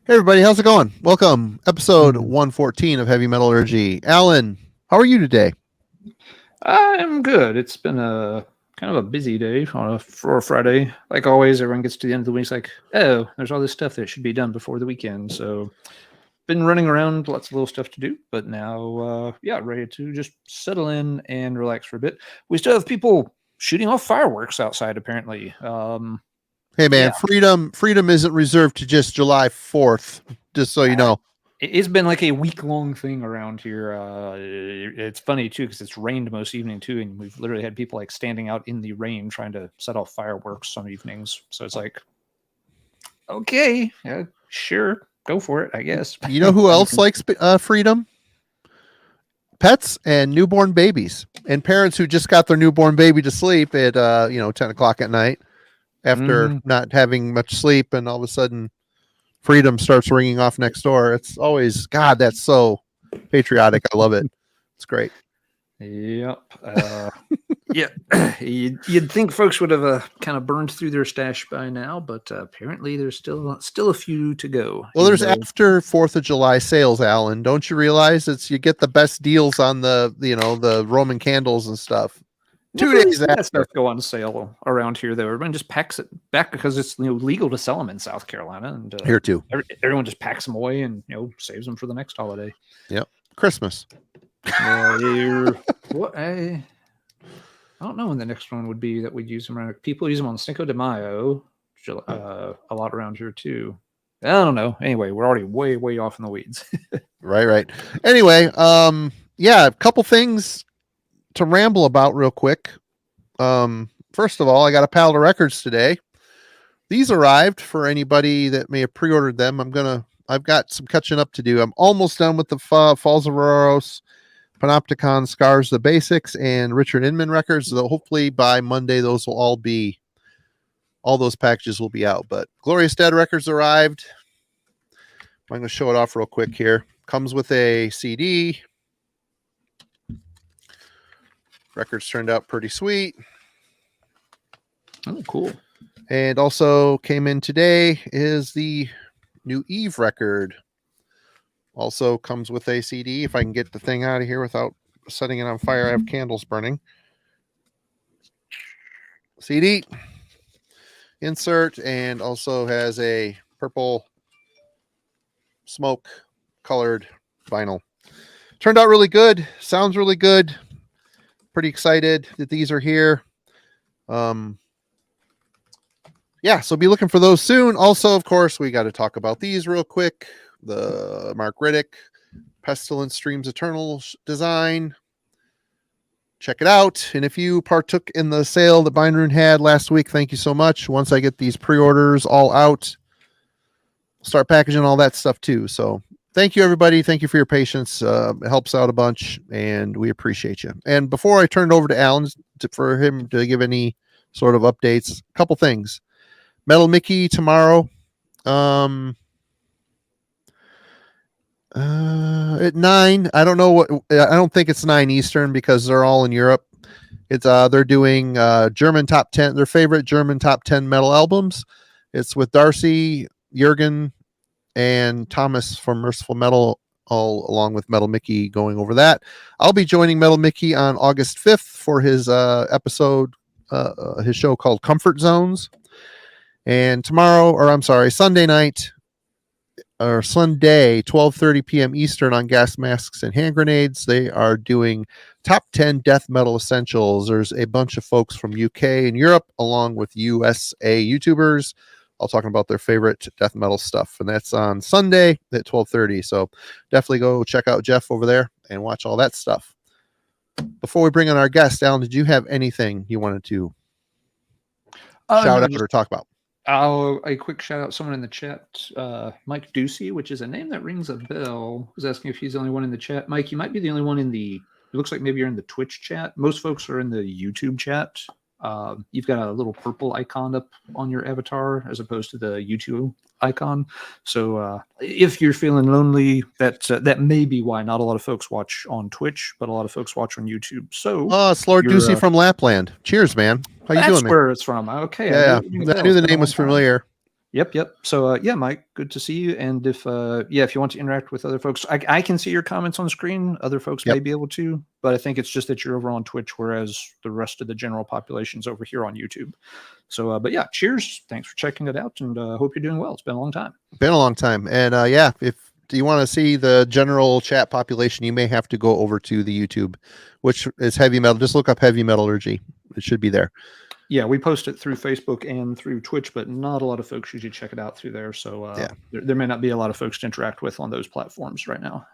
Hey everybody, how's it going? Welcome, episode Mm. 114 of Heavy Metallurgy. Alan, how are you today? I'm good. It's been a kind of a busy day for a Friday. Like always, everyone gets to the end of the week, it's like, oh, there's all this stuff that should be done before the weekend. So, been running around, lots of little stuff to do, but now, yeah, ready to just settle in and relax for a bit. We still have people shooting off fireworks outside, apparently. Hey man, Yeah, freedom isn't reserved to just July 4th, just so you know. it's been like a week-long thing around here. It's funny too because it's rained most evening too, and we've literally had people like standing out in the rain trying to set off fireworks some evenings. So it's like, okay, yeah, sure, go for it, I guess. You know who else likes freedom? Pets and newborn babies, and parents who just got their newborn baby to sleep at 10 o'clock at night after not having much sleep, and all of a sudden freedom starts ringing off next door. It's always, God, that's so patriotic. I love it. It's great. Yep. Yeah. You'd think folks would have kind of burned through their stash by now, but apparently there's still a few to go. Well, there's after 4th of July sales, Alan. Don't you realize you get the best deals on the Roman candles and stuff. 2 days after that stuff go on sale around here, though. Everyone just packs it back because it's legal to sell them in South Carolina, and here too. Everyone just packs them away and saves them for the next holiday. Yep, Christmas. What I don't know when the next one would be that we'd use them around. People use them on Cinco de Mayo, a lot around here too. I don't know. Anyway, we're already way off in the weeds. Right. Anyway, yeah, a couple things to ramble about real quick. First of all, I got a pallet of records today. These arrived for anybody that may have pre-ordered them. I've got some catching up to do. I'm almost done with the Falls of Roros, Panopticon, Scars, the Basics, and Richard Inman records. So hopefully by Monday, all those packages will be out. But Glorious Dead records arrived. I'm going to show it off real quick here. Comes with a CD. Records turned out pretty sweet. Oh, cool. And also came in today is the new Eve record. Also comes with a CD. If I can get the thing out of here without setting it on fire, I have candles burning. CD insert, and also has a purple smoke colored vinyl. Turned out really good. Sounds really good. Pretty excited that these are here. Yeah, so be looking for those soon. Also, of course, we got to talk about these real quick. The Mark Riddick Pestilence Streams Eternal design. Check it out. And if you partook in the sale that Bindrune had last week, thank you so much. Once I get these pre-orders all out, I'll start packaging all that stuff too. So thank you, everybody. Thank you for your patience. It helps out a bunch, and we appreciate you. And before I turn it over to Alan for him to give any sort of updates, a couple things. Metal Mickey tomorrow. At 9. I don't know I don't think it's 9 Eastern because they're all in Europe. It's they're doing German top 10, their favorite German top 10 metal albums. It's with Darcy, Jurgen, and Thomas from Merciful Metal, all along with Metal Mickey going over that. I'll be joining Metal Mickey on August 5th for his episode, his show called Comfort Zones. And Sunday night, or Sunday, 12:30 p.m. Eastern on Gas Masks and Hand Grenades, they are doing top 10 death metal essentials. There's a bunch of folks from UK and Europe, along with USA YouTubers, all talking about their favorite death metal stuff. And that's on Sunday at 12:30. So definitely go check out Jeff over there and watch all that stuff. Before we bring on our guest, Alan, did you have anything you wanted to shout out or talk about? A quick shout out. Someone in the chat, Mike Ducey, which is a name that rings a bell, was asking if he's the only one in the chat. Mike, you might be the only one it looks like maybe you're in the Twitch chat. Most folks are in the YouTube chat. You've got a little purple icon up on your avatar as opposed to the YouTube icon. So if you're feeling lonely, that may be why not a lot of folks watch on Twitch, but a lot of folks watch on YouTube. So it's Lord Ducey from Lapland. Cheers, man. How you doing, man? That's where it's from. Okay. Yeah, I knew the name was familiar. Yep. So, yeah, Mike, good to see you. And if you want to interact with other folks, I can see your comments on screen. Other folks may be able to, but I think it's just that you're over on Twitch, whereas the rest of the general population's over here on YouTube. So, but yeah, cheers. Thanks for checking it out, and hope you're doing well. It's been a long time. And if you want to see the general chat population, you may have to go over to the YouTube, which is Heavy Metal. Just look up Heavy Metallurgy. It should be there. Yeah, we post it through Facebook and through Twitch, but not a lot of folks usually check it out through there. So there may not be a lot of folks to interact with on those platforms right now.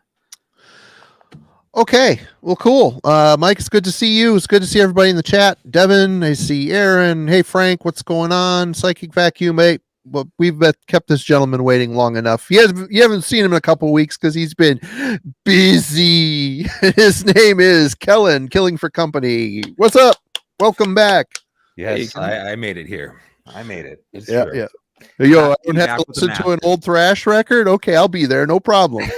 Okay, well, cool. Mike, it's good to see you. It's good to see everybody in the chat. Devin, I see Aaron. Hey, Frank, what's going on? Psychic Vacuum, mate. Well, we've kept this gentleman waiting long enough. You haven't seen him in a couple of weeks because he's been busy. His name is Kellen, Killing for Company. What's up? Welcome back. Yes, I made it here. I made it. It's yeah. Yo, I don't have to listen to an old thrash record? Okay, I'll be there. No problem.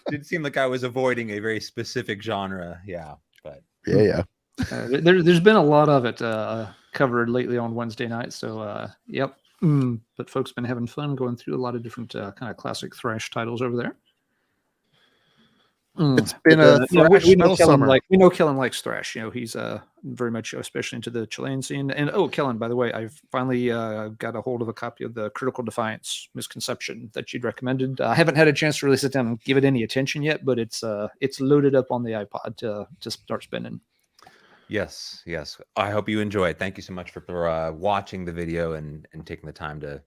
Did seem like I was avoiding a very specific genre. Yeah, but yeah. There's been a lot of it covered lately on Wednesday night. So, yep. But folks been having fun going through a lot of different kind of classic thrash titles over there. It's been a we know Kellen likes thrash. You know, he's very much, especially into the Chilean scene. And Kellen, by the way, I've finally got a hold of a copy of the Critical Defiance Misconception that you'd recommended. I haven't had a chance to really sit down and give it any attention yet, but it's loaded up on the iPod to start spinning. Yes. I hope you enjoy it. Thank you so much for watching the video and taking the time to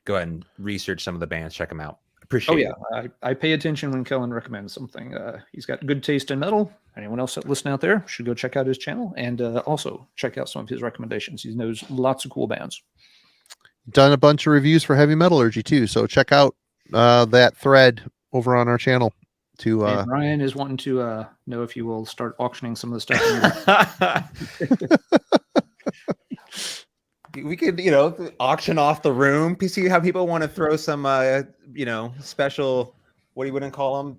go ahead and research some of the bands. Check them out. Appreciate it. I pay attention when Kellen recommends something. He's got good taste in metal. Anyone else that listen out there should go check out his channel and also check out some of his recommendations. He knows lots of cool bands. Done a bunch of reviews for Heavy Metallurgy too, so check out that thread over on our channel. And Ryan is wanting to know if you will start auctioning some of the stuff. We could, auction off the room. See how people want to throw some, special, what do you wouldn't call them,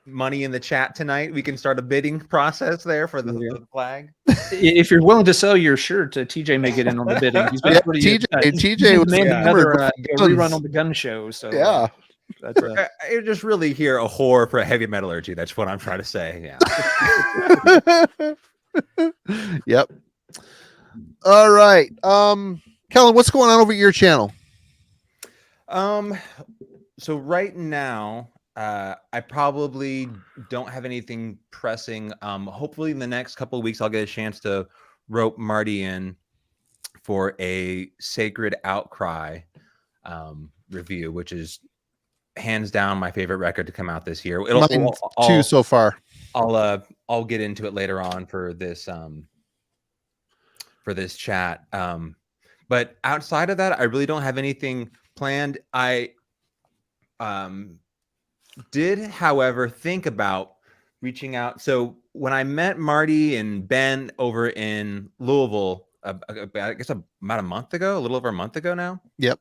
money in the chat tonight. We can start a bidding process there for the flag. If you're willing to sell your shirt, TJ may get in on the bidding. He's been TJ was another rerun on the gun show. So yeah. You're just really here a whore for Heavy Metallurgy. That's what I'm trying to say. Yeah. Yep. All right. Kellen, what's going on over at your channel? So right now, I probably don't have anything pressing. Hopefully in the next couple of weeks, I'll get a chance to rope Marty in for a Sacred Outcry review, which is hands down my favorite record to come out this year. Two so far. I'll get into it later on for this chat. But outside of that, I really don't have anything planned. I did, however, think about reaching out. So when I met Marty and Ben over in Louisville, I guess about a month ago, a little over a month ago now. Yep.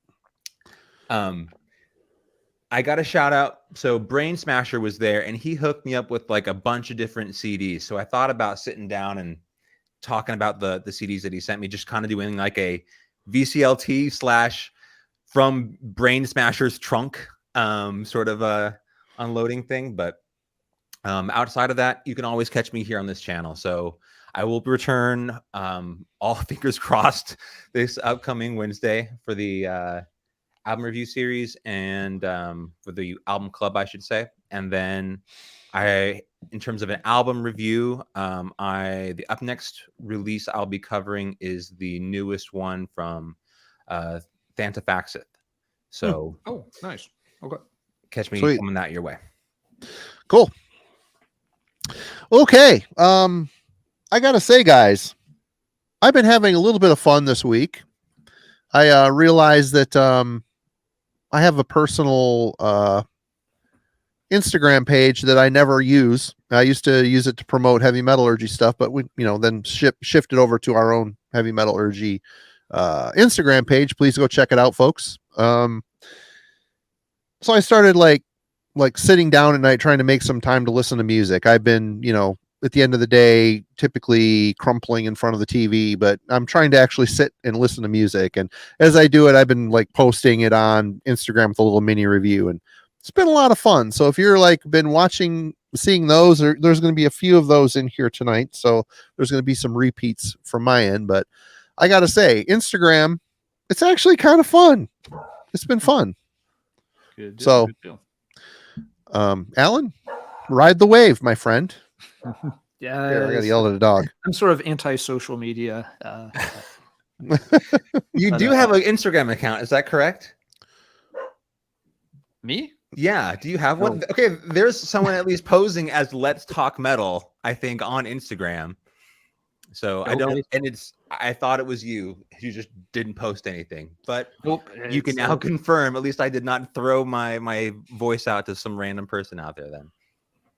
I got a shout out. So Brain Smasher was there and he hooked me up with like a bunch of different CDs. So I thought about sitting down and talking about the CDs that he sent me, just kind of doing like a VCLT / from Brain Smasher's trunk sort of unloading thing. But outside of that, you can always catch me here on this channel. So I will return, all fingers crossed, this upcoming Wednesday for the album review series and for the album club, I should say. And then in terms of an album review, the up next release I'll be covering is the newest one from Thanafaxith. So, nice. Okay, catch me coming that your way. Cool. Okay, I gotta say, guys, I've been having a little bit of fun this week. I realized that I have a personal Instagram page that I never use. I used to use it to promote Heavy Metallurgy stuff, but we, then shifted over to our own Heavy Metallurgy Instagram page. Please go check it out, folks. So I started like sitting down at night trying to make some time to listen to music. I've been, at the end of the day, typically crumpling in front of the TV, but I'm trying to actually sit and listen to music. And as I do it, I've been like posting it on Instagram with a little mini review, and it's been a lot of fun. So if you're like been seeing those, there's going to be a few of those in here tonight. So there's going to be some repeats from my end, but I got to say, Instagram, it's actually kind of fun. It's been fun. Good deal, So, good deal. Alan, ride the wave, my friend. Yeah, Here, I got to yell at a dog. I'm sort of anti-social media. You do have an Instagram account, is that correct? Me? Yeah. Do you have one? No. Okay, there's someone at least posing as Let's Talk Metal, I think, on Instagram. So I don't, and I thought it was you. You just didn't post anything, but Nope. you can now confirm. At least I did not throw my voice out to some random person out there. Then.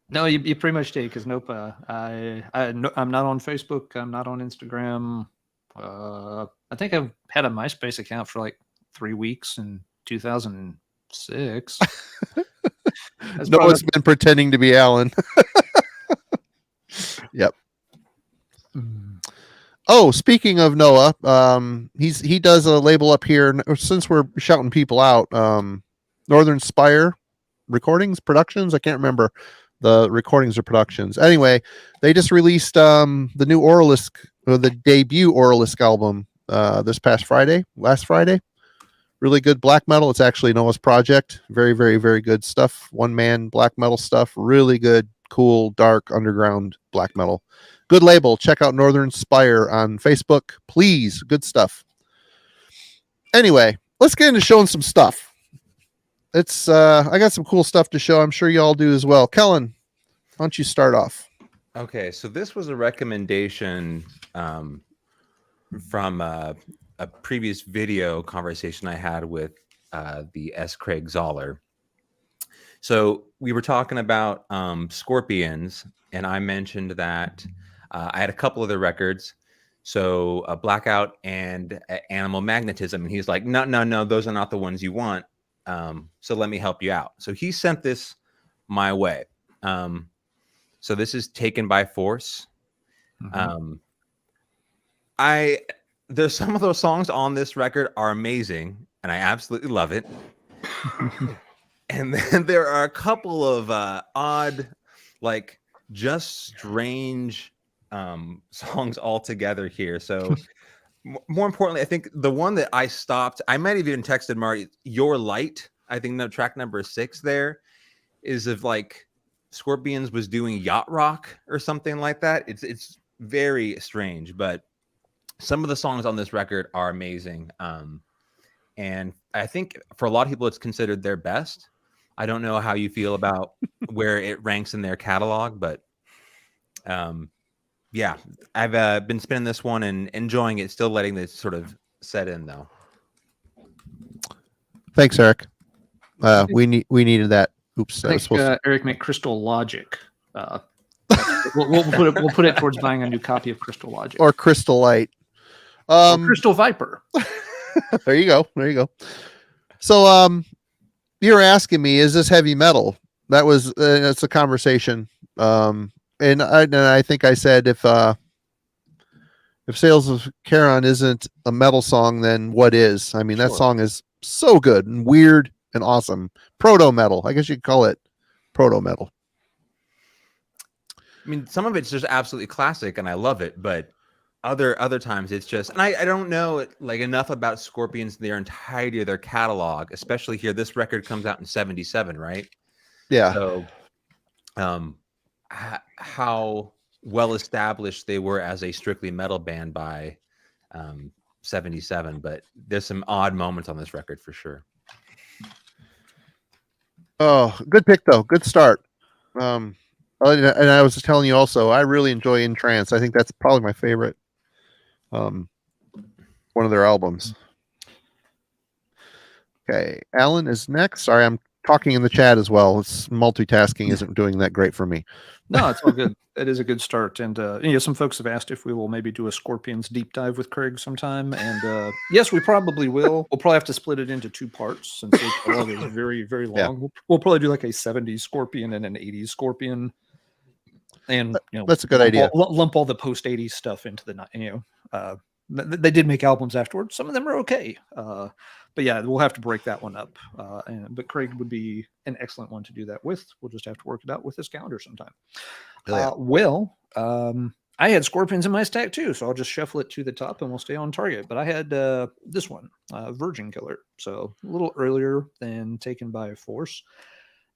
No, you pretty much did, because nope. I'm not on Facebook. I'm not on Instagram. I think I've had a MySpace account for like 3 weeks in 2006. Noah's been pretending to be Alan. Yep. Oh, speaking of Noah, he does a label up here. Since we're shouting people out, Northern Spire Recordings Productions. I can't remember the recordings or productions. Anyway, they just released the new Auralisk, or the debut Auralisk album this last Friday. Really good black metal. It's actually Noah's project. Very, very, very good stuff. One man black metal stuff. Really good, cool, dark, underground black metal. Good label. Check out Northern Spire on Facebook, please. Good stuff. Anyway, let's get into showing some stuff. It's I got some cool stuff to show. I'm sure you all do as well. Kellen, why don't you start off? Okay, so this was a recommendation from a previous video conversation I had with the S. Craig Zoller. So we were talking about Scorpions, and I mentioned that I had a couple of their records, so Blackout and Animal Magnetism, and he's like, no, those are not the ones you want. So let me help you out. So he sent this my way. So this is Taken by Force. Mm-hmm. There's some of those songs on this record are amazing, and I absolutely love it. And then there are a couple of odd, like just strange songs altogether here. So more importantly, I think the one that I stopped, I might have even texted Marty, Your Light. I think the track number 6 there is of like Scorpions was doing yacht rock or something like that. It's very strange, but some of the songs on this record are amazing. And I think for a lot of people, it's considered their best. I don't know how you feel about where it ranks in their catalog, but yeah, I've been spinning this one and enjoying it, still letting this sort of set in though. Thanks, Eric. We needed that. Oops. I think Eric meant Crystal Logic. We'll put it towards buying a new copy of Crystal Logic or Crystal Light. Or Crystal Viper. There you go. So you were asking me, is this heavy metal? That was that's a conversation. And I think I said if Sales of Charon isn't a metal song, then what is? I mean, that song is so good and weird and awesome. Proto metal, I guess you could call it proto metal. I mean, some of it's just absolutely classic, and I love it. But other times, it's just, and I don't know like enough about Scorpions, their entirety of their catalog, especially here. This record comes out in '77, right? Yeah. So, how well established they were as a strictly metal band by '77, but there's some odd moments on this record for sure. Oh, good pick though. Good start. And I was just telling you also, I really enjoy In Trance. I think that's probably my favorite one of their albums. Okay, Alan is next. Sorry, I'm talking in the chat as well. It's multitasking isn't doing that great for me. No, it's all good. It is a good start. And some folks have asked if we will maybe do a Scorpions deep dive with Craig sometime. And yes, we probably will. We'll probably have to split it into 2 parts since it is very, very long. Yeah. We'll probably do like a 70s Scorpion and an 80s Scorpion. and That's a good idea. Lump all the post '80s stuff into the they did make albums afterwards. Some of them are okay, but yeah, we'll have to break that one up. But Craig would be an excellent one to do that with. We'll just have to work it out with his calendar sometime. I had Scorpions in my stack too, so I'll just shuffle it to the top and we'll stay on target. But I had this one, Virgin Killer, so a little earlier than Taken by Force.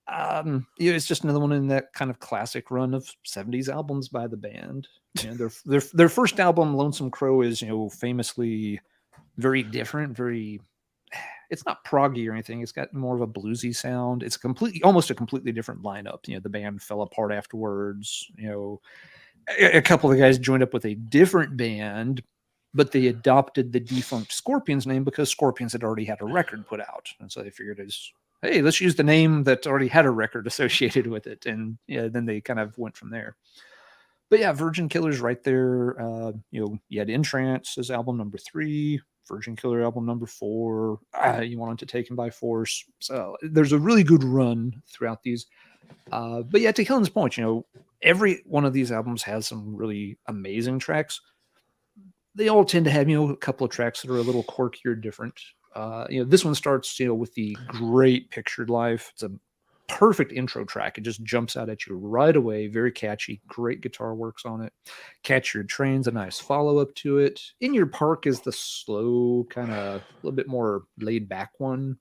It's just another one in that kind of classic run of 70s albums by the band. And their first album, Lonesome Crow, is famously very different. It's not proggy or anything. It's got more of a bluesy sound. It's almost a completely different lineup. The band fell apart afterwards. A couple of guys joined up with a different band, but they adopted the defunct Scorpions name because Scorpions had already had a record put out. And so they figured hey, let's use the name that already had a record associated with it. And then they kind of went from there. But yeah, Virgin Killer's right there. You had Entrance as album number 3, Virgin Killer album number 4. You wanted to Taken by Force. So there's a really good run throughout these. But yeah, to Kellen's point, every one of these albums has some really amazing tracks. They all tend to have, a couple of tracks that are a little quirkier, different. This one starts, with the great Pictured Life. It's a perfect intro track. It just jumps out at you right away. Very catchy. Great guitar works on it. Catch Your Train's a nice follow-up to it. In Your Park is the slow, kind of a little bit more laid-back one.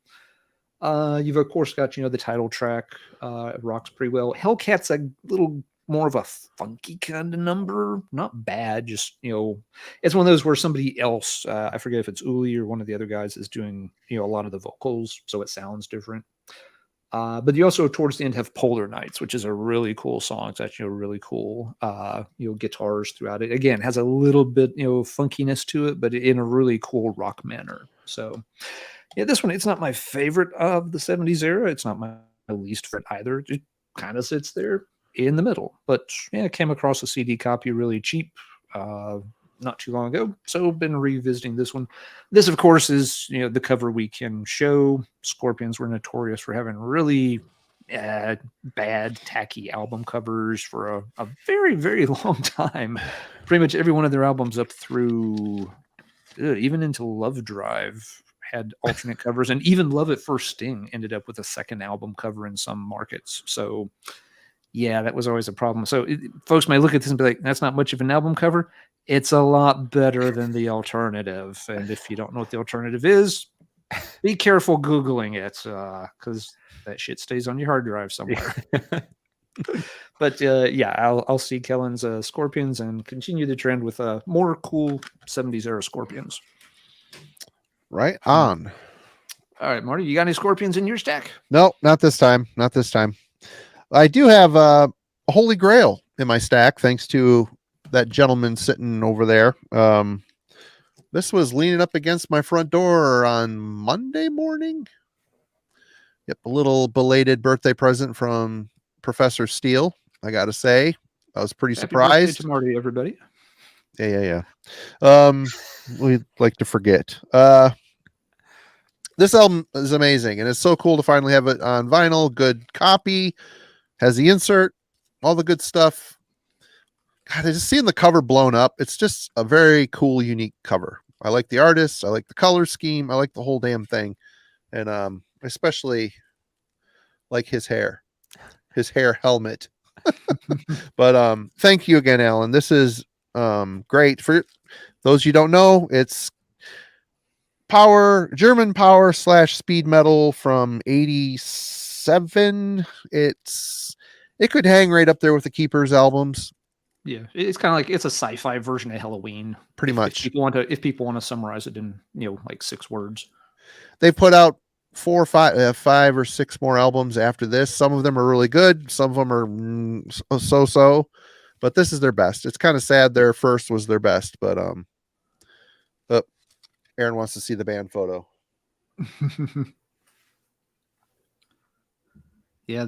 You've of course got the title track, rocks pretty well. Hellcat's a little more of a funky kind of number, not bad, just it's one of those where somebody else, I forget if it's Uli or one of the other guys, is doing a lot of the vocals, so it sounds different. But you also towards the end have Polar Nights, which is a really cool song. It's actually a really cool guitars throughout it. Again, has a little bit funkiness to it, but in a really cool rock manner. So yeah, this one, it's not my favorite of the 70s era. It's not my least favorite either. It kind of sits there in the middle. But yeah, I came across a CD copy really cheap not too long ago. So been revisiting this one. This, of course, is the cover we can show. Scorpions were notorious for having really bad, tacky album covers for a very, very long time. Pretty much every one of their albums up through even into Love Drive had alternate covers, and even Love at First Sting ended up with a second album cover in some markets. So yeah, that was always a problem. So folks may look at this and be like, that's not much of an album cover. It's a lot better than the alternative. And if you don't know what the alternative is, be careful Googling it, because that shit stays on your hard drive somewhere. But yeah, I'll see Kellen's Scorpions and continue the trend with more cool 70s era Scorpions. Right on. All right, Marty, you got any Scorpions in your stack? No, not this time. Not this time. I do have a Holy Grail in my stack, thanks to that gentleman sitting over there. This was leaning up against my front door on Monday morning. Yep, a little belated birthday present from Professor Steele. I got to say, I was pretty surprised. Happy birthday to Marty, everybody. Yeah. We like to forget. This album is amazing, and it's so cool to finally have it on vinyl. Good copy, has the insert, all the good stuff. God, I just seeing the cover blown up. It's just a very cool, unique cover. I like the artist. I like the color scheme. I like the whole damn thing, and especially like his hair helmet. But thank you again, Alan. This is great. For those you don't know, it's German power / speed metal from 87. It could hang right up there with the Keepers albums. Yeah, it's kind of like it's a sci-fi version of Helloween, pretty much. If people want to summarize it in like 6 words. They put out 4 or 5 or 6 more albums after this. Some of them are really good. Some of them are so-so, but this is their best. It's kind of sad their first was their best, but Aaron wants to see the band photo. Yeah,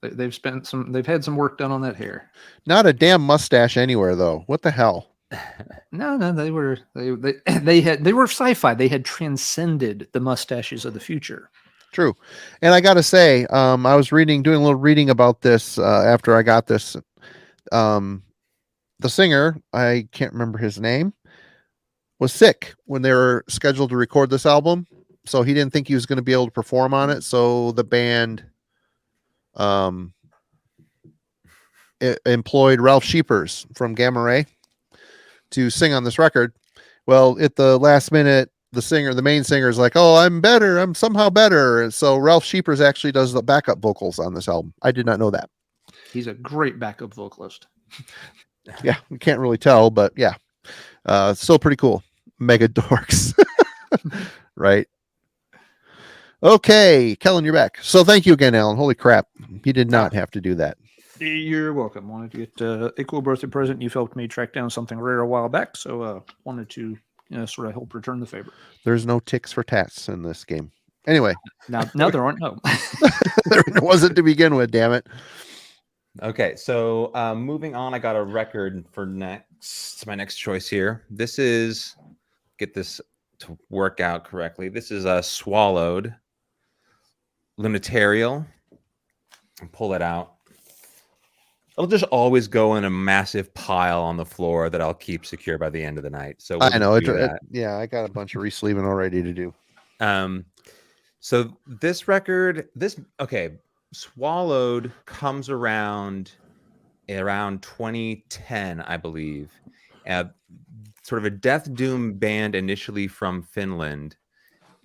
they've had some work done on that hair. Not a damn mustache anywhere though. What the hell? No, they were sci-fi. They had transcended the mustaches of the future. True. And I got to say, I was doing a little reading about this after I got this. the singer, I can't remember his name, was sick when they were scheduled to record this album. So he didn't think he was going to be able to perform on it. So the band employed Ralph Sheepers from Gamma Ray to sing on this record. Well, at the last minute, the main singer is like, "Oh, I'm better. I'm somehow better." And so Ralph Sheepers actually does the backup vocals on this album. I did not know that. He's a great backup vocalist. Yeah, we can't really tell, but yeah, still pretty cool. Mega dorks, right? Okay, Kellen, you're back. So thank you again, Alan. Holy crap, you did not have to do that. You're welcome. Wanted to get a cool birthday present. You've helped me track down something rare a while back, so wanted to sort of help return the favor. There's no ticks for tats in this game. Anyway, now there aren't. No, there wasn't to begin with. Damn it. Okay, so moving on, I got a record for next. My next choice here. This is, get this to work out correctly. This is a Swallowed Lunitarial. Pull it out. It'll just always go in a massive pile on the floor that I'll keep secure by the end of the night. So I know. Yeah, I got a bunch of resleeving already to do. So this record, Swallowed comes around 2010, I believe. Sort of a death doom band initially from Finland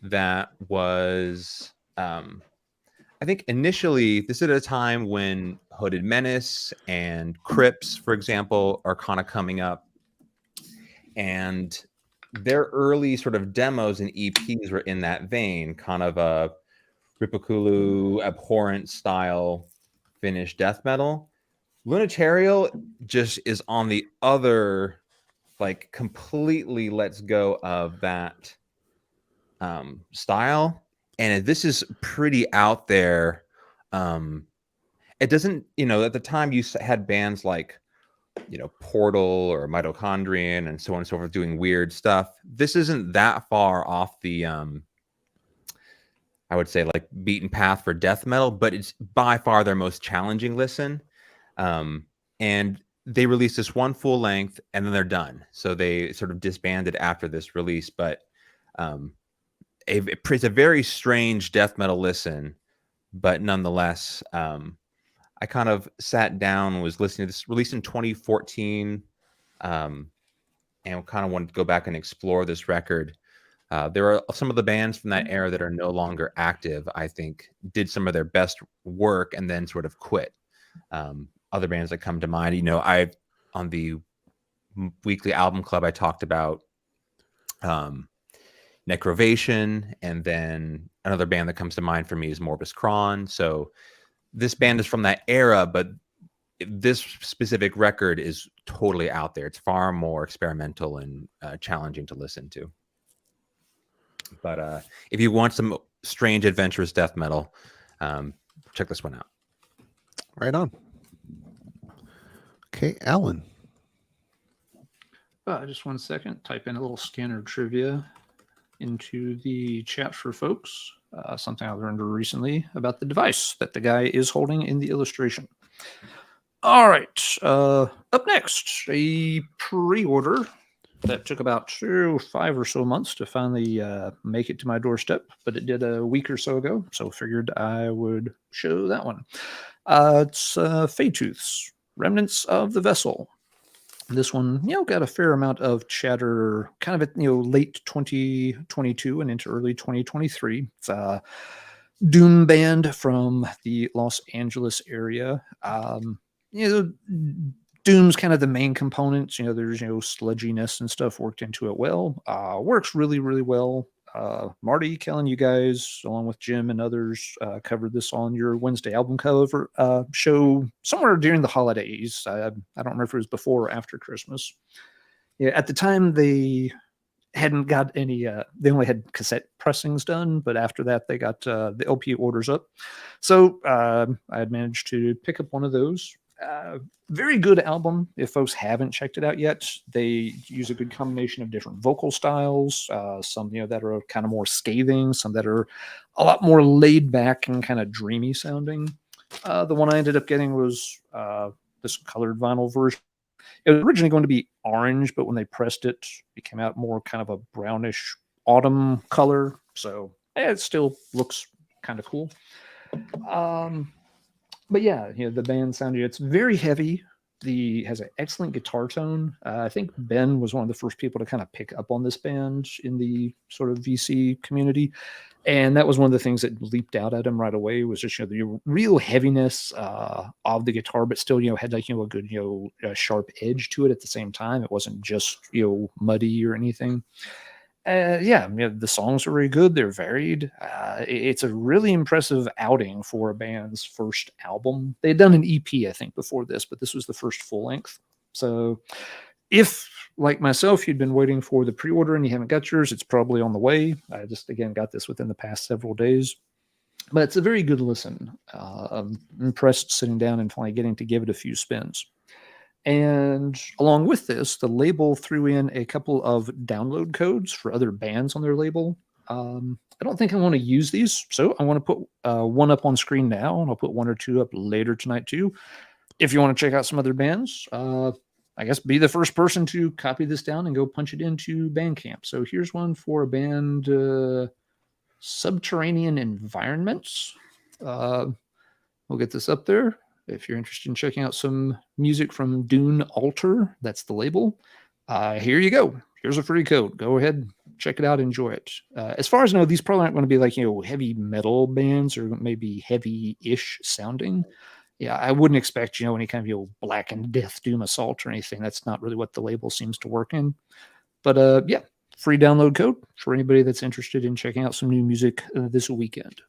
that was, I think initially, this is at a time when Hooded Menace and Crips, for example, are kind of coming up. And their early sort of demos and EPs were in that vein, kind of a Ripakulu, abhorrent style Finnish death metal. Lunitarial just is on the other, like, completely lets go of that style. And this is pretty out there. It doesn't, at the time you had bands like, Portal or Mitochondrion and so on and so forth doing weird stuff. This isn't that far off the, I would say, like, beaten path for death metal, but it's by far their most challenging listen. And they released this one full length and then they're done. So they sort of disbanded after this release, but it's a very strange death metal listen, but nonetheless, I kind of sat down, was listening to this, released in 2014, and kind of wanted to go back and explore this record. There are some of the bands from that era that are no longer active, I think, did some of their best work and then sort of quit. Other bands that come to mind, on the weekly album club, I talked about Necrovation, and then another band that comes to mind for me is Morbus Chron. So this band is from that era, but this specific record is totally out there. It's far more experimental and challenging to listen to. But if you want some strange, adventurous death metal, check this one out. Right on. Okay, Alan. Just 1 second. Type in a little scanner trivia into the chat for folks. Something I learned recently about the device that the guy is holding in the illustration. All right. Up next, a pre-order that took about 5 or so months to finally make it to my doorstep, but it did a week or so ago, so figured I would show that one. It's Feytooth's Remnants of the Vessel. This one, got a fair amount of chatter kind of at, late 2022 and into early 2023. It's a doom band from the Los Angeles area. Doom's kind of the main components. There's, sludginess and stuff worked into it well. Works really, really well. Marty, Kellen, you guys, along with Jim and others, covered this on your Wednesday album cover show somewhere during the holidays. I don't remember if it was before or after Christmas. Yeah, at the time they hadn't got any. They only had cassette pressings done, but after that they got the LP orders up. So I had managed to pick up one of those. Very good album. If folks haven't checked it out yet, they use a good combination of different vocal styles. Some that are kind of more scathing, some that are a lot more laid back and kind of dreamy sounding. The one I ended up getting was the this colored vinyl version. It was originally going to be orange, but when they pressed it, it came out more kind of a brownish autumn color. So it still looks kind of cool. But yeah, the band sound, it's very heavy. Has an excellent guitar tone. I think Ben was one of the first people to kind of pick up on this band in the sort of VC community. And that was one of the things that leaped out at him right away, was just, the real heaviness of the guitar, but still, had like, a good, sharp edge to it at the same time. It wasn't just, muddy or anything. The songs are very good. They're varied. It's a really impressive outing for a band's first album. They had done an EP, I think, before this, but this was the first full length. So if, like myself, you'd been waiting for the pre-order and you haven't got yours, it's probably on the way. I just, again, got this within the past several days. But it's a very good listen. I'm impressed sitting down and finally getting to give it a few spins. And along with this, the label threw in a couple of download codes for other bands on their label. I don't think I want to use these, so I want to put one up on screen now, and I'll put one or two up later tonight too. If you want to check out some other bands, I guess be the first person to copy this down and go punch it into Bandcamp. So here's one for a band, Subterranean Environments. We'll get this up there. If you're interested in checking out some music from Dune Altar, that's the label. Here you go. Here's a free code. Go ahead, check it out, enjoy it. As far as I know, these probably aren't going to be like, heavy metal bands or maybe heavy-ish sounding. Yeah, I wouldn't expect, any kind of, Black and Death Doom Assault or anything. That's not really what the label seems to work in. But free download code for anybody that's interested in checking out some new music this weekend.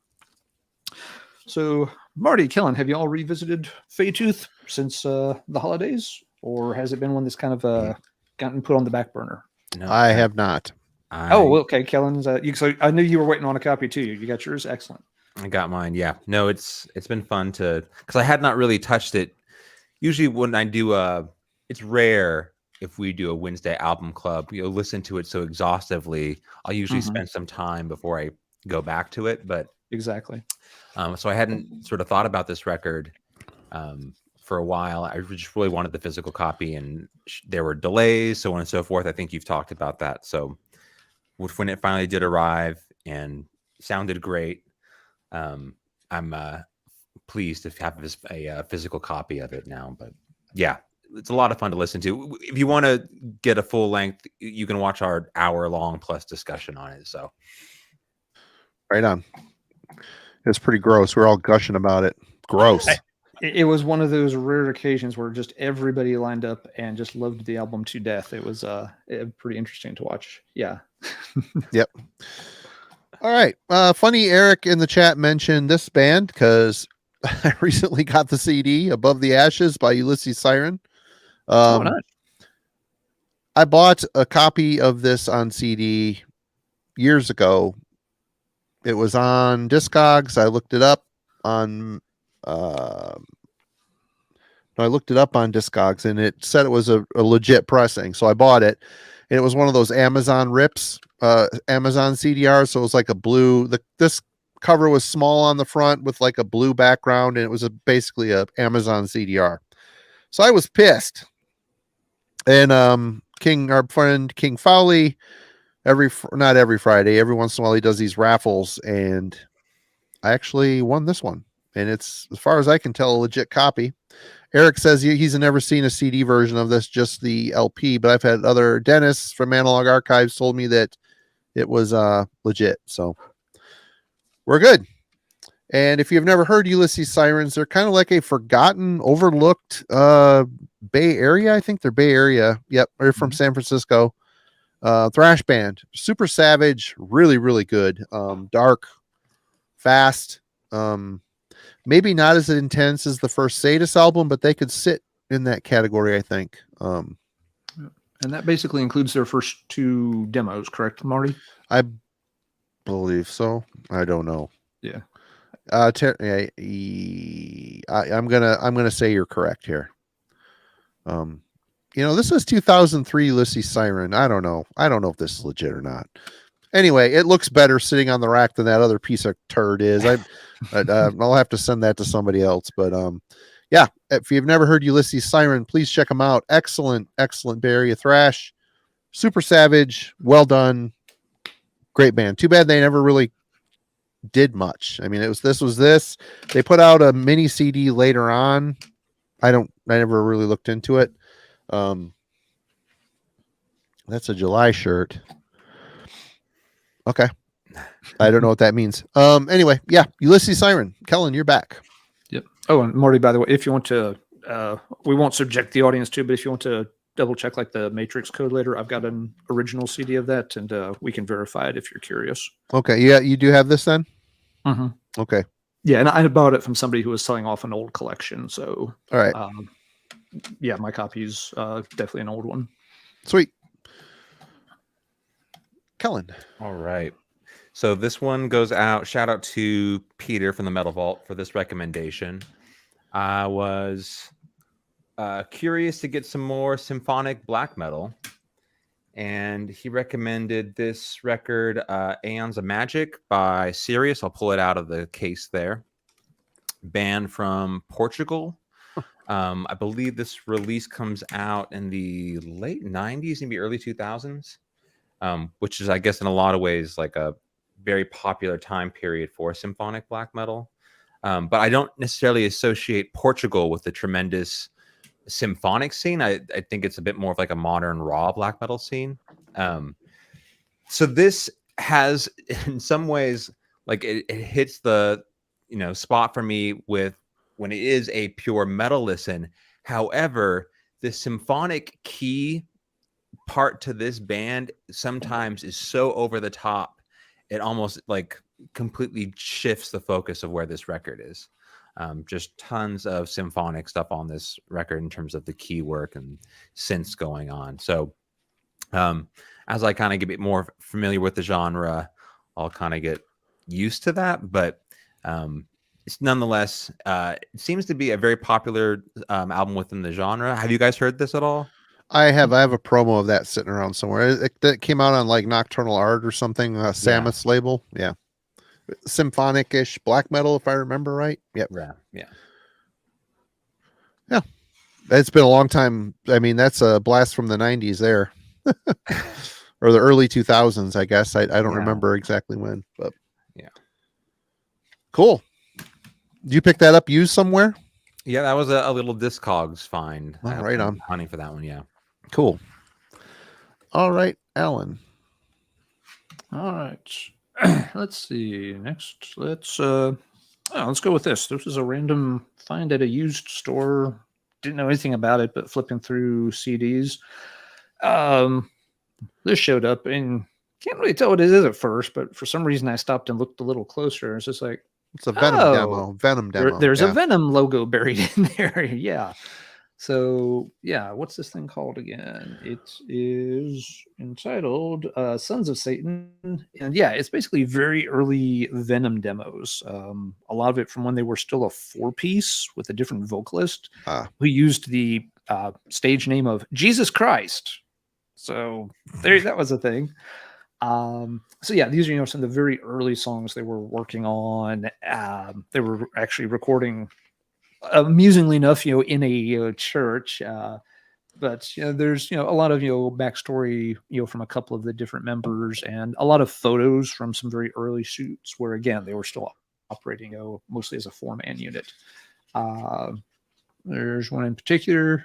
So, Marty, Kellen, have you all revisited Feytooth since the holidays, or has it been one that's kind of gotten put on the back burner? No, I have not. Okay, Kellen's. So I knew you were waiting on a copy too. You got yours? Excellent. I got mine. Yeah, no, it's been fun because I had not really touched it. Usually, when I do it's rare if we do a Wednesday album club. Listen to it so exhaustively. I'll usually spend some time before I go back to it, but. Exactly. So I hadn't sort of thought about this record for a while. I just really wanted the physical copy, and there were delays, so on and so forth. I think you've talked about that. So when it finally did arrive and sounded great, I'm pleased to have a physical copy of it now. But yeah, it's a lot of fun to listen to. If you want to get a full length, you can watch our hour-long plus discussion on it. So right on. It's pretty gross. We're all gushing about it. Gross. It was one of those rare occasions where just everybody lined up and just loved the album to death. It was pretty interesting to watch. Yeah. Yep. All right. Funny, Eric in the chat mentioned this band because I recently got the CD Above the Ashes by Ulysses Siren. Nice. I bought a copy of this on CD years ago. It was on Discogs. I looked it up on Discogs, and it said it was a legit pressing. So I bought it, and it was one of those Amazon rips, Amazon CDRs. So it was like a blue. This cover was small on the front with like a blue background, and it was basically a Amazon CDR. So I was pissed. And our friend King Fowley, not every Friday, every once in a while he does these raffles, and I actually won this one, and it's, as far as I can tell, a legit copy. Eric says he's never seen a CD version of this, just the LP, but I've had Dennis from Analog Archives told me that it was legit, so we're good. And if you've never heard Ulysses Sirens, they're kind of like a forgotten, overlooked Bay Area. I think they're Bay Area. Yep, they're from San Francisco. Thrash band, super savage, really, really good. Dark, fast. Maybe not as intense as the first Sadist album, but they could sit in that category, I think. And that basically includes their first two demos, correct, Marty? I believe so. I don't know. Yeah. I'm gonna say you're correct here. This is 2003 Ulysses Siren. I don't know if this is legit or not. Anyway, it looks better sitting on the rack than that other piece of turd is. I'll have to send that to somebody else. But yeah, if you've never heard Ulysses Siren, please check them out. Excellent Bay Area thrash, super savage, well done, great band. Too bad they never really did much. I mean, this was this. They put out a mini CD later on. I never really looked into it. That's a July shirt. Okay. I don't know what that means. Anyway, yeah, Ulysses Siren. Kellen, you're back. Yep. Oh, and Marty, by the way, if you want to, we won't subject the audience to, but if you want to double check like the Matrix code later, I've got an original CD of that, and we can verify it if you're curious. Okay. Yeah, you do have this then? Mm-hmm. Okay. Yeah, and I bought it from somebody who was selling off an old collection. So, all right. Yeah, my copy's definitely an old one. Sweet. Kellen. All right. So this one goes out. Shout out to Peter from the Metal Vault for this recommendation. I was curious to get some more symphonic black metal, and he recommended this record, Aeons of Magic by Sirius. I'll pull it out of the case there. Band from Portugal. I believe this release comes out in the late 90s, maybe early 2000s, which is, I guess, in a lot of ways like a very popular time period for symphonic black metal. But I don't necessarily associate Portugal with the tremendous symphonic scene. I think it's a bit more of like a modern raw black metal scene. So this has, in some ways, like it hits the spot for me with when it is a pure metal listen. However, the symphonic key part to this band sometimes is so over the top, it almost like completely shifts the focus of where this record is. Just tons of symphonic stuff on this record in terms of the key work and synths going on. So as I kind of get a bit more familiar with the genre, I'll kind of get used to that. But it's nonetheless, it seems to be a very popular album within the genre. Have you guys heard this at all? I have a promo of that sitting around somewhere. That came out on like Nocturnal Art or something, Samus label. Yeah. Symphonic-ish black metal, if I remember right. Yep. Yeah. It's been a long time. I mean, that's a blast from the 90s there. Or the early 2000s, I guess. I don't remember exactly when, but yeah. Cool. Did you pick that up used somewhere? Yeah, that was a little Discogs find. Oh, right on. Hunting for that one, yeah. Cool. All right, Alan. All right. Let's see. Next, let's go with this. This is a random find at a used store. Didn't know anything about it, but flipping through CDs. This showed up, and can't really tell what it is at first, but for some reason I stopped and looked a little closer. It's just like, it's a Venom demo. There's a Venom logo buried in there. Yeah. So yeah, what's this thing called again? It is entitled Sons of Satan. And yeah, it's basically very early Venom demos. A lot of it from when they were still a 4-piece with a different vocalist who used the stage name of Jesus Christ. So there, that was a thing. So yeah, these are some of the very early songs they were working on. They were actually recording, amusingly enough, in a church. But there's a lot of backstory from a couple of the different members, and a lot of photos from some very early shoots where again they were still operating mostly as a 4-man unit. There's one in particular.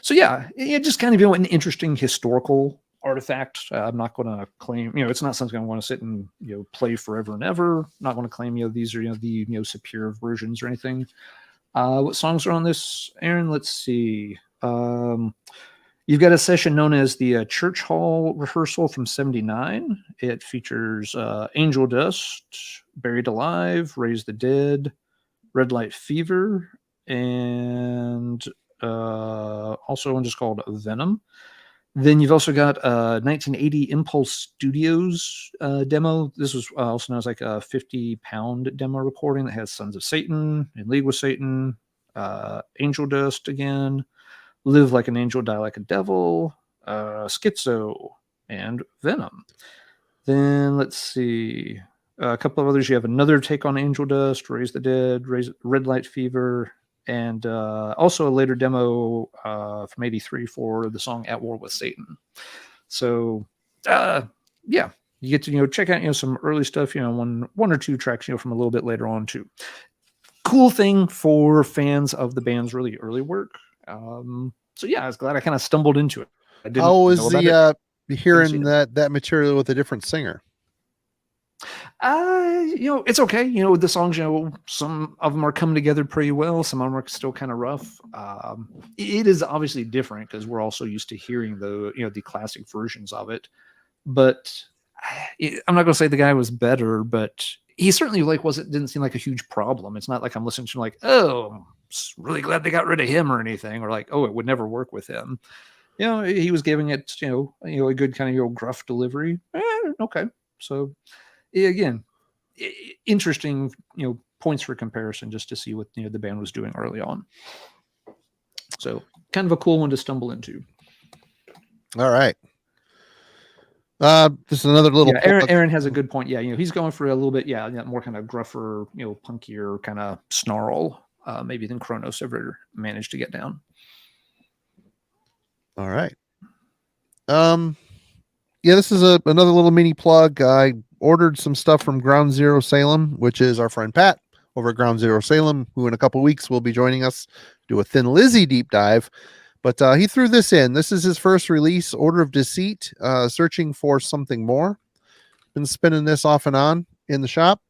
So yeah, just kind of an interesting historical artifact. I'm not going to claim, it's not something I want to sit and play forever and ever. Not going to claim these are the superior versions or anything. What songs are on this, Aaron? Let's see. You've got a session known as the Church Hall Rehearsal from '79. It features Angel Dust, Buried Alive, Raise the Dead, Red Light Fever, and also one just called Venom. Then you've also got 1980 Impulse Studios demo. This was also known as like a 50-pound demo recording that has Sons of Satan, In League with Satan, Angel Dust again, Live Like an Angel, Die Like a Devil, Schizo, and Venom. Then let's see. A couple of others. You have Another Take on Angel Dust, Raise the Dead, Red Light Fever, and also a later demo from '83 for the song At War with Satan. So, yeah, you get to check out some early stuff. One or two tracks from a little bit later on too. Cool thing for fans of the band's really early work. So yeah, I was glad I kind of stumbled into it. I didn't How was know about it. hearing that material with a different singer? It's okay. The songs, some of them are coming together pretty well. Some of them are still kind of rough. It is obviously different because we're also used to hearing the classic versions of it. But I'm not going to say the guy was better, but he certainly didn't seem like a huge problem. It's not like I'm listening to like, oh, I'm really glad they got rid of him or anything, or like, oh, it would never work with him. He was giving it, a good kind of gruff delivery. Okay, so. Again, interesting, points for comparison just to see what the band was doing early on. So kind of a cool one to stumble into. All right. Just another little. Aaron has a good point. Yeah, he's going for a little bit, more kind of gruffer, punkier kind of snarl, maybe than Kronos ever managed to get down. All right. Yeah, this is another little mini plug. I ordered some stuff from Ground Zero Salem, which is our friend Pat over at Ground Zero Salem, who in a couple weeks will be joining us do a Thin Lizzy deep dive. But he threw this in. This is his first release, Order of Deceit, Searching for Something More. Been spinning this off and on in the shop.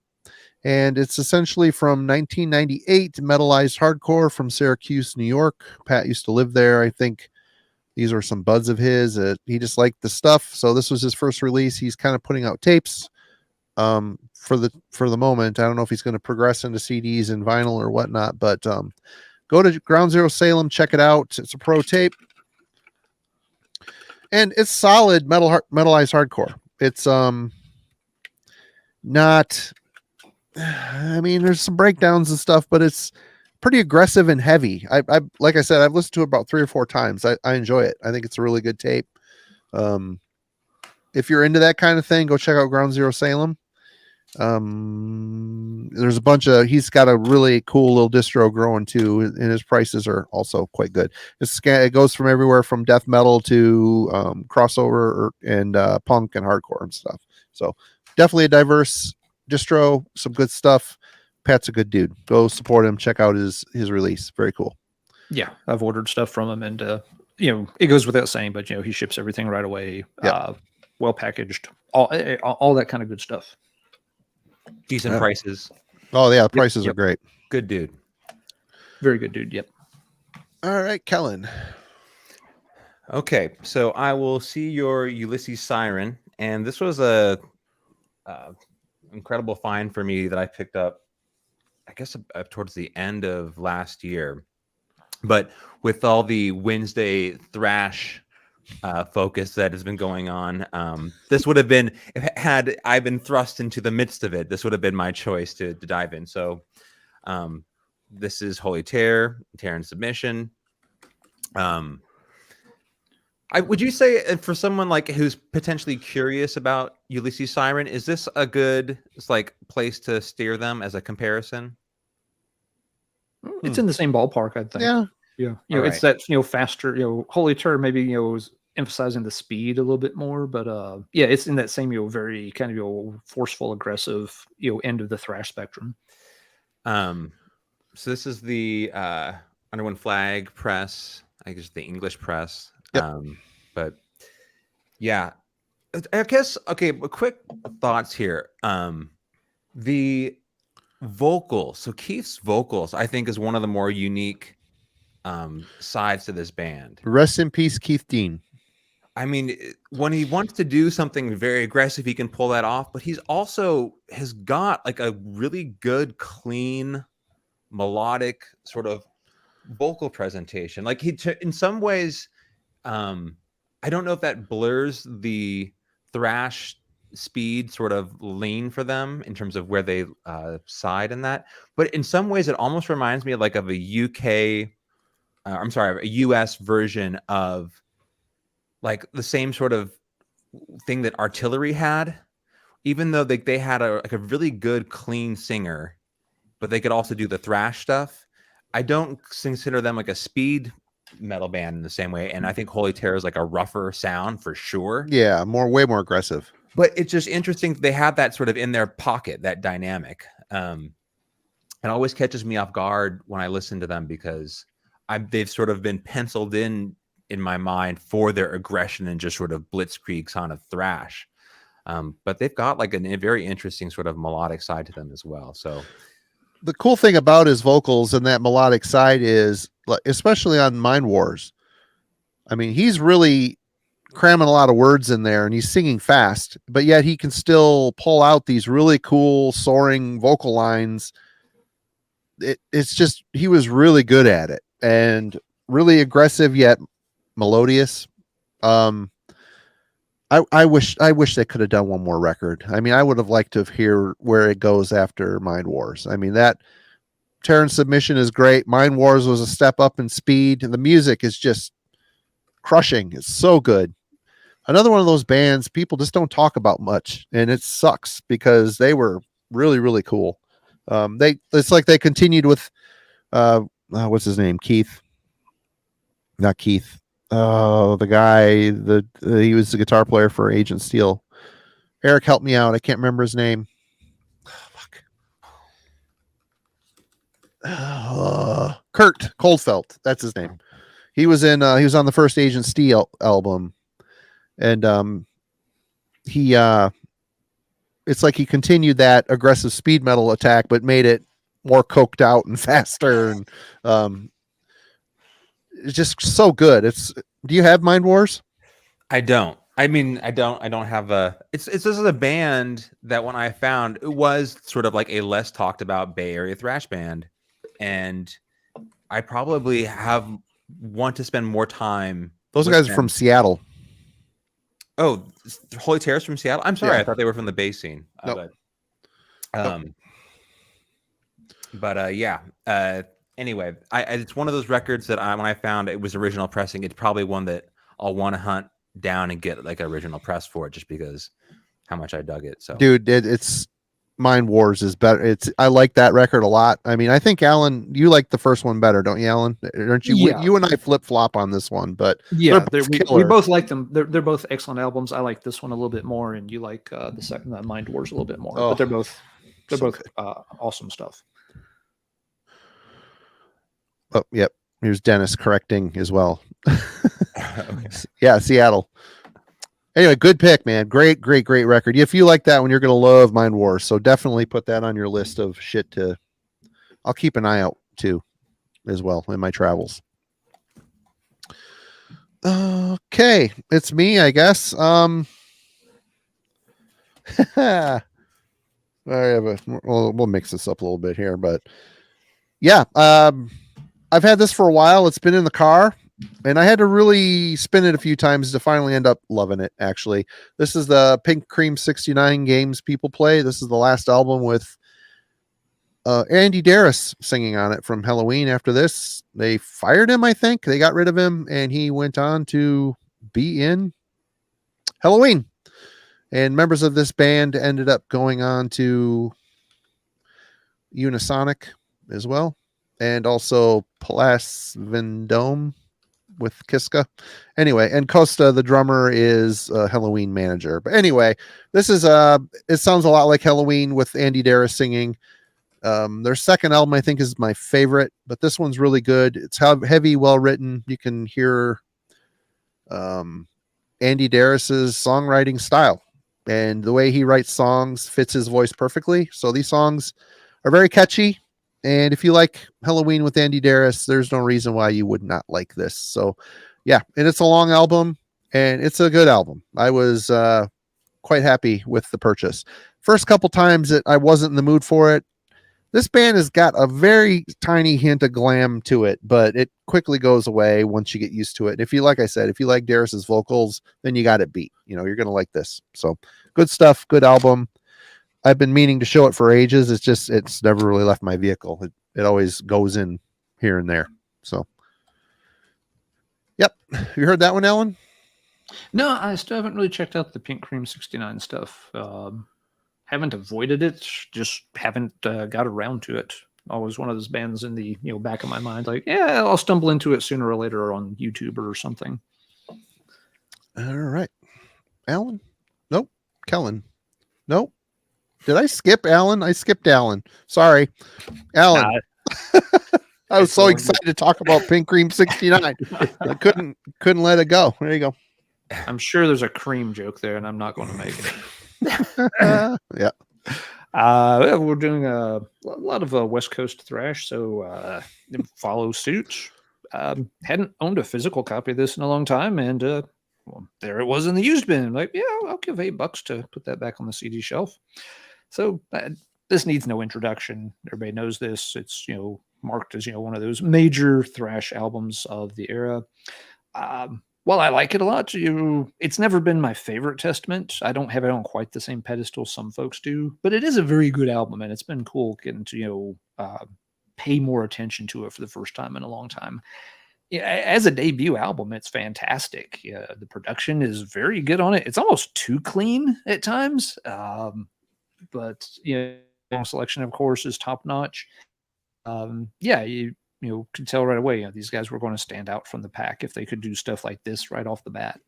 And it's essentially from 1998 Metalized hardcore from Syracuse, New York. Pat used to live there. I think these are some buds of his. He just liked the stuff. So this was his first release. He's kind of putting out tapes for the moment. I don't know if he's going to progress into CDs and vinyl or whatnot, but go to Ground Zero Salem, check it out. It's a pro tape. And it's solid metalized hardcore. It's not, I mean, there's some breakdowns and stuff, but it's pretty aggressive and heavy. I like I said, I've listened to it about 3 or 4 times. I enjoy it. I think it's a really good tape. If you're into that kind of thing, go check out Ground Zero Salem. There's a bunch of, he's got a really cool little distro growing too, and his prices are also quite good. It goes from everywhere from death metal to crossover and punk and hardcore and stuff. So definitely a diverse distro, some good stuff. Pat's a good dude. Go support him. Check out his release. Very cool. Yeah, I've ordered stuff from him, and it goes without saying, but he ships everything right away. Yep. Well packaged, all that kind of good stuff. Decent prices. Oh yeah, prices are great. Good dude. Very good dude. Yep. All right, Kellen. Okay, so I will see your Ulysses Siren, and this was a incredible find for me that I picked up, I guess, towards the end of last year. But with all the Wednesday thrash focus that has been going on, this would have been, had I been thrust into the midst of it, this would have been my choice to dive in. So this is Holy Terror and Submission. Would you say, for someone like who's potentially curious about Ulysses Siren, is this a good place to steer them as a comparison? It's in the same ballpark, I think. Yeah. It's that faster. Holy Terror maybe was emphasizing the speed a little bit more, but it's in that same very kind of forceful, aggressive end of the thrash spectrum. So this is the Under One Flag press. I guess the English press. Yep. But yeah, I guess, okay, quick thoughts here. The vocals. So Keith's vocals, I think, is one of the more unique sides to this band. Rest in peace, Keith Dean. I mean, when he wants to do something very aggressive, he can pull that off, but he's also has got like a really good, clean, melodic sort of vocal presentation. Like in some ways, I don't know if that blurs the thrash speed sort of lane for them in terms of where they side in that, but in some ways it almost reminds me of like a US version of like the same sort of thing that Artillery had, even though they had a really good clean singer, but they could also do the thrash stuff. I don't consider them like a speed metal band in the same way, and I think Holy Terror is like a rougher sound for sure. Yeah, way more aggressive. But it's just interesting they have that sort of in their pocket, that dynamic. It always catches me off guard when I listen to them because they've sort of been penciled in my mind for their aggression and just sort of blitzkrieg kind of thrash. But they've got like a very interesting sort of melodic side to them as well. So the cool thing about his vocals and that melodic side is, especially on Mind Wars, I mean, he's really cramming a lot of words in there and he's singing fast, but yet he can still pull out these really cool soaring vocal lines. It's just, he was really good at it and really aggressive yet melodious. I wish they could have done one more record. I mean, I would have liked to hear where it goes after Mind Wars. I mean, that Terran Submission is great. Mind Wars was a step up in speed, and the music is just crushing. It's so good. Another one of those bands people just don't talk about much, and it sucks because they were really, really cool. It's like they continued with what's his name? Not Keith. Oh, the guy he was the guitar player for Agent Steel. Eric, help me out. I can't remember his name. Kurt Coldfelt. That's his name. He was on the first Agent Steel album, and it's like he continued that aggressive speed metal attack, but made it more coked out and faster. And it's just so good. Do you have Mind Wars? I don't. I mean, I don't have it's this is a band that when I found, it was sort of like a less talked about Bay Area thrash band. And I probably want to spend more time. Those guys are from Seattle. Oh, Holy Terror's from Seattle? I'm sorry. Yeah. I thought they were from the Bay scene. Nope. Anyway, it's one of those records that when I found it was original pressing, it's probably one that I'll want to hunt down and get like original press for it just because how much I dug it. So, dude, it's Mind Wars is better. I like that record a lot. I mean, I think Alan, you like the first one better, don't you, Alan? Aren't you? Yeah. You and I flip flop on this one, but yeah, we both like them. They're both excellent albums. I like this one a little bit more, and you like the second, Mind Wars, a little bit more. But they're both awesome stuff. Oh, yep. Here's Dennis correcting as well. Okay. Yeah, Seattle. Anyway, good pick, man. Great record. If you like that one, you're going to love Mind Wars. So definitely put that on your list of shit I'll keep an eye out too, as well, in my travels. Okay, it's me, I guess. We'll mix this up a little bit here, but yeah, I've had this for a while. It's been in the car, and I had to really spin it a few times to finally end up loving it, actually. This is the Pink Cream 69 Games People Play. This is the last album with Andy Darris singing on it from Helloween. After this, they fired him, I think. They got rid of him, and he went on to be in Helloween. And members of this band ended up going on to Unisonic as well. And also Palace Vendome with Kiska. Anyway, and Costa, the drummer, is a Helloween manager. But anyway, this is it sounds a lot like Helloween with Andy Darris singing. Their second album, I think, is my favorite, but this one's really good. It's heavy, well written. You can hear Andy Darris's songwriting style, and the way he writes songs fits his voice perfectly. So these songs are very catchy. And if you like Helloween with Andy Darris, there's no reason why you would not like this. So yeah, and it's a long album and it's a good album. I was quite happy with the purchase. First couple times that I wasn't in the mood for it. This band has got a very tiny hint of glam to it, but it quickly goes away once you get used to it. If you, like I said, if you like Darris's vocals, then you got it beat. You know, you're going to like this. So good stuff, good album. I've been meaning to show it for ages. It's never really left my vehicle. It always goes in here and there. So, yep. You heard that one, Ellen? No, I still haven't really checked out the Pink Cream 69 stuff. haven't avoided it, just haven't got around to it. Always one of those bands in the back of my mind, like, yeah, I'll stumble into it sooner or later on YouTube or something. All right. Alan? Nope. Kellen? Nope. Did I skip Alan? I skipped Alan. Sorry. Alan. I was so excited to talk about Pink Cream 69. I couldn't let it go. There you go. I'm sure there's a cream joke there, and I'm not going to make it. Yeah. We're doing a lot of West Coast thrash, so follow suit. Hadn't owned a physical copy of this in a long time, and well, there it was in the used bin. Like, yeah, I'll give $8 to put that back on the CD shelf. So this needs no introduction. Everybody knows this. It's marked as one of those major thrash albums of the era. While I like it a lot, it's never been my favorite Testament. I don't have it on quite the same pedestal some folks do, but it is a very good album, and it's been cool getting to pay more attention to it for the first time in a long time. Yeah, as a debut album, it's fantastic. Yeah, the production is very good on it. It's almost too clean at times, but selection, of course, is top notch. You could tell right away, these guys were going to stand out from the pack if they could do stuff like this right off the bat.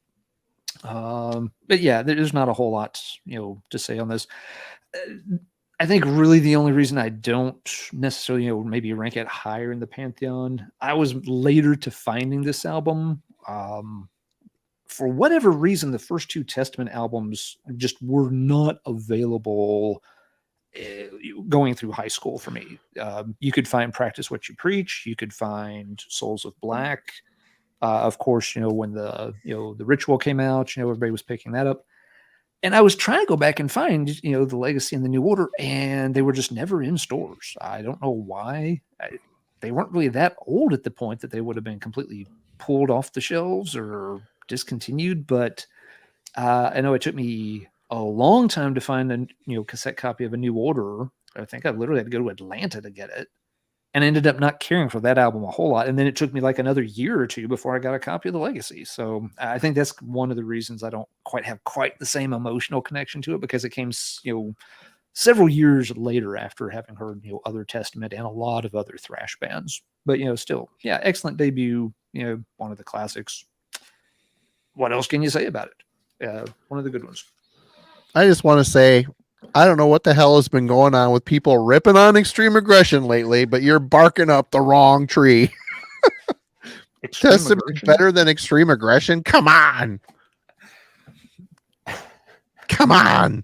But yeah, there's not a whole lot, to say on this. I think really the only reason I don't necessarily, maybe rank it higher in the Pantheon, I was later to finding this album. For whatever reason, the first two Testament albums just were not available going through high school for me. You could find Practice What You Preach. You could find Souls of Black. Of course, when the Ritual came out, everybody was picking that up. And I was trying to go back and find, the Legacy and the New Order, and they were just never in stores. I don't know why. They weren't really that old at the point that they would have been completely pulled off the shelves or discontinued. But I know it took me a long time to find a cassette copy of A New Order. I think I literally had to go to Atlanta to get it, and I ended up not caring for that album a whole lot. And then it took me like another year or two before I got a copy of the Legacy. So I think that's one of the reasons I don't quite have the same emotional connection to it, because it came several years later after having heard other Testament and a lot of other thrash bands. But still, yeah, excellent debut. One of the classics. What else can you say about it? One of the good ones. I just want to say, I don't know what the hell has been going on with people ripping on Extreme Aggression lately, but you're barking up the wrong tree. Testament better than Extreme Aggression? Come on. Come on.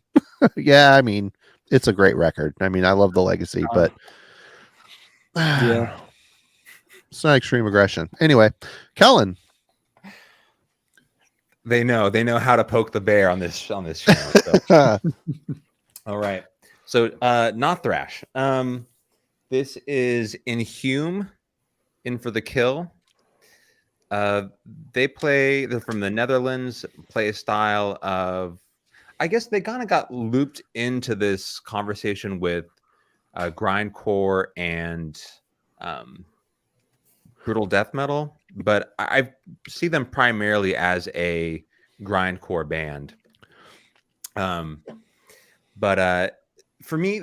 Yeah, I mean, it's a great record. I mean, I love the Legacy, but yeah, it's not Extreme Aggression. Anyway, Kellen. They know how to poke the bear on this channel. So. All right. So not thrash. This is Inhume, In for the Kill. They're from the Netherlands, play a style of, I guess they kind of got looped into this conversation with grindcore and brutal death metal, but I see them primarily as a grindcore band. But for me,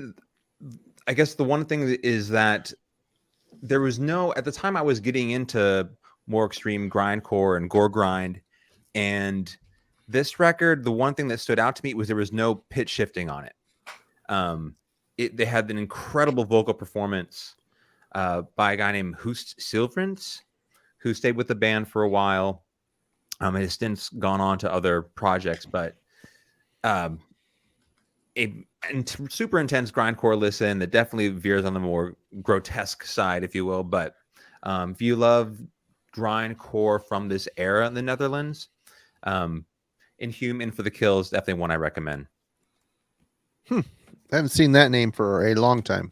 I guess the one thing is that there was at the time I was getting into more extreme grindcore and gore grind, and this record, the one thing that stood out to me was there was no pitch shifting on it. They had an incredible vocal performance by a guy named Hoost Silvrens, who stayed with the band for a while. And has since gone on to other projects, but super intense grindcore listen that definitely veers on the more grotesque side, if you will. But if you love grindcore from this era in the Netherlands, Inhume, In for the Kill is definitely one I recommend. I haven't seen that name for a long time.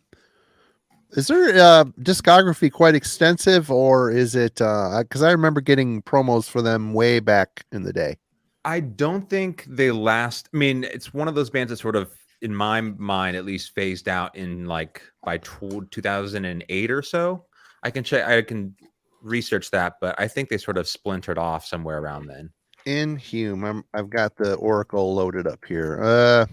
Is their discography quite extensive, or is it because I remember getting promos for them way back in the day? I don't think they last. I mean, it's one of those bands that sort of, in my mind at least, phased out in by 2008 or so. I can check. I can research that, but I think they sort of splintered off somewhere around then. Inhume. I've got the Oracle loaded up here.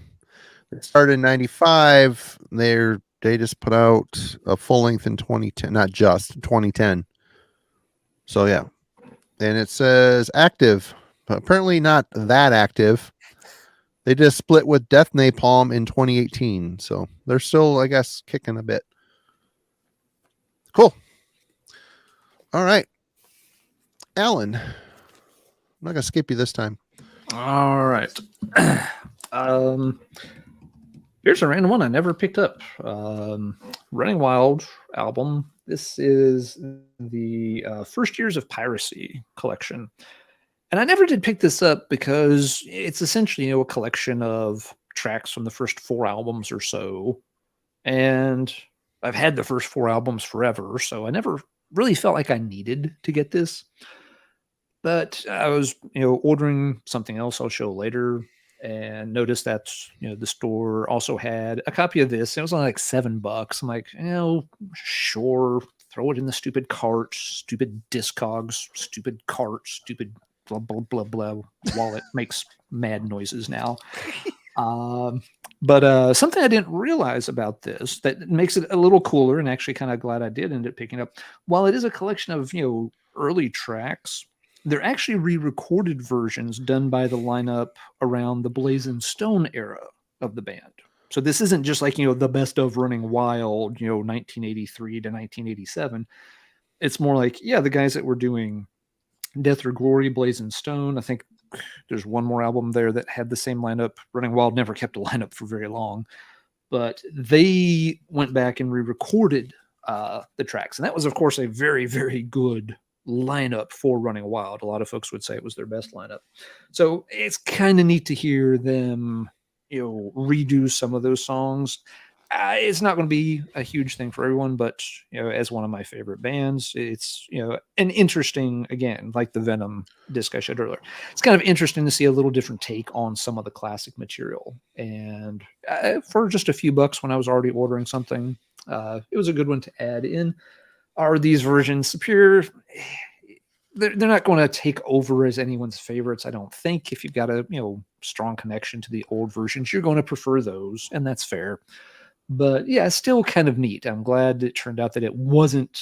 It started in 95. They just put out a full length in 2010, not just 2010. So yeah. And it says active, but apparently not that active. They just split with Death Napalm in 2018. So they're still, I guess, kicking a bit. Cool. All right. Alan, I'm not going to skip you this time. All right. Here's a random one I never picked up. Running Wild album. This is the First Years of Piracy collection. And I never did pick this up because it's essentially, a collection of tracks from the first 4 albums or so. And I've had the first 4 albums forever, so I never really felt like I needed to get this. But I was, ordering something else I'll show later, and noticed that, the store also had a copy of this. It was only like $7. I'm like, sure, throw it in the stupid cart, stupid Discogs, stupid cart, stupid blah, blah, blah, blah. Wallet makes mad noises now. But something I didn't realize about this that makes it a little cooler, and actually kind of glad I did end up picking up, while it is a collection of, early tracks, they're actually re-recorded versions done by the lineup around the Blazing Stone era of the band. So this isn't just like, the best of Running Wild, 1983 to 1987. It's more like, the guys that were doing Death or Glory, Blazing Stone. I think there's one more album there that had the same lineup. Running Wild never kept a lineup for very long, but they went back and re-recorded the tracks. And that was, of course, a very, very good lineup for Running Wild. A lot of folks would say it was their best lineup. So it's kind of neat to hear them, redo some of those songs. It's not going to be a huge thing for everyone, but as one of my favorite bands, it's an interesting, again, like the Venom disc I showed earlier. It's kind of interesting to see a little different take on some of the classic material. And for just a few bucks when I was already ordering something, it was a good one to add in. Are these versions superior? They're not going to take over as anyone's favorites, I don't think. If you've got a strong connection to the old versions, you're going to prefer those, and that's fair. But yeah, it's still kind of neat. I'm glad it turned out that it wasn't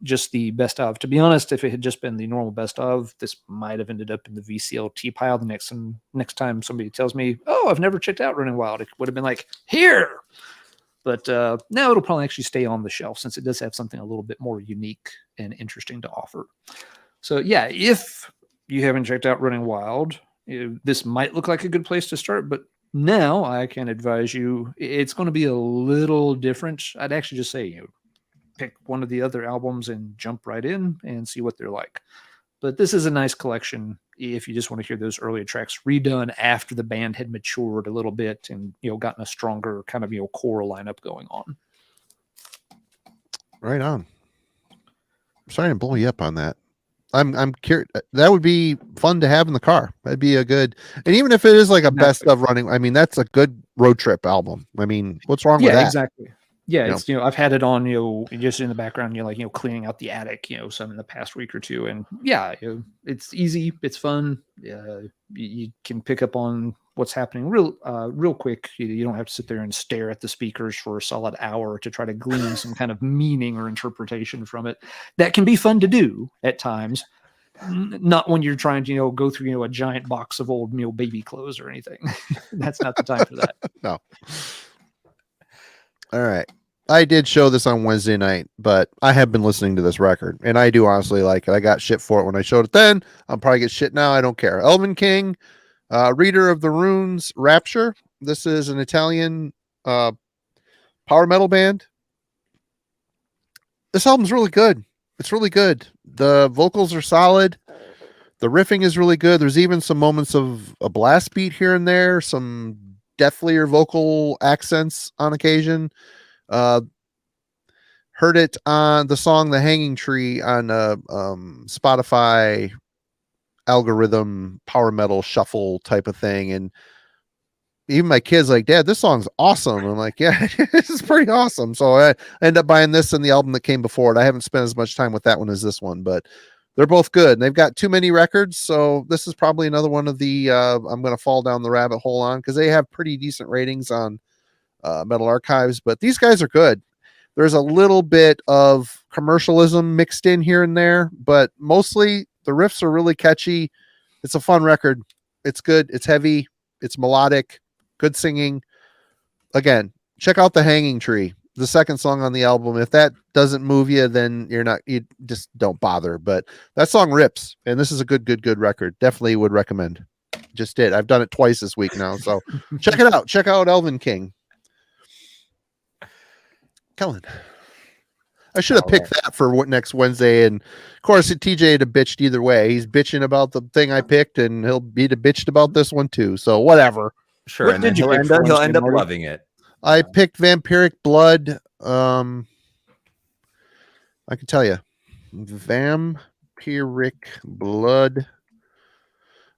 just the best of. To be honest, if it had just been the normal best of, this might have ended up in the VCLT pile the next time somebody tells me, "Oh, I've never checked out Running Wild." It would have been like, here. But now it'll probably actually stay on the shelf since it does have something a little bit more unique and interesting to offer. So yeah, if you haven't checked out Running Wild, this might look like a good place to start, but now I can advise you it's going to be a little different. I'd actually just say, pick one of the other albums and jump right in and see what they're like. But this is a nice collection if you just want to hear those earlier tracks redone after the band had matured a little bit and gotten a stronger kind of core lineup going on. Right on. I'm sorry to blow you up on that. I'm curious. That would be fun to have in the car. That'd be a good, and even if it is like a best of Running, I mean, that's a good road trip album. I mean, what's wrong with that? Yeah, exactly. Yeah, it's I've had it on just in the background, cleaning out the attic, some in the past week or two, and it's easy, it's fun. You can pick up on what's happening real quick. You don't have to sit there and stare at the speakers for a solid hour to try to glean some kind of meaning or interpretation from it. That can be fun to do at times. Not when you're trying to go through a giant box of old baby clothes or anything. That's not the time for that. No. All right. I did show this on Wednesday night, but I have been listening to this record, and I do honestly like it. I got shit for it when I showed it then. I'll probably get shit now. I don't care. Elven King, Reader of the Runes, Rapture. This is an Italian power metal band. This album's really good. It's really good. The vocals are solid. The riffing is really good. There's even some moments of a blast beat here and there, some deathlier vocal accents on occasion. Heard it on the song The Hanging Tree on Spotify algorithm power metal shuffle type of thing, and even my kids like, Dad, this song's awesome. I'm like, yeah, this is pretty awesome. So I end up buying this and the album that came before it. I haven't spent as much time with that one as this one, but They're both good. They've got too many records, so this is probably another one of the I'm going to fall down the rabbit hole on, because they have pretty decent ratings on Metal Archives. But these guys are good. There's a little bit of commercialism mixed in here and there, but mostly the riffs are really catchy. It's a fun record. It's good. It's heavy. It's melodic. Good singing. Again, check out The Hanging Tree, the second song on the album. If that doesn't move you, then you just don't bother. But that song rips, and this is a good record. Definitely would recommend. Just did. I've done it twice this week now, so check it out. Check out Elven King. Kellen. I should have picked that for next Wednesday, and of course TJ would have bitched either way. He's bitching about the thing I picked, and he'll be bitched about this one too. So whatever. Sure, and then he'll end up loving it. I picked Vampiric Blood. I can tell you, Vampiric Blood.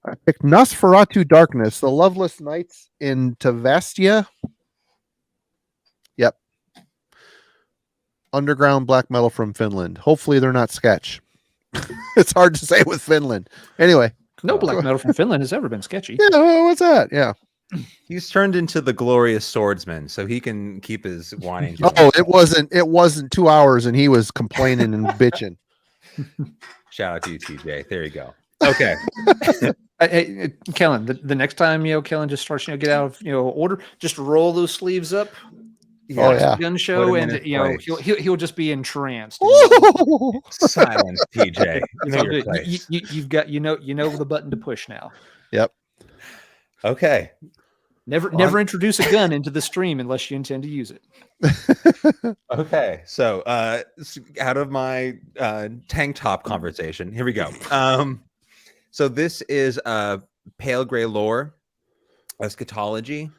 I picked Nosferatu Darkness, The Loveless Nights in Tavastia. Yep. Underground black metal from Finland. Hopefully they're not sketch. It's hard to say with Finland. Anyway. No black metal from Finland has ever been sketchy. Yeah, what's that? Yeah. He's turned into the glorious swordsman, so he can keep his whining. Oh, it wasn't 2 hours and he was complaining and bitching. Shout out to you, TJ. There you go. Okay. Hey, Kellen, the next time, Kellen just starts, get out of, order, just roll those sleeves up. Oh yeah, gun show, and he'll just be entranced. Silence, TJ. You've got the button to push now. Yep. Okay. Never introduce a gun into the stream unless you intend to use it. Okay, so out of my tank top conversation, here we go. So this is Pale Gray Lore, Eschatology.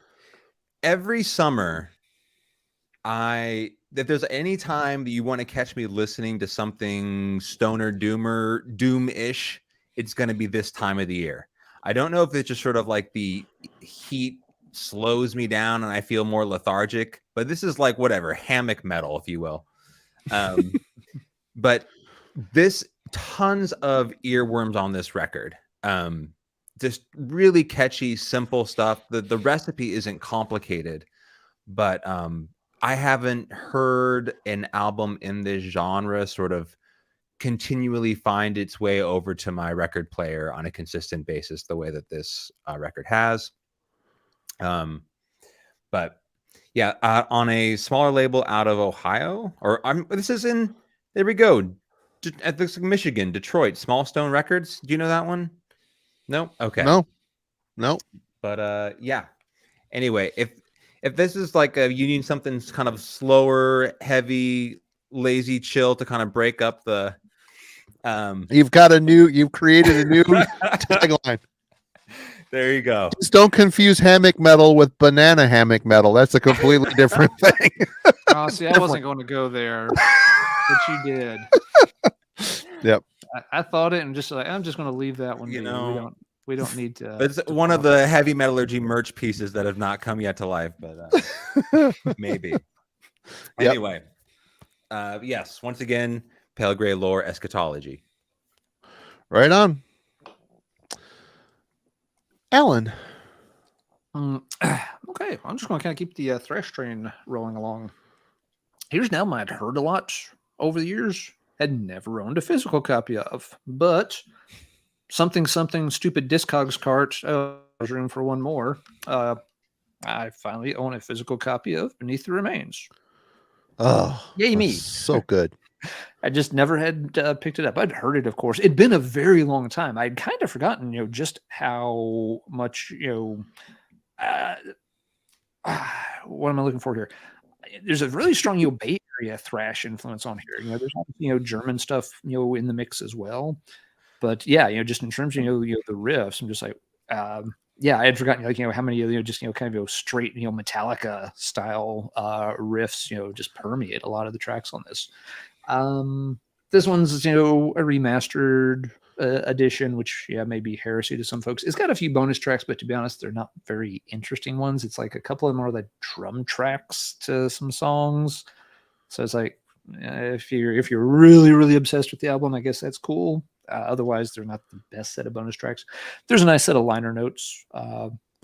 Every summer, if there's any time that you want to catch me listening to something stoner doom-ish, it's going to be this time of the year. I don't know if it's just sort of like the heat slows me down and I feel more lethargic, but this is like whatever, hammock metal, if you will. But this, tons of earworms on this record. Just really catchy, simple stuff. The recipe isn't complicated, but I haven't heard an album in this genre sort of continually find its way over to my record player on a consistent basis the way that this record has. But yeah, on a smaller label out of Ohio, there we go, at this Michigan, Detroit, Small Stone Records. Do you know that one? No. Okay. No. But yeah. Anyway, if this is like you need something kind of slower, heavy, lazy, chill to kind of break up the. You've created a new tagline. There you go. Just don't confuse hammock metal with banana hammock metal. That's a completely different thing. Oh, see, I wasn't going to go there, but you did. Yep. I thought it, and just like I'm just going to leave that one. We don't need to. It's one of the heavy metallurgy merch pieces that have not come yet to life, but maybe. Yep. Anyway, yes. Once again, Pale Gray Lore, Eschatology. Right on. Alan. Okay, I'm just going to kind of keep the thrash train rolling along. Here's now I'd heard a lot over the years, had never owned a physical copy of, but something stupid Discogs cart. There's room for one more. I finally own a physical copy of Beneath the Remains. Oh, yay me! So good. I just never had picked it up. I'd heard it, of course. It'd been a very long time. I'd kind of forgotten, just how much, what am I looking for here? There's a really strong, Bay Area thrash influence on here. There's, German stuff, in the mix as well. But yeah, just in terms of, the riffs, I'm just like, yeah, I had forgotten, how many, just, kind of, straight, Metallica style riffs, just permeate a lot of the tracks on this. This one's, a remastered edition, which, may be heresy to some folks. It's got a few bonus tracks, but to be honest, they're not very interesting ones. It's like a couple of them are the drum tracks to some songs. So it's like, if you're really, really obsessed with the album, I guess that's cool. Otherwise, they're not the best set of bonus tracks. There's a nice set of liner notes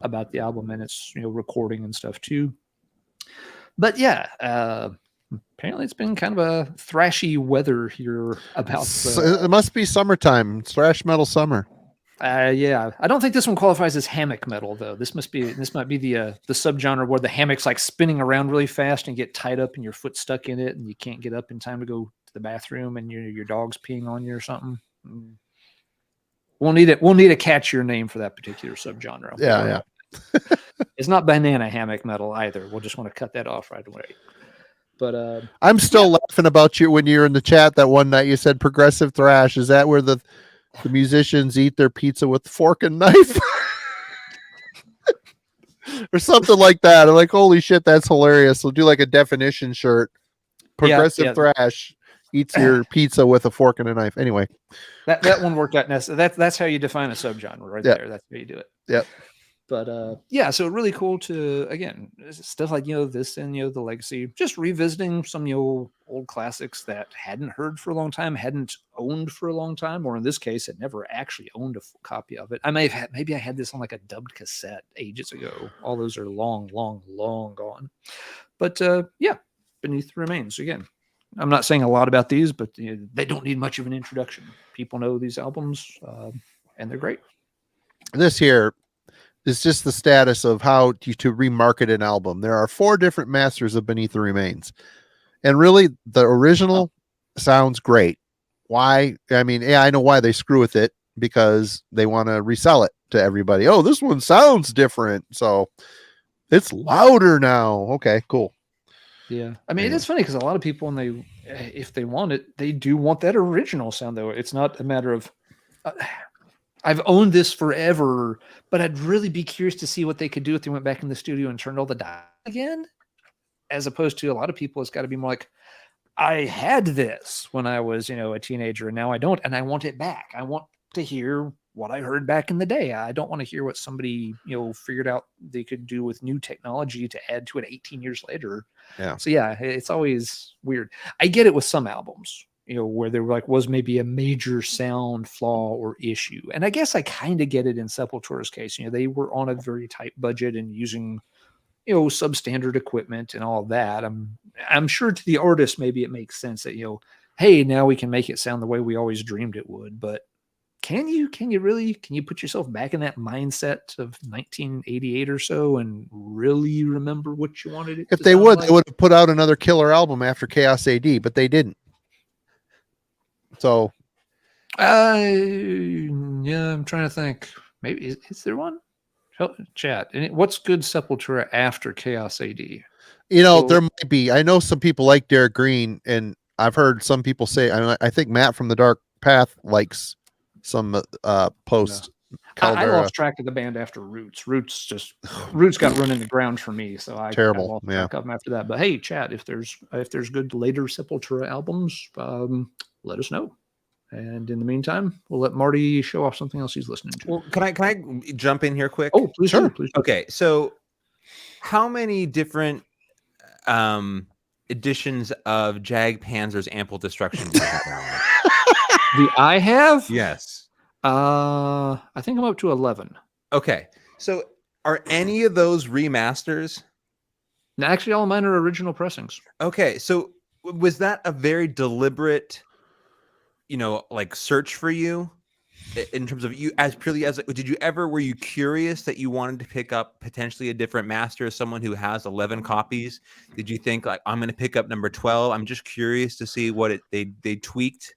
about the album and its recording and stuff too. But yeah, apparently it's been kind of a thrashy weather here about. It must be summertime. It's thrash metal summer. Yeah, I don't think this one qualifies as hammock metal though. This might be the subgenre where the hammock's like spinning around really fast and you get tied up and your foot stuck in it and you can't get up in time to go to the bathroom and your dog's peeing on you or something. We'll need a catchier name for that particular subgenre. Yeah. It's not banana hammock metal either. We'll just want to cut that off right away. But I'm still laughing about you when you're in the chat that one night you said progressive thrash. Is that where the musicians eat their pizza with fork and knife? Or something like that? I'm like, holy shit, that's hilarious. We'll do like a definition shirt. Progressive thrash eats your pizza with a fork and a knife. Anyway, that one worked out. That's how you define a subgenre right there. That's how you do it. Yep. But so really cool to, again, stuff like this and the legacy, just revisiting some old classics that hadn't heard for a long time, hadn't owned for a long time, or in this case had never actually owned a full copy of it. Maybe I had this on like a dubbed cassette ages ago. All those are long gone. But Beneath the Remains, again, I'm not saying a lot about these, but they don't need much of an introduction. People know these albums and they're great. This here is just the status of how to remarket an album. There are 4 different masters of Beneath the Remains. And really, the original sounds great. Why? I mean, I know why they screw with it, because they want to resell it to everybody. Oh, this one sounds different, so it's louder now. Okay, cool. Yeah. I mean, it is funny because a lot of people, if they want it, they do want that original sound, though. It's not a matter of... I've owned this forever, but I'd really be curious to see what they could do if they went back in the studio and turned all the dial again. As opposed to a lot of people, it's got to be more like, I had this when I was, a teenager, and now I don't, and I want it back. I want to hear what I heard back in the day. I don't want to hear what somebody, figured out they could do with new technology to add to it 18 years later. Yeah. So yeah, it's always weird. I get it with some albums, where there was maybe a major sound flaw or issue. And I guess I kind of get it in Sepultura's case. They were on a very tight budget and using, substandard equipment and all that. I'm sure to the artist, maybe it makes sense that, hey, now we can make it sound the way we always dreamed it would. But can you put yourself back in that mindset of 1988 or so and really remember what you wanted it if to they sound would, like? they would have put out another killer album after Chaos AD, but they didn't. So, I'm trying to think. Maybe is there one? Chat. And what's good Sepultura after Chaos AD? There might be. I know some people like Derek Green, and I've heard some people say. I think Matt from the Dark Path likes some post. I lost track of the band after Roots. Roots got run in the ground for me, so I lost track of them after that. But hey, chat, if there's good later Sepultura albums, let us know. And in the meantime, we'll let Marty show off something else he's listening to. Well, can I jump in here quick? Oh, please, sure. Please. Okay, so how many different editions of Jag Panzer's Ample Destruction do you have now? Do I have? Yes. I think I'm up to 11. Okay, so are any of those remasters? Now, actually, all of mine are original pressings. Okay, so was that a very deliberate, search for you in terms of you were you curious that you wanted to pick up potentially a different master, someone who has 11 copies? Did you think like, I'm going to pick up number 12? I'm just curious to see what they tweaked.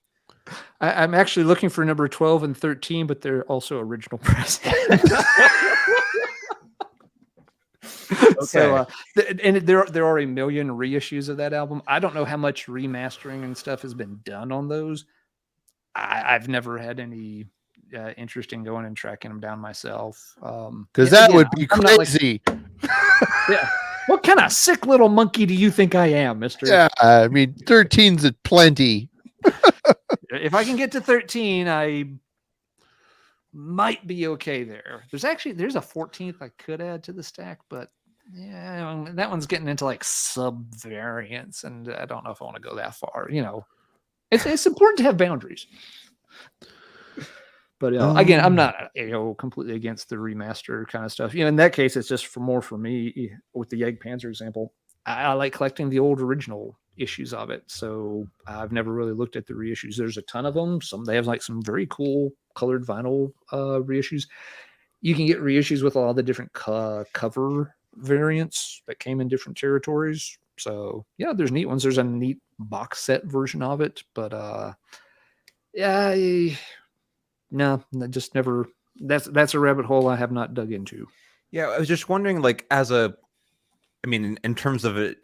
I'm actually looking for number 12 and 13, but they're also original pressing. Okay. So, and there are a million reissues of that album. I don't know how much remastering and stuff has been done on those. I've never had any interest in going and tracking them down myself. Because that would be crazy. Yeah. What kind of sick little monkey do you think I am, mister? Yeah, 13's at plenty. If I can get to 13, I might be okay there. There's a 14th I could add to the stack, but yeah, that one's getting into like sub variants, and I don't know if I want to go that far. It's important to have boundaries. But again, I'm not completely against the remaster kind of stuff. In that case, it's just for me with the Egg Panzer example. I like collecting the old original issues of it, so I've never really looked at the reissues. There's a ton of them. They have like some very cool colored vinyl reissues. You can get reissues with all the different cover variants that came in different territories. So yeah, there's neat ones. There's a neat box set version of it, but no, just never. That's a rabbit hole I have not dug into. Yeah, I was just wondering, like, in terms of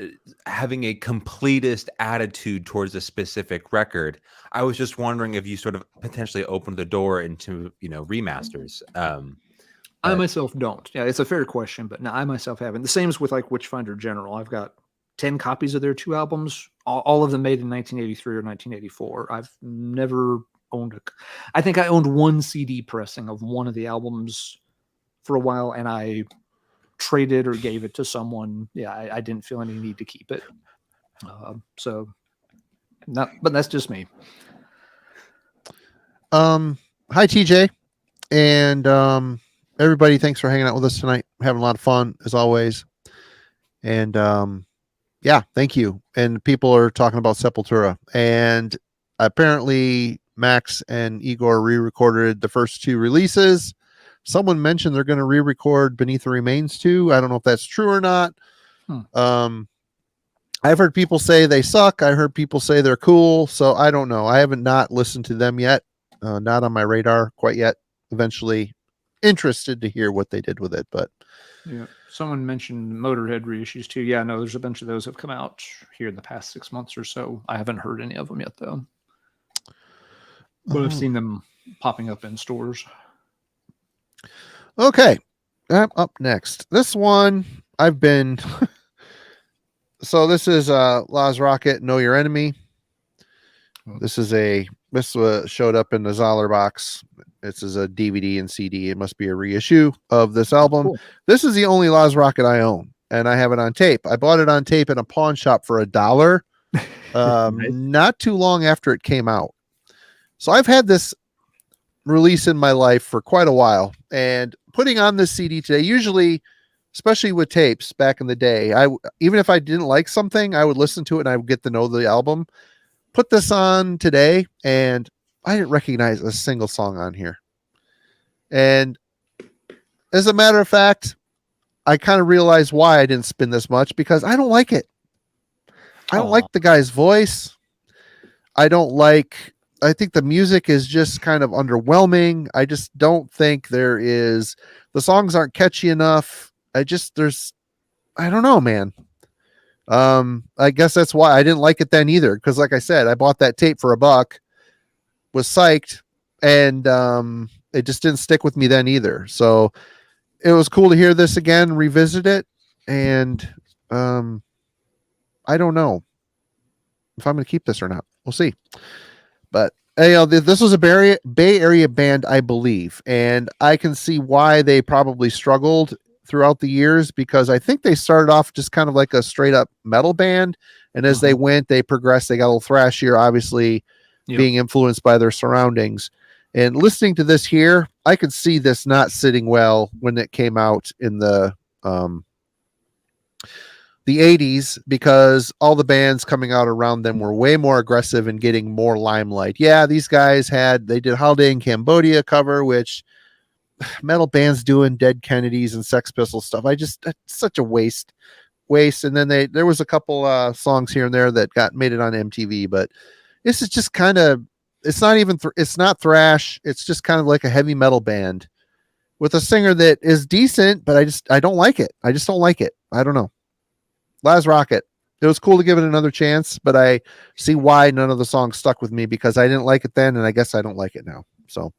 having a completist attitude towards a specific record, I was just wondering if you sort of potentially opened the door into, remasters. I myself don't. Yeah, it's a fair question, but no, I myself haven't. The same as with like Witchfinder General. I've got 10 copies of their 2 albums, all of them made in 1983 or 1984. I've never owned I think I owned 1 CD pressing of one of the albums for a while, and I traded or gave it to someone. Yeah, I didn't feel any need to keep it. But that's just me. Hi TJ, and everybody, thanks for hanging out with us tonight. Having a lot of fun as always. And yeah, thank you. And people are talking about Sepultura, and apparently Max and Igor re-recorded the first 2 releases. Someone mentioned they're going to re-record Beneath the Remains too. I don't know if that's true or not. I've heard people say they suck. I heard people say they're cool. So I don't know. I haven't not listened to them yet. Not on my radar quite yet. Eventually interested to hear what they did with it, but yeah. Someone mentioned Motorhead reissues too. Yeah, no, there's a bunch of those have come out here in the past 6 months or so. I haven't heard any of them yet though, but I've seen them popping up in stores. Okay, up next. This one I've been. So this is Laz Rocket, Know Your Enemy. This showed up in the Zoller box. This is a DVD and CD. It must be a reissue of this album. Cool. This is the only Laz Rocket I own, and I have it on tape. I bought it on tape in a pawn shop for $1. Nice. Not too long after it came out. So I've had this release in my life for quite a while, and putting on this CD today, usually, especially with tapes back in the day, even if I didn't like something, I would listen to it and I would get to know the album. Put this on today, and I didn't recognize a single song on here. And as a matter of fact, I kind of realized why I didn't spin this much, because I don't like it. I don't like the guy's voice. I think the music is just kind of underwhelming. I just don't think the songs aren't catchy enough. I don't know, man. I guess that's why I didn't like it then either. Cause like I said, I bought that tape for $1, was psyched, and, it just didn't stick with me then either. So it was cool to hear this again, revisit it. And, I don't know if I'm going to keep this or not. We'll see. But this was a Bay Area band, I believe, and I can see why they probably struggled throughout the years, because I think they started off just kind of like a straight up metal band, and as they went, they progressed. They got a little thrashier, obviously, being influenced by their surroundings. And listening to this here, I could see this not sitting well when it came out in the 80s, because all the bands coming out around them were way more aggressive and getting more limelight. Yeah, these guys they did Holiday in Cambodia cover, which metal bands doing Dead Kennedys and Sex Pistols stuff. It's such a waste. And then there was a couple songs here and there that made it on MTV, but this is just kind of, it's not thrash. It's just kind of like a heavy metal band with a singer that is decent, but I don't like it. I just don't like it. I don't know. Laz Rocket. It was cool to give it another chance, but I see why none of the songs stuck with me, because I didn't like it then, and I guess I don't like it now. So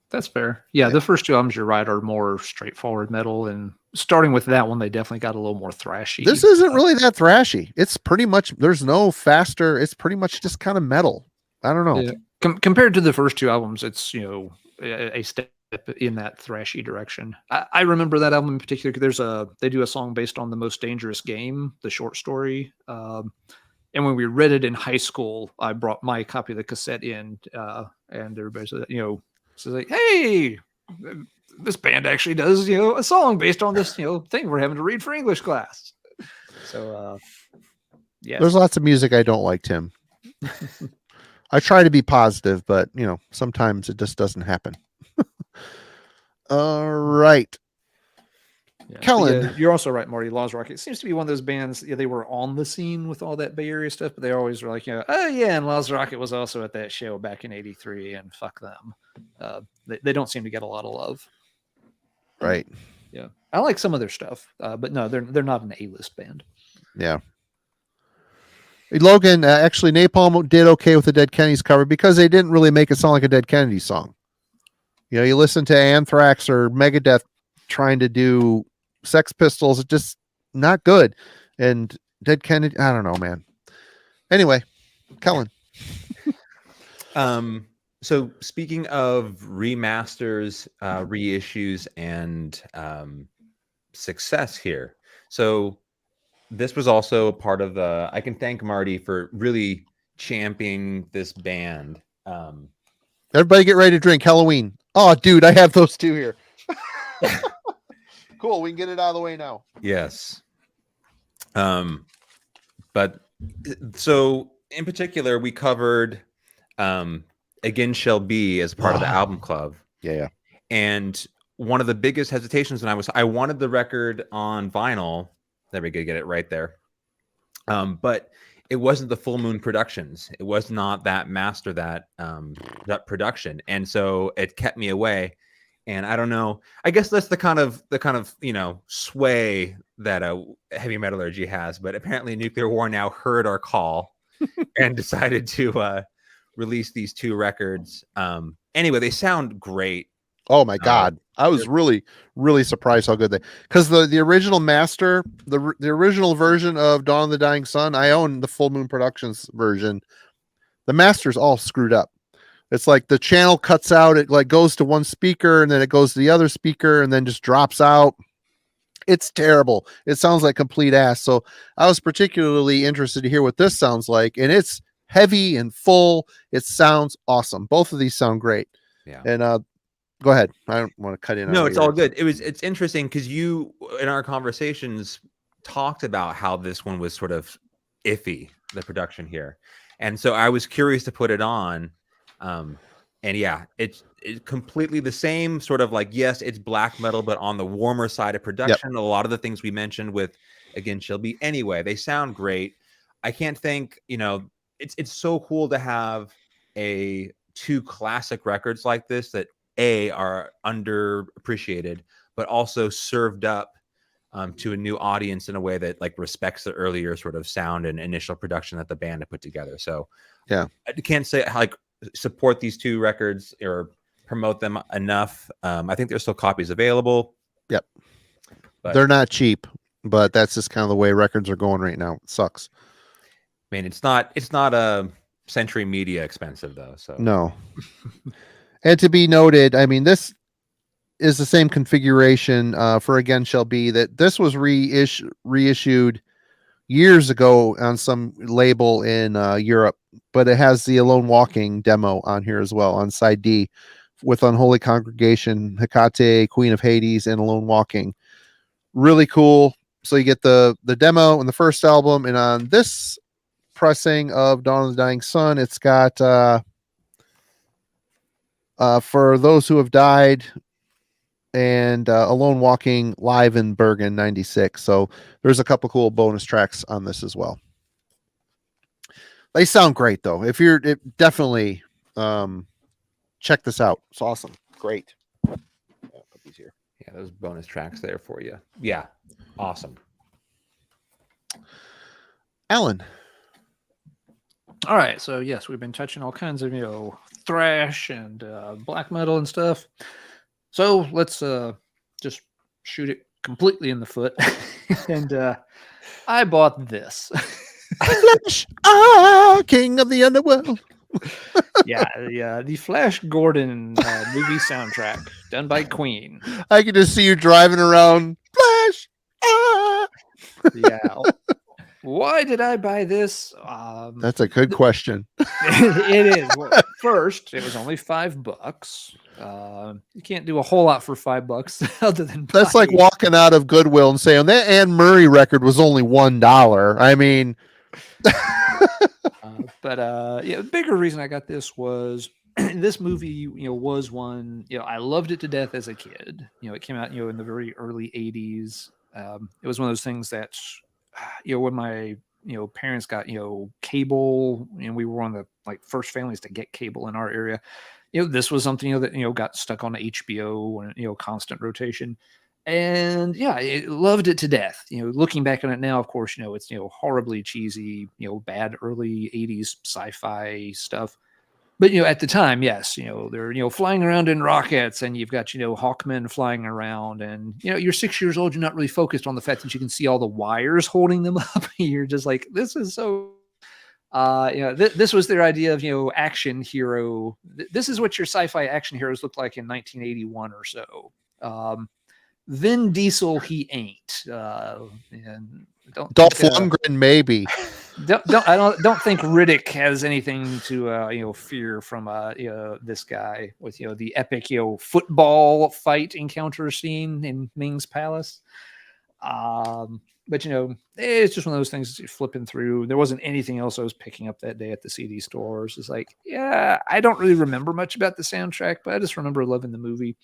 that's fair. Yeah, the first 2 albums, you're right, are more straightforward metal, and starting with that one, they definitely got a little more thrashy. This isn't really that thrashy. It's pretty much, there's no faster. It's pretty much just kind of metal. I don't know. Yeah. Compared to the first 2 albums, it's a step in that thrashy direction. I remember that album in particular because they do a song based on The Most Dangerous Game, the short story. And when we read it in high school, I brought my copy of the cassette in, and everybody said, So like, hey, this band actually does, a song based on this, thing we're having to read for English class. So, yeah. There's lots of music I don't like, Tim. I try to be positive, but sometimes it just doesn't happen. All right. Yeah. Kellen. Yeah, you're also right, Marty. Laws Rocket seems to be one of those bands. Yeah, they were on the scene with all that Bay Area stuff, but they always were like, oh yeah, and Laws Rocket was also at that show back in '83, and fuck them. They don't seem to get a lot of love. Right. Yeah, I like some of their stuff, but no, they're not an A-list band. Yeah. Logan, actually, Napalm did okay with the Dead Kennedys cover because they didn't really make it sound like a Dead Kennedys song. You listen to Anthrax or Megadeth trying to do Sex Pistols, it's just not good. And Dead Kennedy, I don't know, man. Anyway, Kellen. So speaking of remasters, reissues, and success here. So this was also a part of the, I can thank Marty for really championing this band. Everybody get ready to drink Helloween. Oh, dude, I have those two here. Cool. We can get it out of the way now. Yes. But so in particular, we covered Again Shall Be as part of the album club. Yeah. And one of the biggest hesitations when I wanted the record on vinyl. There we go, get it right there. But it wasn't the Full Moon Productions. It was not that master, that production. And so it kept me away. And I don't know. I guess that's the kind of sway that Heavy Metallurgy has. But apparently, Nuclear War now heard our call and decided to release these two records. Anyway, they sound great. Oh my God, I was really, really surprised how good because the original master, the original version of Dawn of the Dying Sun, I own the Full Moon Productions version. The master's all screwed up. It's like the channel cuts out, it like goes to one speaker and then it goes to the other speaker and then just drops out. It's terrible. It sounds like complete ass. So I was particularly interested to hear what this sounds like. And it's heavy and full. It sounds awesome. Both of these sound great. Yeah. And go ahead. I don't want to cut in. No, it's all good. It's interesting because you, in our conversations, talked about how this one was sort of iffy, the production here. And so I was curious to put it on. And yeah, it's completely the same sort of like, yes, it's black metal, but on the warmer side of production. Yep. A lot of the things we mentioned with Again Shall Be. Anyway, they sound great. I can't think, it's so cool to have two classic records like this that are underappreciated, but also served up to a new audience in a way that like respects the earlier sort of sound and initial production that the band had put together. So yeah, I can't say like support these two records or promote them enough. I think there's still copies available. Yep. But they're not cheap, but that's just kind of the way records are going right now. It sucks. I mean, it's not a Century Media expensive though. So no. And to be noted, I mean, this is the same configuration for Again Shall Be. That this was reissued years ago on some label in Europe, but it has the Alone Walking demo on here as well on side D with Unholy Congregation, Hecate, Queen of Hades, and Alone Walking. Really cool. So you get the demo in the first album, and on this pressing of Dawn of the Dying Sun, it's got For Those Who Have Died and Alone Walking live in Bergen 96. So there's a couple cool bonus tracks on this as well. They sound great though. Definitely check this out. It's awesome. Great. I'll put these here. Yeah, those bonus tracks there for you. Yeah. Awesome. Alan. All right, so yes, we've been touching all kinds of thrash and black metal and stuff. So let's just shoot it completely in the foot. And I bought this. Flash, King of the Underworld. The Flash Gordon movie soundtrack done by Queen. I can just see you driving around. Flash. Yeah. Why did I buy this? That's a good question. It is. Well, first, it was only $5. You can't do a whole lot for $5 other than That's like walking out of Goodwill and saying that Anne Murray record was only $1. I mean, yeah, the bigger reason I got this was this movie, was one, I loved it to death as a kid. It came out, in the very early 80s. It was one of those things that, when my, parents got, cable, and we were one of the first families to get cable in our area. This was something, that, got stuck on HBO and, constant rotation. And yeah, I loved it to death. Looking back on it now, of course, it's, horribly cheesy, bad early 80s sci-fi stuff. But, at the time, yes, they're, flying around in rockets, and you've got, Hawkmen flying around, and, you're 6 years old. You're not really focused on the fact that you can see all the wires holding them up. You're just like, this is so, this was their idea of, action hero. This is what your sci-fi action heroes looked like in 1981 or so. Vin Diesel, he ain't. And Dolph Lundgren, maybe. I don't think Riddick has anything to fear from this guy with the epic football fight encounter scene in Ming's Palace. But it's just one of those things you're flipping through. There wasn't anything else I was picking up that day at the CD stores. It's like, yeah, I don't really remember much about the soundtrack, but I just remember loving the movie.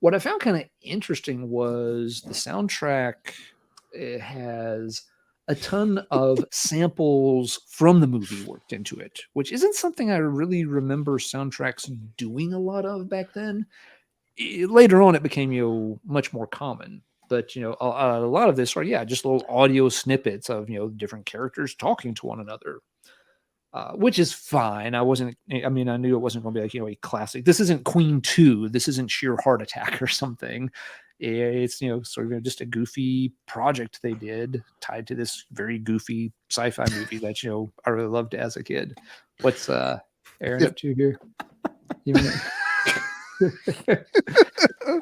What I found kind of interesting was the soundtrack. It has a ton of samples from the movie worked into it, which isn't something I really remember soundtracks doing a lot of back then. Later on, it became much more common. But a lot of this are just little audio snippets of different characters talking to one another, which is fine. I knew it wasn't going to be like a classic. This isn't Queen 2. This isn't Sheer Heart Attack or something. It's sort of just a goofy project they did tied to this very goofy sci-fi movie that I really loved as a kid. What's Aaron up to here?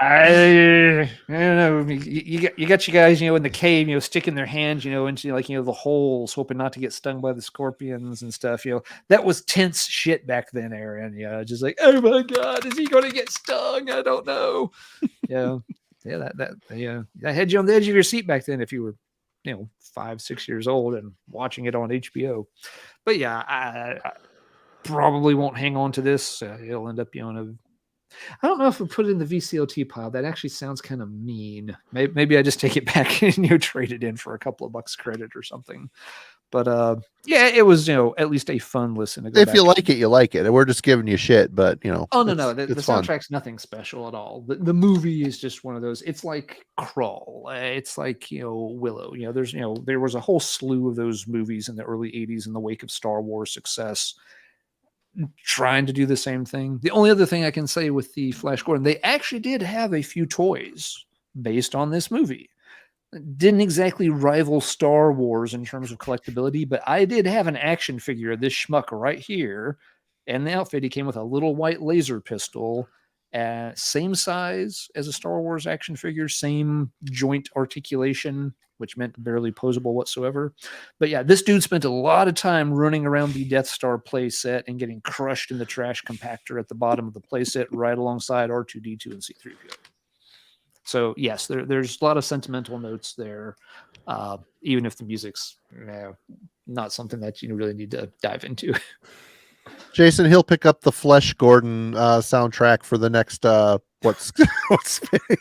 I don't know. You got you guys, in the cave, sticking their hands, into the holes, hoping not to get stung by the scorpions and stuff. That was tense shit back then, Aaron. Just like, oh my god, is he going to get stung? I don't know. That had you on the edge of your seat back then if you were, 5-6 years old and watching it on HBO. But yeah, I probably won't hang on to this. It'll end up being I don't know if we put it in the VCLT pile. That actually sounds kind of mean. Maybe I just take it back and trade it in for a couple of bucks credit or something. But it was at least a fun listen to go if you like it, you like it. We're just giving you shit, but Oh no, the soundtrack's nothing special at all. The movie is just one of those. It's like Crawl. It's like Willow. There's there was a whole slew of those movies in the early '80s in the wake of Star Wars success, trying to do the same thing. The only other thing I can say with the Flash Gordon, they actually did have a few toys based on this movie. Didn't exactly rival Star Wars in terms of collectability, but I did have an action figure of this schmuck right here. And the outfit, he came with a little white laser pistol, same size as a Star Wars action figure, same joint articulation, which meant barely posable whatsoever. But yeah, this dude spent a lot of time running around the Death Star playset and getting crushed in the trash compactor at the bottom of the playset right alongside R2-D2 and C-3PO. So yes, there's a lot of sentimental notes there, even if the music's not something that you really need to dive into. Jason, he'll pick up the Flesh Gordon soundtrack for the next what's spinning.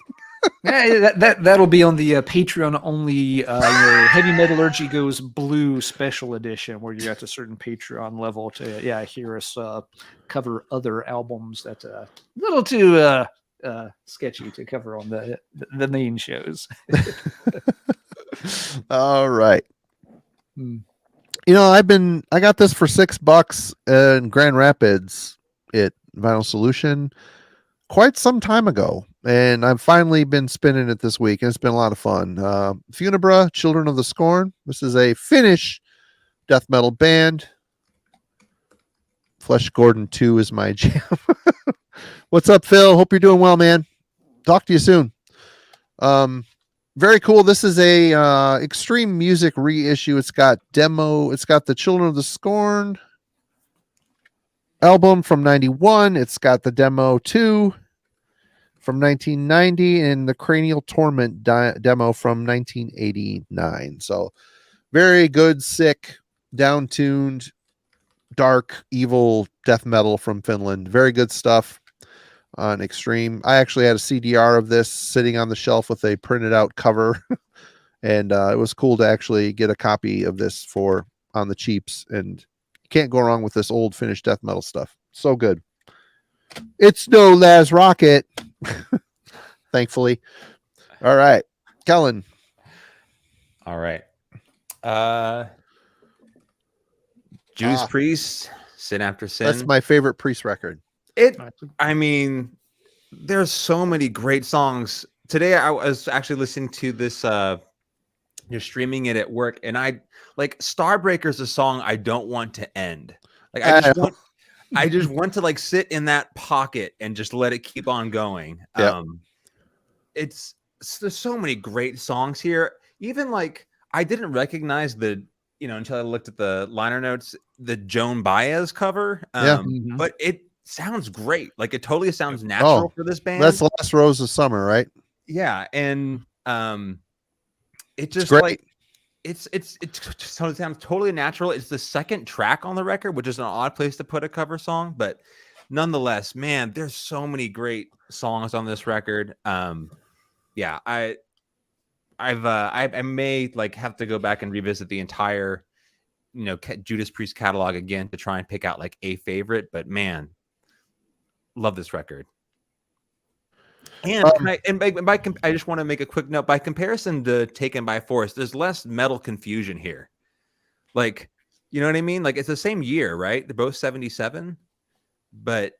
That'll be on the Patreon only Heavy Metallurgy Goes Blue special edition, where you're at a certain Patreon level to hear us cover other albums that a little too sketchy to cover on the main shows. All right. I got this for $6 in Grand Rapids at Vinyl Solution quite some time ago, and I've finally been spinning it this week, and it's been a lot of fun. Funebra, Children of the Scorn. This is a Finnish death metal band. Flesh Gordon 2 is my jam. What's up, Phil? Hope you're doing well, man. Talk to you soon. very cool. This is a extreme music reissue. It's got demo. It's got the Children of the Scorn album from 91. It's got the demo 2 from 1990 and the Cranial Torment demo from 1989. So very good, sick, down-tuned, dark, evil death metal from Finland. Very good stuff on Extreme. I actually had a CDR of this sitting on the shelf with a printed out cover. And it was cool to actually get a copy of this for on the cheaps. And you can't go wrong with this old Finnish death metal stuff. So good. It's no Laz Rocket. Thankfully. All right. Kellen. All right. Judas Priest, Sin After Sin. That's my favorite Priest record. I mean, there's so many great songs. Today I was actually listening to this you're streaming it at work, and I like Starbreaker's a song I don't want to end. Like I just want to like sit in that pocket and just let it keep on going. Yep. There's so many great songs here. Even like I didn't recognize until I looked at the liner notes, the Joan Baez cover. But it sounds great. Like it totally sounds natural for this band. That's Last Rose of Summer, right? Yeah, and it just great. It sounds totally natural. It's the second track on the record, which is an odd place to put a cover song, but nonetheless, man, there's so many great songs on this record. Yeah, I may like have to go back and revisit the entire, Judas Priest catalog again to try and pick out like a favorite. But man, love this record. And I just want to make a quick note. By comparison to Taken by Force, there's less metal confusion here. Like, you know what I mean? Like it's the same year, right? They're both 77, but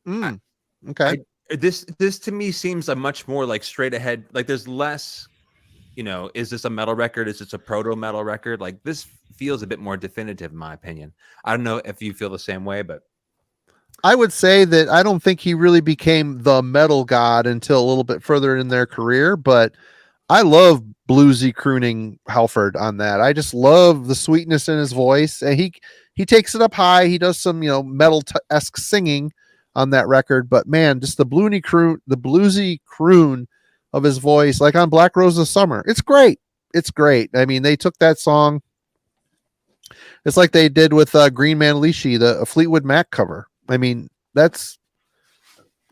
okay. This to me seems a much more like straight ahead. Like there's less. Is this a metal record? Is this a proto metal record? Like this feels a bit more definitive, in my opinion. I don't know if you feel the same way, but I would say that I don't think he really became the metal god until a little bit further in their career, but I love bluesy crooning Halford on that. I just love the sweetness in his voice, and he takes it up high. He does some, metal-esque singing on that record, but man, just the bluesy croon of his voice, like on Black Rose of Summer. It's great. It's great. I mean, they took that song. It's like they did with Green Man Lishi, the Fleetwood Mac cover. I mean, that's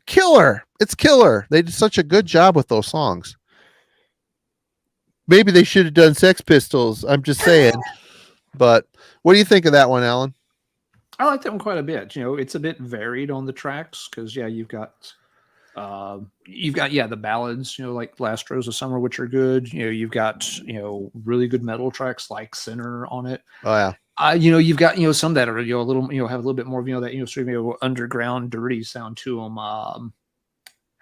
killer. It's killer. They did such a good job with those songs. Maybe they should have done Sex Pistols. I'm just saying. But what do you think of that one, Alan? I like that one quite a bit. It's a bit varied on the tracks because you've got the ballads, like Last Rose of Summer, which are good. You've got really good metal tracks like Sinner on it. Oh yeah. You've got some that are a little have a little bit more of that sort of underground dirty sound to them.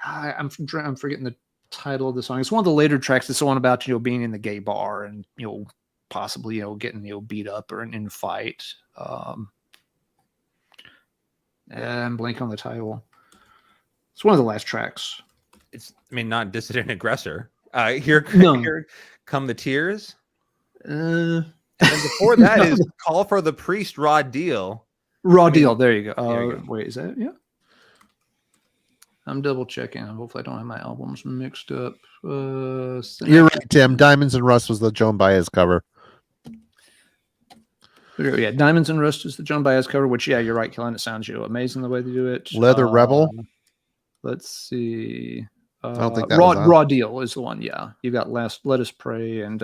I'm forgetting the title of the song. It's one of the later tracks. It's the one about being in the gay bar and possibly getting beat up or in a fight. I'm blanking on the title. It's one of the last tracks. Not Dissident Aggressor. Here Come the Tears. And then before that is Call for the Priest, Raw Deal. Deal. There you go. Wait, is that? Yeah. I'm double checking. Hopefully I don't have my albums mixed up. You're right, Tim. Diamonds and Rust was the Joan Baez cover. Yeah, Diamonds and Rust is the Joan Baez cover, which, you're right, Kellen. It sounds amazing the way they do it. Leather Rebel. Let's see. I don't think that Raw Deal is the one. Yeah, you got Let Us Pray, and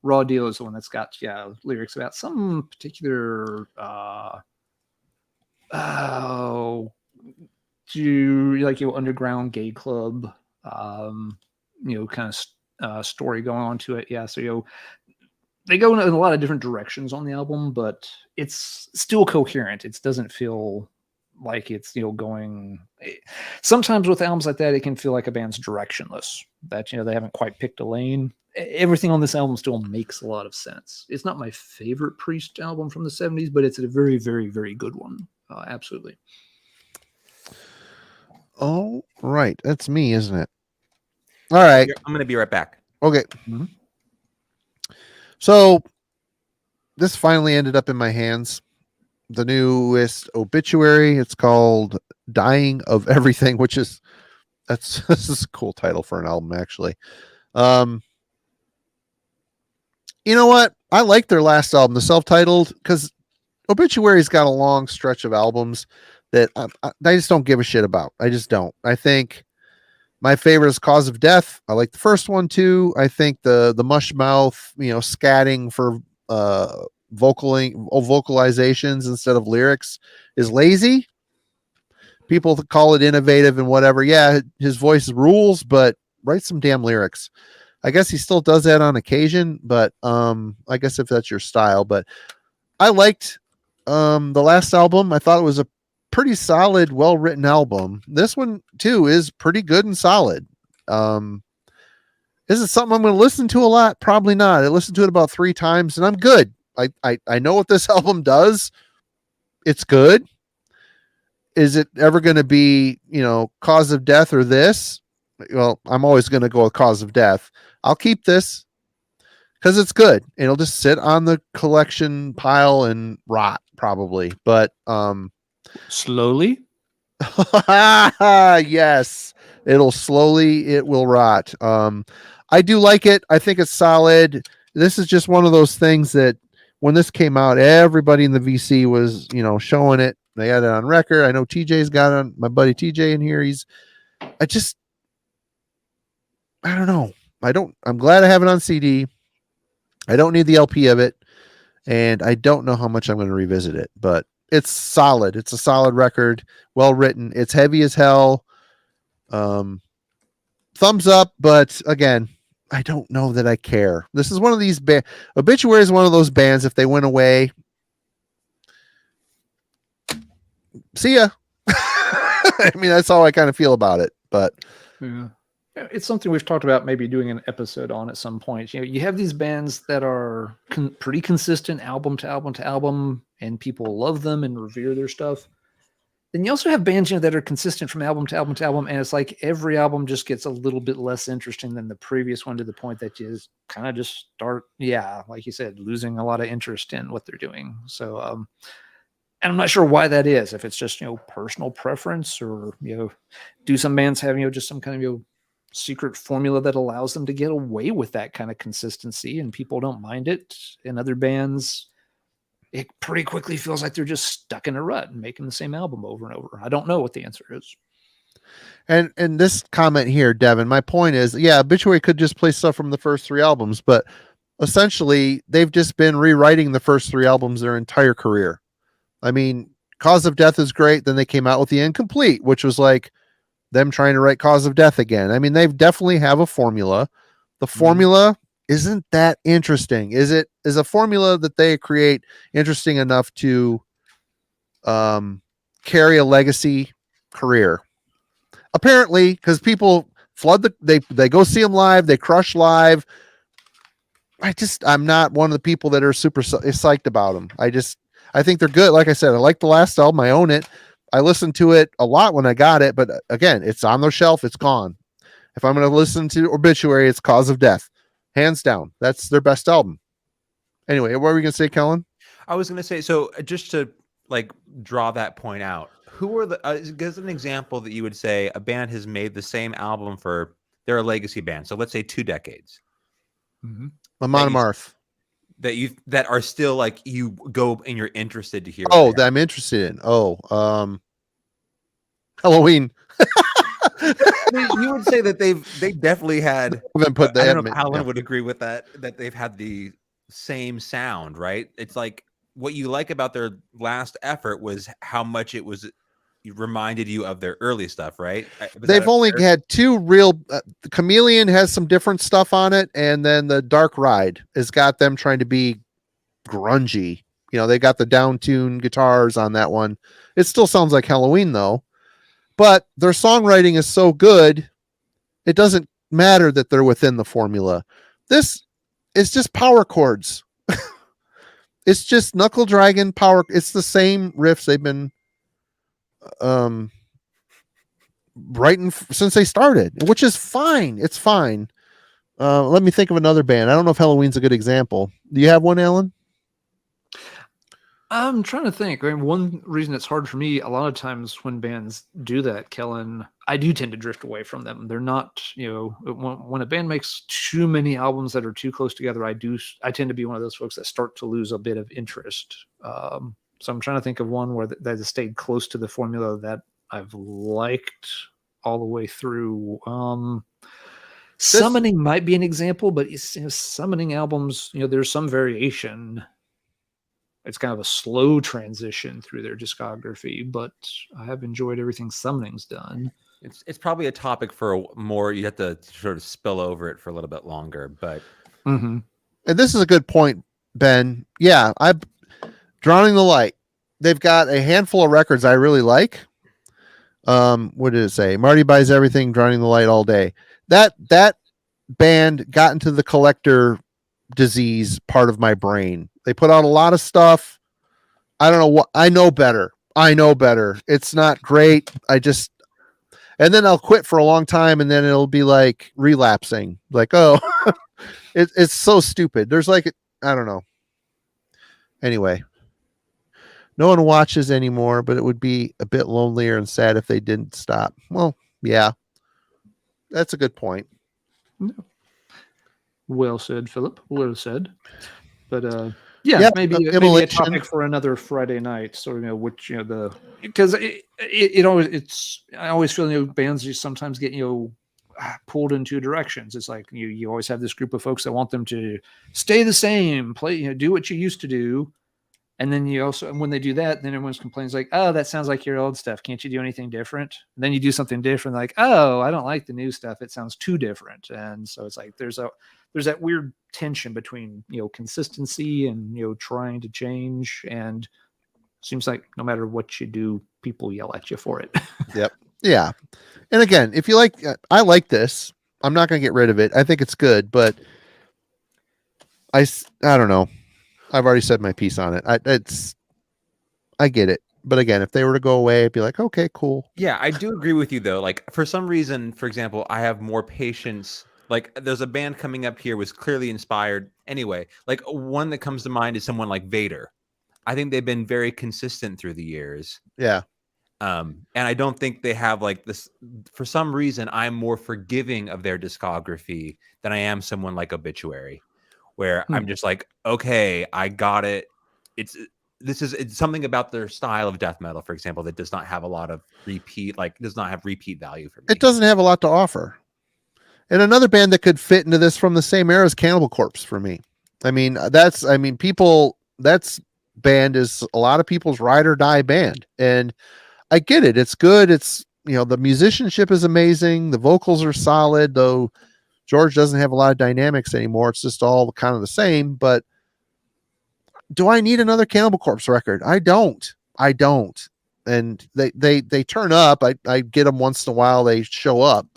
Raw Deal is the one that's got lyrics about some particular underground gay club kind of story going on to it. Yeah, so they go in a lot of different directions on the album, but it's still coherent. It doesn't feel like it's going. Sometimes with albums like that, it can feel like a band's directionless. That they haven't quite picked a lane. Everything on this album still makes a lot of sense. It's not my favorite Priest album from the 70s, but it's a very, very, very good one. Absolutely. Oh, right. That's me, isn't it? All right. I'm going to be right back. Okay. Mhm. So this finally ended up in my hands. The newest Obituary. It's called Dying of Everything, which is this is a cool title for an album, actually. You know what? I like their last album, the self-titled, because Obituary's got a long stretch of albums that I just don't give a shit about. I just don't. I think my favorite is Cause of Death. I like the first one too. I think the mush mouth, scatting for vocalizations instead of lyrics is lazy. People call it innovative and whatever. Yeah, his voice rules, but write some damn lyrics. I guess he still does that on occasion, but I guess if that's your style. But I liked the last album. I thought it was a pretty solid, well-written album. This one too is pretty good and solid. Is it something I'm going to listen to a lot? Probably not. I listened to it about 3 times and I'm good. I know what this album does. It's good. Is it ever going to be, Cause of Death or this? Well, I'm always going to go with Cause of Death. I'll keep this because it's good. It'll just sit on the collection pile and rot probably. But Slowly. yes, it will rot. I do like it. I think it's solid. This is just one of those things that when this came out, everybody in the VC was, showing it. They had it on record. I know TJ's got it on, my buddy TJ in here. I don't know. I'm glad I have it on CD. I don't need the LP of it. And I don't know how much I'm going to revisit it, but it's solid. It's a solid record. Well written. It's heavy as hell. Thumbs up. But again, I don't know that I care. This is one of these Obituary is one of those bands. If they went away, see ya. I mean, that's how I kind of feel about it, but yeah. It's something we've talked about maybe doing an episode on at some point. You have these bands that are pretty consistent album to album to album, and people love them and revere their stuff. Then you also have bands that are consistent from album to album to album, and it's like every album just gets a little bit less interesting than the previous one, to the point that you kind of just start, like you said, losing a lot of interest in what they're doing. So, and I'm not sure why that is. If it's just personal preference, or do some bands have just some kind of secret formula that allows them to get away with that kind of consistency and people don't mind it. In other bands, it pretty quickly feels like they're just stuck in a rut and making the same album over and over. I don't know what the answer is. And this comment here, Devin, my point is, Obituary could just play stuff from the first 3 albums, but essentially they've just been rewriting the first 3 albums their entire career. I mean, Cause of Death is great. Then they came out with The Incomplete, which was like them trying to write Cause of Death again. I mean, they definitely have a formula. The formula isn't that interesting. Is a formula that they create interesting enough to carry a legacy career? Apparently, because people flood they go see them live, they crush live. I'm not one of the people that are super psyched about them. I think they're good. Like I said, I like the last album. I own it. I listened to it a lot when I got it, but again, it's on the shelf. It's gone. If I'm going to listen to Obituary, it's Cause of Death. Hands down. That's their best album. Anyway, what were we going to say, Kellen? I was going to say, so just to draw that point out, who are give an example that you would say a band has made the same album for, they're a legacy band. So let's say 2 decades. Lamont Amarth. That are still you go and you're interested to hear. Oh, that I'm interested in. Helloween. You would say that they definitely had. I don't know if Alan would agree with that they've had the same sound, right? It's like what you like about their last effort was how much it reminded you of their early stuff, right? They've only had 2 real. The Chameleon has some different stuff on it, and then the Dark Ride has got them trying to be grungy. They got the down-tuned guitars on that one. It still sounds like Helloween though, but their songwriting is so good, it doesn't matter that they're within the formula. This is just power chords. It's just knuckle dragon power. It's the same riffs they've been writing since they started, which is fine. It's fine. Let me think of another band. I don't know if Helloween's a good example. Do you have one, Alan? I'm trying to think. I mean, one reason it's hard for me, a lot of times when bands do that, Kellen, I do tend to drift away from them. They're not, when a band makes too many albums that are too close together, I tend to be one of those folks that start to lose a bit of interest. So I'm trying to think of one where that has stayed close to the formula that I've liked all the way through. Summoning might be an example, but summoning albums, there's some variation. It's kind of a slow transition through their discography, but I have enjoyed everything Summoning's done. It's probably a topic for more. You have to sort of spill over it for a little bit longer, but. And this is a good point, Ben. Yeah, I've Drowning the Light. They've got a handful of records I really like. What did it say? Marty Buys Everything, Drowning the Light All Day. That band got into the collector disease part of my brain. They put out a lot of stuff. I don't know what. I know better. It's not great. And then I'll quit for a long time, and then it'll be like relapsing. Like, oh, it's so stupid. There's like, I don't know. Anyway, no one watches anymore, but it would be a bit lonelier and sad if they didn't stop. Well, yeah, that's a good point. Well said, Philip. Well said. But yeah, maybe a topic for another Friday night. So because I always feel bands just sometimes get pulled in two directions. It's like you always have this group of folks that want them to stay the same, play, do what you used to do. And then when they do that, then everyone complains like, oh, that sounds like your old stuff. Can't you do anything different? And then you do something different, like, oh, I don't like the new stuff. It sounds too different. And so it's like there's that weird tension between consistency and trying to change. And seems like no matter what you do, people yell at you for it. Yep. Yeah. And again, if you like, I like this. I'm not going to get rid of it. I think it's good, but I don't know. I've already said my piece on it. I get it. But again, if they were to go away, I'd be like, okay, cool. Yeah, I do agree with you though. Like for some reason, for example, I have more patience. Like there's a band coming up here was clearly inspired. Anyway, like one that comes to mind is someone like Vader. I think they've been very consistent through the years. Yeah. And I don't think they have like this. For some reason, I'm more forgiving of their discography than I am someone like Obituary, where I'm just like, okay, I got it. It's something about their style of death metal, for example, that does not have a lot of does not have repeat value for me. It doesn't have a lot to offer. And another band that could fit into this from the same era is Cannibal Corpse for me. That's band is a lot of people's ride or die band. And I get it. It's good. It's, the musicianship is amazing. The vocals are solid, though George doesn't have a lot of dynamics anymore. It's just all kind of the same. But do I need another Cannibal Corpse record? I don't. And they turn up. I get them once in a while. They show up,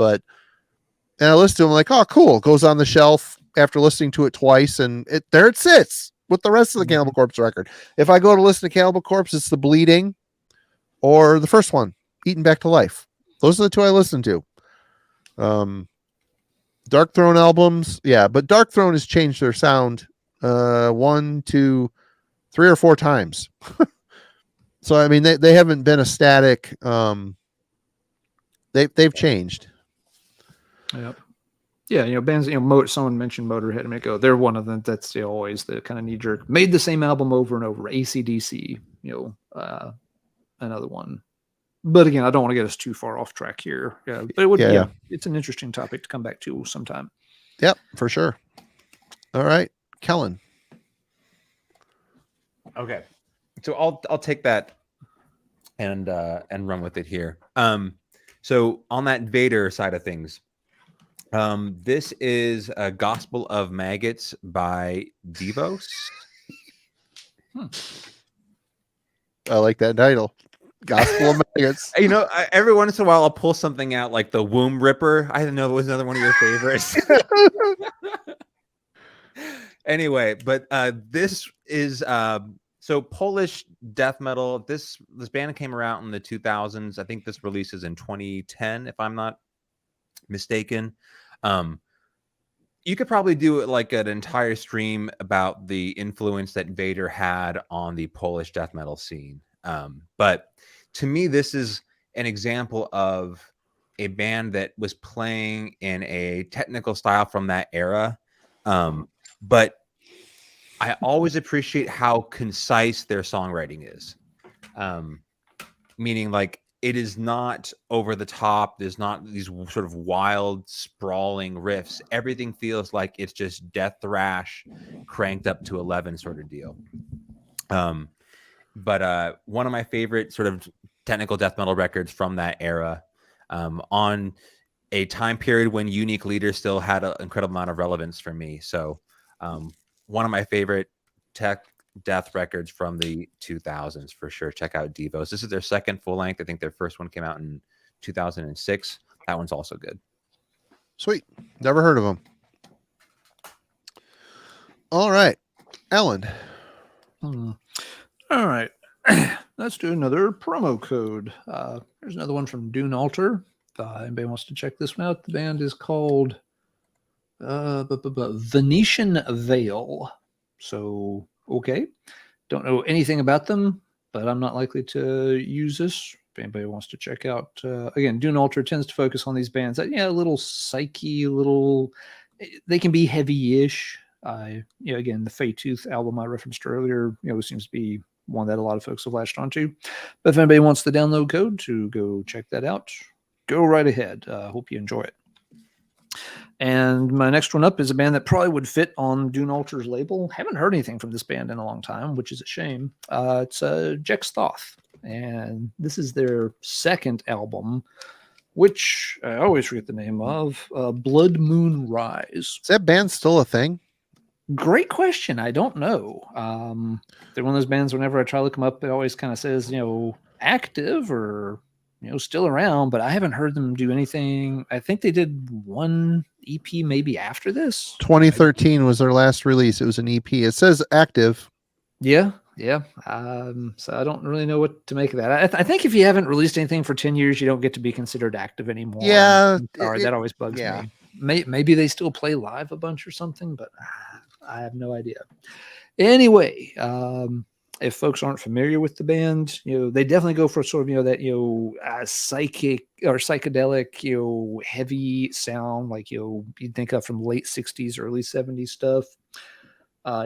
and I listen to them like, oh, cool. Goes on the shelf after listening to it twice, and there it sits with the rest of the Cannibal Corpse record. If I go to listen to Cannibal Corpse, it's the Bleeding or the first one, Eaten Back to Life. Those are the two I listen to. Dark Throne albums, yeah, but Dark Throne has changed their sound 1, 2, 3 or 4 times. So they haven't been a static. They've changed. Yep. Yeah, bands. Someone mentioned Motorhead a minute ago. They're one of them. That's always the kind of knee jerk. Made the same album over and over. AC/DC. Another one. But again, I don't want to get us too far off track here. Yeah, but it would. Yeah, it's an interesting topic to come back to sometime. Yep, for sure. All right, Kellen. Okay, so I'll take that and run with it here. So on that Vader side of things, this is a Gospel of Maggots by Devos. I like that title. Gospel of Maggots. Every once in a while I'll pull something out like the Womb Ripper. I didn't know it was another one of your favorites. Anyway, but this is so Polish death metal. This band came around in the 2000s. I think this release is in 2010, if I'm not mistaken. You could probably do like an entire stream about the influence that Vader had on the Polish death metal scene. But to me, this is an example of a band that was playing in a technical style from that era. But I always appreciate how concise their songwriting is. Meaning like it is not over the top. There's not these sort of wild, sprawling riffs. Everything feels like it's just death thrash cranked up to 11 sort of deal. But one of my favorite sort of technical death metal records from that era, on a time period when unique leaders still had an incredible amount of relevance for me. So one of my favorite tech death records from the 2000s for sure. Check out Devos. This is their second full length. I think their first one came out in 2006. That one's also good. Sweet. Never heard of them. All right, Ellen. All right. Let's do another promo code. There's another one from Dune Altar. Anybody wants to check this one out? The band is called Venetian Veil. So, okay. Don't know anything about them, but I'm not likely to use this. If anybody wants to check out, again, Dune Altar tends to focus on these bands that, a little psyche, they can be heavy-ish. Again, the Fey Tooth album I referenced earlier, seems to be one that a lot of folks have latched onto. But if anybody wants the download code to go check that out, go right ahead. Hope you enjoy it. And my next one up is a band that probably would fit on Dune Altar's label. Haven't heard anything from this band in a long time, which is a shame. It's Jex Thoth, and this is their second album, which I always forget the name of, Blood Moon Rise. Is that band still a thing? Great question. I don't know. They're one of those bands, whenever I try to look them up, it always kind of says, active or, still around, but I haven't heard them do anything. I think they did one EP maybe after this. 2013 was their last release. It was an EP. It says active. Yeah. So I don't really know what to make of that. I think if you haven't released anything for 10 years, you don't get to be considered active anymore. Yeah. That always bugs me. Maybe they still play live a bunch or something, but I have no idea. Anyway, if folks aren't familiar with the band, they definitely go for sort of, that, psychic or psychedelic, heavy sound, like, you'd think of from late 60s, early 70s stuff.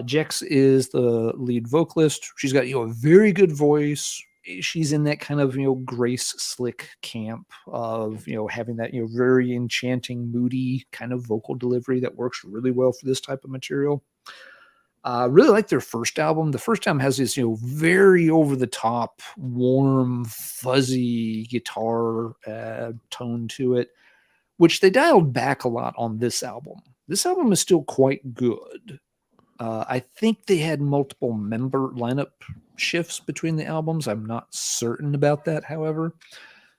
Jex is the lead vocalist. She's got, a very good voice. She's in that kind of, Grace Slick camp of, having that, very enchanting, moody kind of vocal delivery that works really well for this type of material. Really like their first album. The first album has this, very over the top, warm, fuzzy guitar tone to it, which they dialed back a lot on this album. This album is still quite good. I think they had multiple member lineup shifts between the albums. I'm not certain about that, however.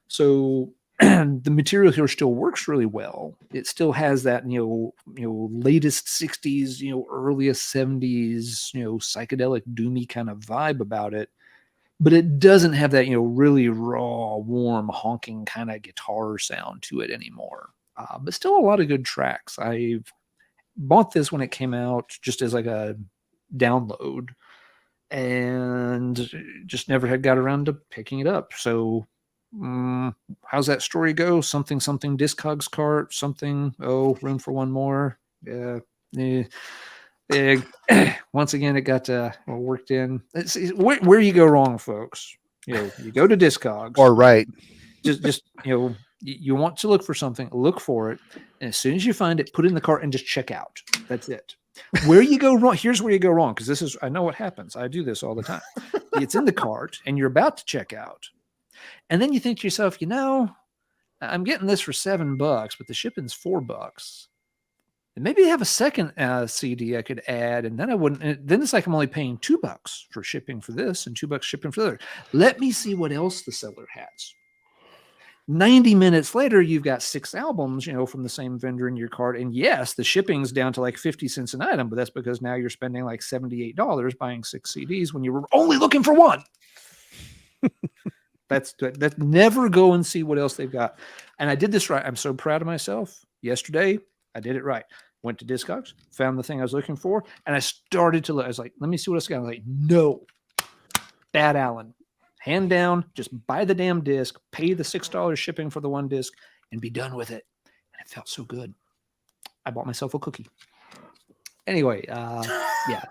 So the material here still works really well. It still has that, latest 60s, earliest 70s, psychedelic doomy kind of vibe about it. But it doesn't have that, really raw, warm, honking kind of guitar sound to it anymore. But still a lot of good tracks. I've bought this when it came out just as like a download and just never had got around to picking it up. So how's that story go? Something Discogs cart, something, room for one more. Once again, it got worked in. Where you go wrong, folks. You go to Discogs. Or right. Just you want to look for something, look for it, and as soon as you find it, put it in the cart and just check out. That's it. Where you go wrong, here's where you go wrong, because I know what happens. I do this all the time. It's in the cart, and you're about to check out. And then you think to yourself, I'm getting this for $7, but the shipping's $4. And maybe they have a second CD I could add, and then I wouldn't. Then it's like I'm only paying $2 for shipping for this and $2 shipping for the other. Let me see what else the seller has. 90 minutes later, you've got 6 albums, from the same vendor in your cart. And yes, the shipping's down to like 50 cents an item, but that's because now you're spending like $78 buying 6 CDs when you were only looking for one. That's never go and see what else they've got. And I did this right. I'm so proud of myself. Yesterday, I did it right. Went to Discogs, found the thing I was looking for, and I started to look. I was like, let me see what else I got. I was like, no, Bad Allen. Hand down, just buy the damn disc, pay the $6 shipping for the one disc, and be done with it. And it felt so good. I bought myself a cookie. Anyway, yeah.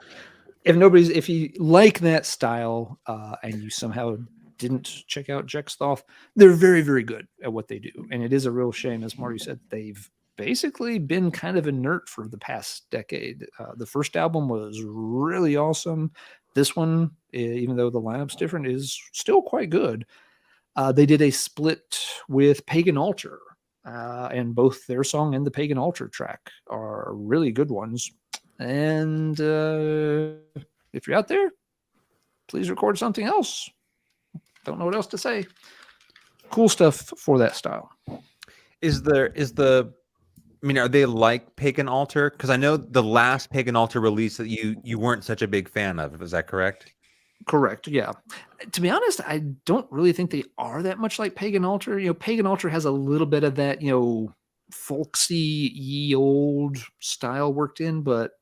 If you like that style and you somehow didn't check out Jex Thoth, they're very, very good at what they do. And it is a real shame, as Marty said, they've basically been kind of inert for the past decade. The first album was really awesome. This one, even though the lineup's different, is still quite good. They did a split with Pagan Altar, and both their song and the Pagan Altar track are really good ones. And if you're out there, please record something else. Don't know what else to say. Cool stuff for that style. Are they like Pagan Altar? Because I know the last Pagan Altar release that you weren't such a big fan of. Is that correct? Correct. Yeah. To be honest, I don't really think they are that much like Pagan Altar. Pagan Altar has a little bit of that, folksy, ye old style worked in, but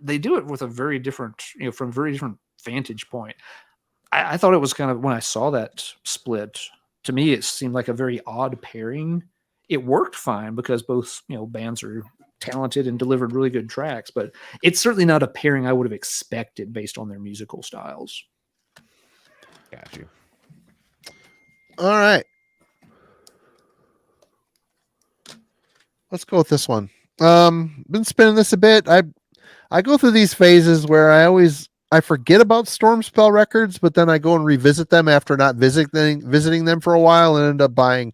they do it with a very different, from a very different vantage point. I thought it was kind of, when I saw that split, to me, it seemed like a very odd pairing. It worked fine because both, bands are talented and delivered really good tracks, but it's certainly not a pairing I would have expected based on their musical styles. Got you. All right. Let's go with this one. Been spinning this a bit. I go through these phases where I forget about Stormspell records, but then I go and revisit them after not visiting them for a while and end up buying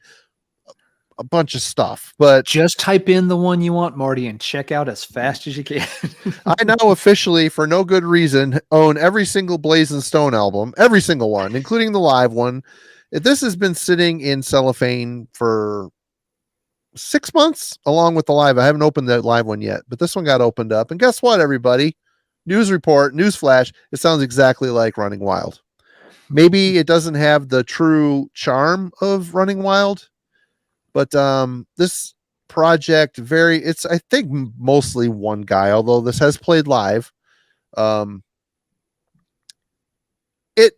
a bunch of stuff. But just type in the one you want, Marty, and check out as fast as you can. I now officially, for no good reason, own every single Blaze and Stone album, every single one, including the live one. This has been sitting in cellophane for 6 months, along with the live. I haven't opened the live one yet, but this one got opened up. And guess what, everybody? News report, news flash. It sounds exactly like Running Wild. Maybe it doesn't have the true charm of Running Wild, but this project it's I think mostly one guy, although this has played live. It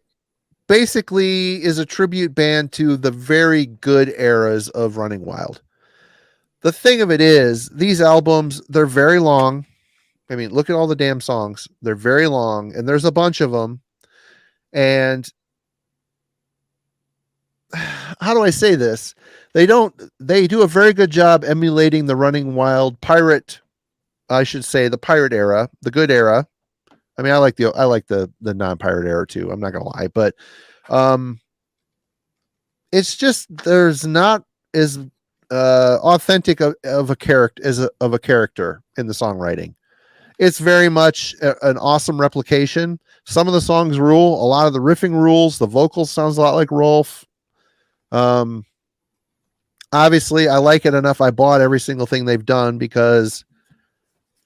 basically is a tribute band to the very good eras of Running Wild. The thing of it is, these albums, they're very long. I mean, look at all the damn songs. They're very long, and there's a bunch of them. And how do I say this? They do a very good job emulating the Running Wild pirate, I should say, the pirate era, the good era. I mean, I like the non-pirate era too. I'm not gonna lie, but it's just there's not as authentic of a character in the songwriting. It's very much an awesome replication. Some of the songs rule. A lot of the riffing rules. The vocals sounds a lot like Rolf. Obviously, I like it enough. I bought every single thing they've done because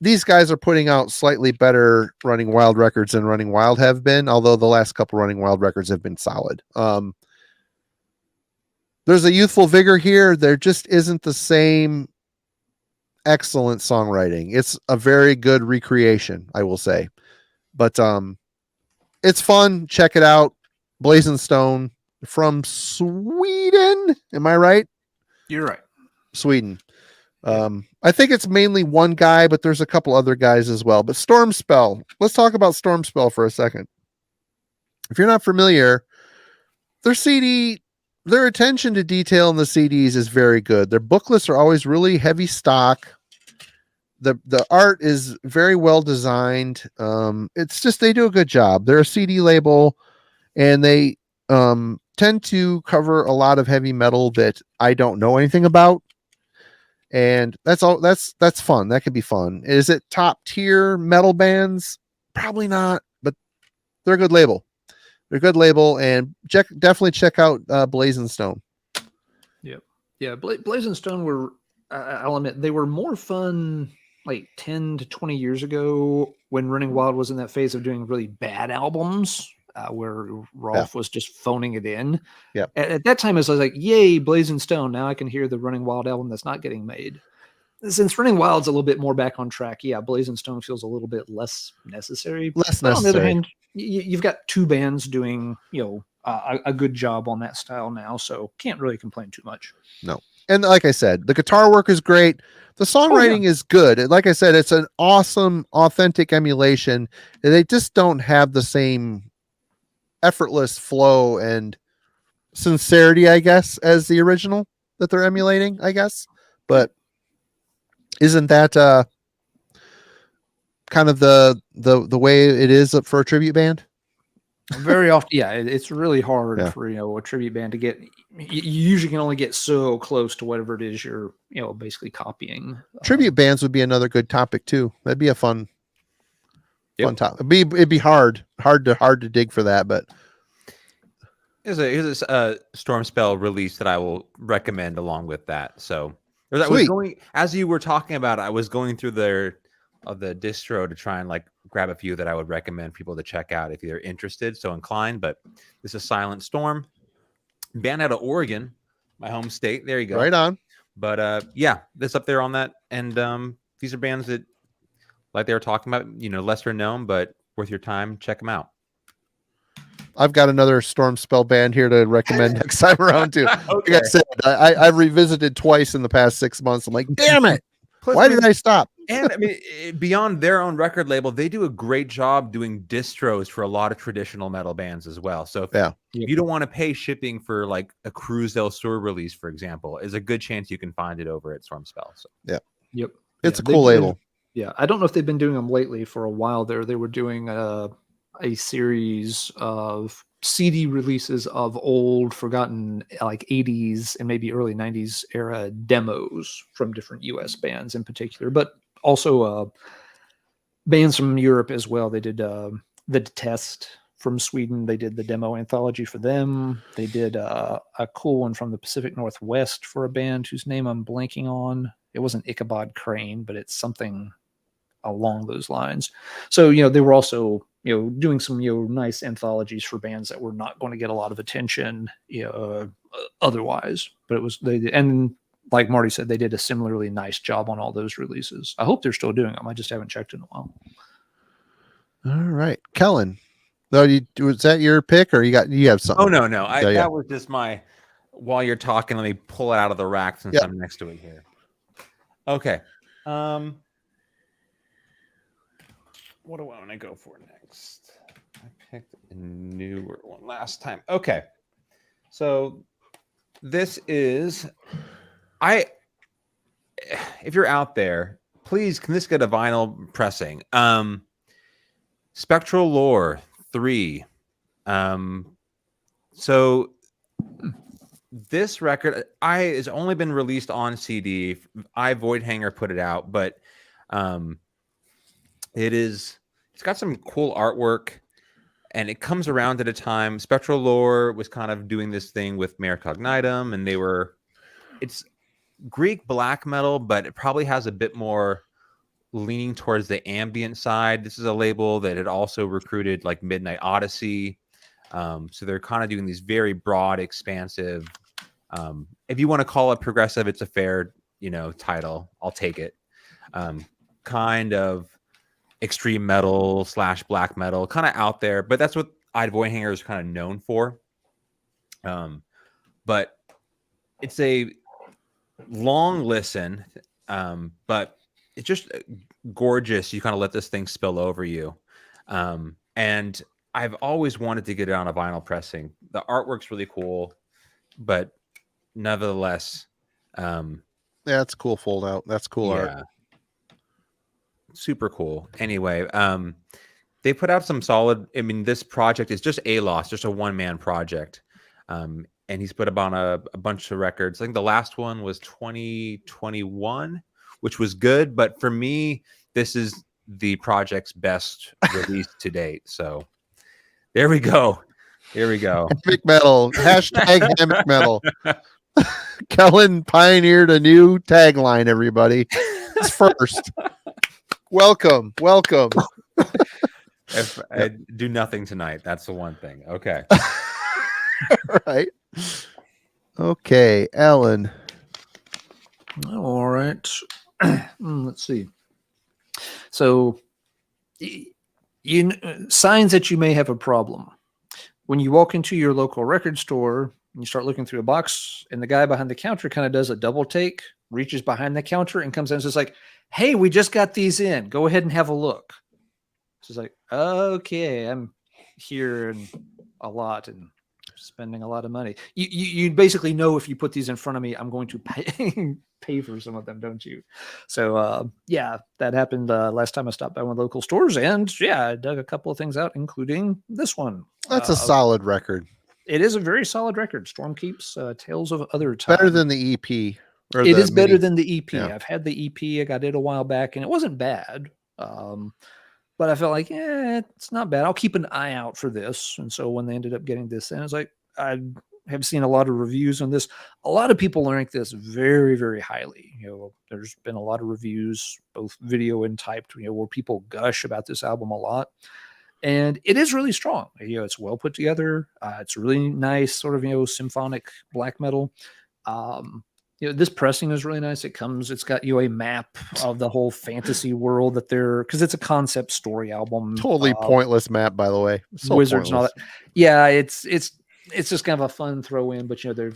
these guys are putting out slightly better Running Wild records than Running Wild have been, although the last couple Running Wild records have been solid. There's a youthful vigor here. There just isn't the same excellent songwriting. It's a very good recreation, I will say. But it's fun. Check it out. Blazing Stone from Sweden. Am I right? You're right. Sweden. I think it's mainly one guy, but there's a couple other guys as well. But Stormspell. Let's talk about Stormspell for a second. If you're not familiar, their attention to detail in the CDs is very good. Their booklets are always really heavy stock. The art is very well designed. It's just they do a good job. They're a CD label, and they tend to cover a lot of heavy metal that I don't know anything about. And that's all. That's fun. That could be fun. Is it top tier metal bands? Probably not, but they're a good label. They're a good label, and definitely check out Blazing Stone. Yep. Yeah. Blazing Stone were, I'll admit, they were more fun like 10 to 20 years ago when Running Wild was in that phase of doing really bad albums. Where Rolf was just phoning it in. Yeah. At that time, it was like, yay, Blazing Stone. Now I can hear the Running Wild album that's not getting made. since Running Wild's a little bit more back on track, yeah, Blazing Stone feels a little bit less necessary. Less But on the other necessary. hand, you've got two bands doing, a good job on that style now, so can't really complain too much. No. And like I said, the guitar work is great. The songwriting is good. Like I said, it's an awesome, authentic emulation. They just don't have the same effortless flow and sincerity, I guess, as the original that they're emulating, I guess. But isn't that kind of the way it is for a tribute band? Very often, yeah, it's really hard Yeah. for a tribute band to get. You usually can only get so close to whatever it is you're basically copying. Tribute bands would be another good topic too. That'd be a fun topic. It'd be hard to dig for that, but Here's a Storm Spell release that I will recommend along with that. So as you were talking about it, I was going through the distro to try and grab a few that I would recommend people to check out if you're interested, so inclined. But this is Silent Storm, band out of Oregon, my home state. There you go. right on. But yeah, this up there on that. And these are bands that, like they were talking about, lesser known, but worth your time. Check them out. I've got another Storm Spell band here to recommend next time around too. Okay. Like I said, I've revisited twice in the past 6 months. I'm like, damn it. Why did I stop? And I mean, beyond their own record label, they do a great job doing distros for a lot of traditional metal bands as well. So if you don't want to pay shipping for like a Cruz del Sur release, for example, is a good chance you can find it over at Storm Spell. So Yep. It's a cool label. Yeah, I don't know if they've been doing them lately. For a while there, they were doing a series of CD releases of old, forgotten, like 80s and maybe early 90s era demos from different US bands in particular, but also bands from Europe as well. They did The Detest from Sweden. They did the demo anthology for them. They did a cool one from the Pacific Northwest for a band whose name I'm blanking on. It wasn't Ichabod Crane, but it's something along those lines. So, they were also, doing some, nice anthologies for bands that were not going to get a lot of attention, otherwise. But it was, and like Marty said, they did a similarly nice job on all those releases. I hope they're still doing them. I just haven't checked in a while. All right. Kellen. Was that your pick or you have something? Oh, no. That was just while you're talking, let me pull it out of the rack since I'm next to it here. Okay. What do I want to go for next? I picked a newer one last time. Okay. So this is, if you're out there, please, can this get a vinyl pressing? Spectral Lore 3. So this record has only been released on CD. Void Hanger put it out, but it's got some cool artwork, and it comes around at a time. Spectral Lore was kind of doing this thing with Mare Cognitum, and it's Greek black metal, but it probably has a bit more leaning towards the ambient side. This is a label that had also recruited like Midnight Odyssey. So they're kind of doing these very broad, expansive, if you want to call it progressive, it's a fair, title. I'll take it. Kind of extreme metal / black metal, kind of out there, but that's what Void Hanger is kind of known for. But it's a long listen, but it's just gorgeous. You kind of let this thing spill over you. And I've always wanted to get it on a vinyl pressing. The artwork's really cool, but nevertheless, it's cool fold out. That's cool art. Super cool. Anyway, they put out some solid. I mean, this project is just just a one-man project. And he's put up on a bunch of records. I think the last one was 2021, which was good. But for me, this is the project's best release to date. So there we go. Here we go. Hammock metal. Hashtag hammock metal. Kellen pioneered a new tagline, everybody. It's first. Welcome. If I do nothing tonight, that's the one thing. Okay. All right. Okay, Alan. All right. Let's see. So, signs that you may have a problem. When you walk into your local record store and you start looking through a box, and the guy behind the counter kind of does a double take, reaches behind the counter and comes in and says like, "Hey, we just got these in. Go ahead and have a look." So it's like, okay, I'm here and a lot and spending a lot of money. You basically know if you put these in front of me, I'm going to pay for some of them, don't you? So yeah, that happened last time I stopped by one of the local stores, and yeah, I dug a couple of things out, including this one. That's a solid record. It is a very solid record. Stormkeep's Tales of Other Time. Better than the EP. It is better than the EP. Yeah. I've had the EP. I got it a while back, and it wasn't bad. But I felt like, it's not bad. I'll keep an eye out for this. And so when they ended up getting this in, it's like, I have seen a lot of reviews on this. A lot of people rank this very, very highly. There's been a lot of reviews, both video and typed, where people gush about this album a lot. And it is really strong. It's well put together. It's really nice, sort of, symphonic black metal. This pressing is really nice. It's got a map of the whole fantasy world because it's a concept story album. Totally pointless map, by the way. So wizards pointless. and all that. Yeah, it's just kind of a fun throw in, but they're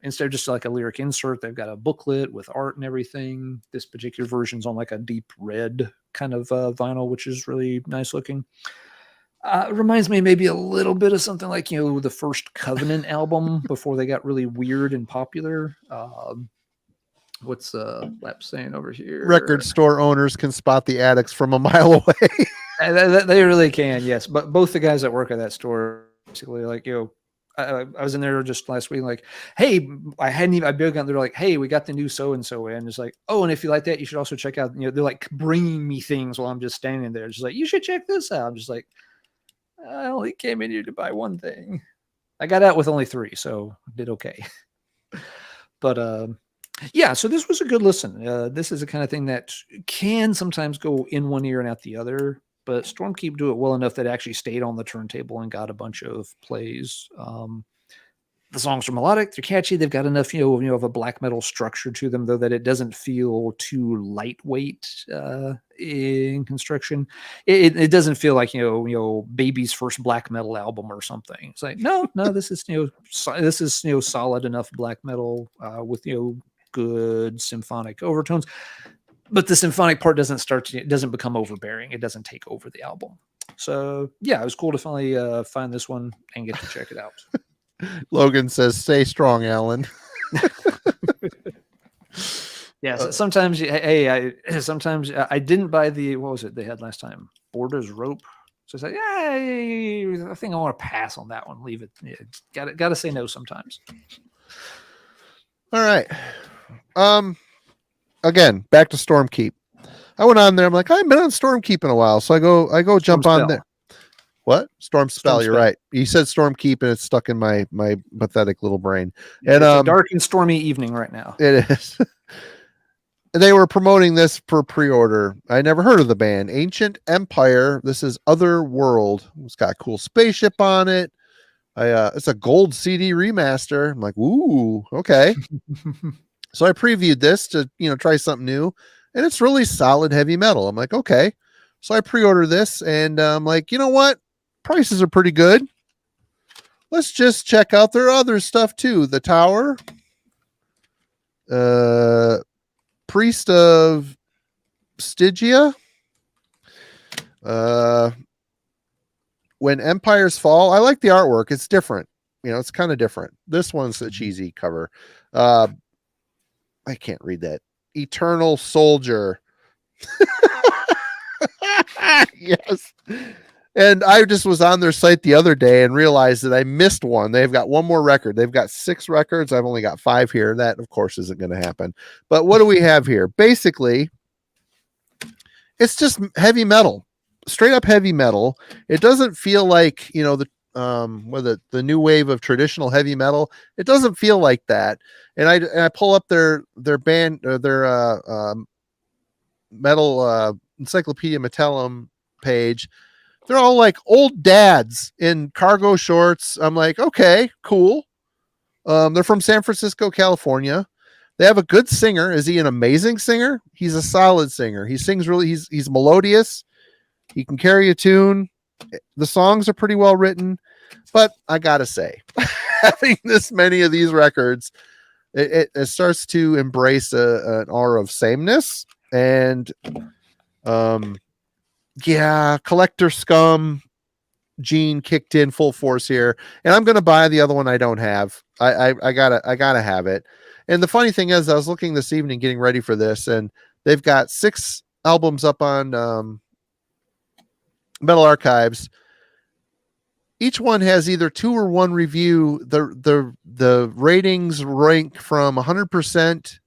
instead of just like a lyric insert, they've got a booklet with art and everything. This particular version's on like a deep red kind of vinyl, which is really nice looking. It reminds me maybe a little bit of something like, the first Covenant album before they got really weird and popular. What's Lapse saying over here? Record store owners can spot the addicts from a mile away. They really can, yes. But both the guys that work at that store, basically, like, I was in there just last week, like, hey, I'd be out there like, hey, we got the new so-and-so in. It's like, oh, and if you like that, you should also check out, they're like bringing me things while I'm just standing there. It's just like, you should check this out. I'm just like, I only came in here to buy one thing. I got out with only 3, so I did okay. But yeah, so this was a good listen. This is the kind of thing that can sometimes go in one ear and out the other, but Stormkeep do it well enough that it actually stayed on the turntable and got a bunch of plays. The songs are melodic, they're catchy, they've got enough, of a black metal structure to them, though, that it doesn't feel too lightweight in construction. It doesn't feel like Baby's first black metal album or something. It's like no, this is solid enough black metal with good symphonic overtones, but the symphonic part doesn't become overbearing. It doesn't take over the album. So yeah, it was cool to finally find this one and get to check it out. Logan says, "Stay strong, Alan." Yeah, sometimes I didn't buy what was it they had last time? Borders Rope. So it's like, I think I want to pass on that one. Leave it. Yeah, got to say no sometimes. All right. Again, back to Stormkeep. I went on there. I'm like, I haven't been on Stormkeep in a while, so I go jump on there. What? Storm Spell, you're right. You said Stormkeep and it's stuck in my pathetic little brain. And it's a dark and stormy evening right now. It is. They were promoting this for pre-order. I never heard of the band. Ancient Empire. This is Other World. It's got a cool spaceship on it. It's a gold CD remaster. I'm like, ooh, okay. So I previewed this to try something new, and it's really solid heavy metal. I'm like, okay. So I pre-ordered this, and I'm like, you know what? Prices are pretty good. Let's just check out their other stuff too. The Tower, Priest of Stygia, When Empires Fall. I like the artwork. It's different. It's kind of different. This one's a cheesy cover. I can't read that. Eternal Soldier. Yes. And I just was on their site the other day and realized that I missed one. They've got one more record. They've got 6 records. I've only got 5 here. That, of course, isn't going to happen. But what do we have here? Basically, it's just heavy metal, straight up heavy metal. It doesn't feel like, the new wave of traditional heavy metal. It doesn't feel like that. And I pull up their band, or their metal Encyclopedia Metallum page. They're all like old dads in cargo shorts. I'm like, okay, cool. They're from San Francisco, California. They have a good singer. Is he an amazing singer? He's a solid singer. He sings really. He's melodious. He can carry a tune. The songs are pretty well written, but I gotta say, having this many of these records, it starts to embrace an aura of sameness, and collector scum gene kicked in full force here, and I'm gonna buy the other one I don't have. I gotta have it. And the funny thing is, I was looking this evening getting ready for this, and they've got 6 albums up on Metal Archives. Each one has either 2 or 1 review. The ratings rank from 100%.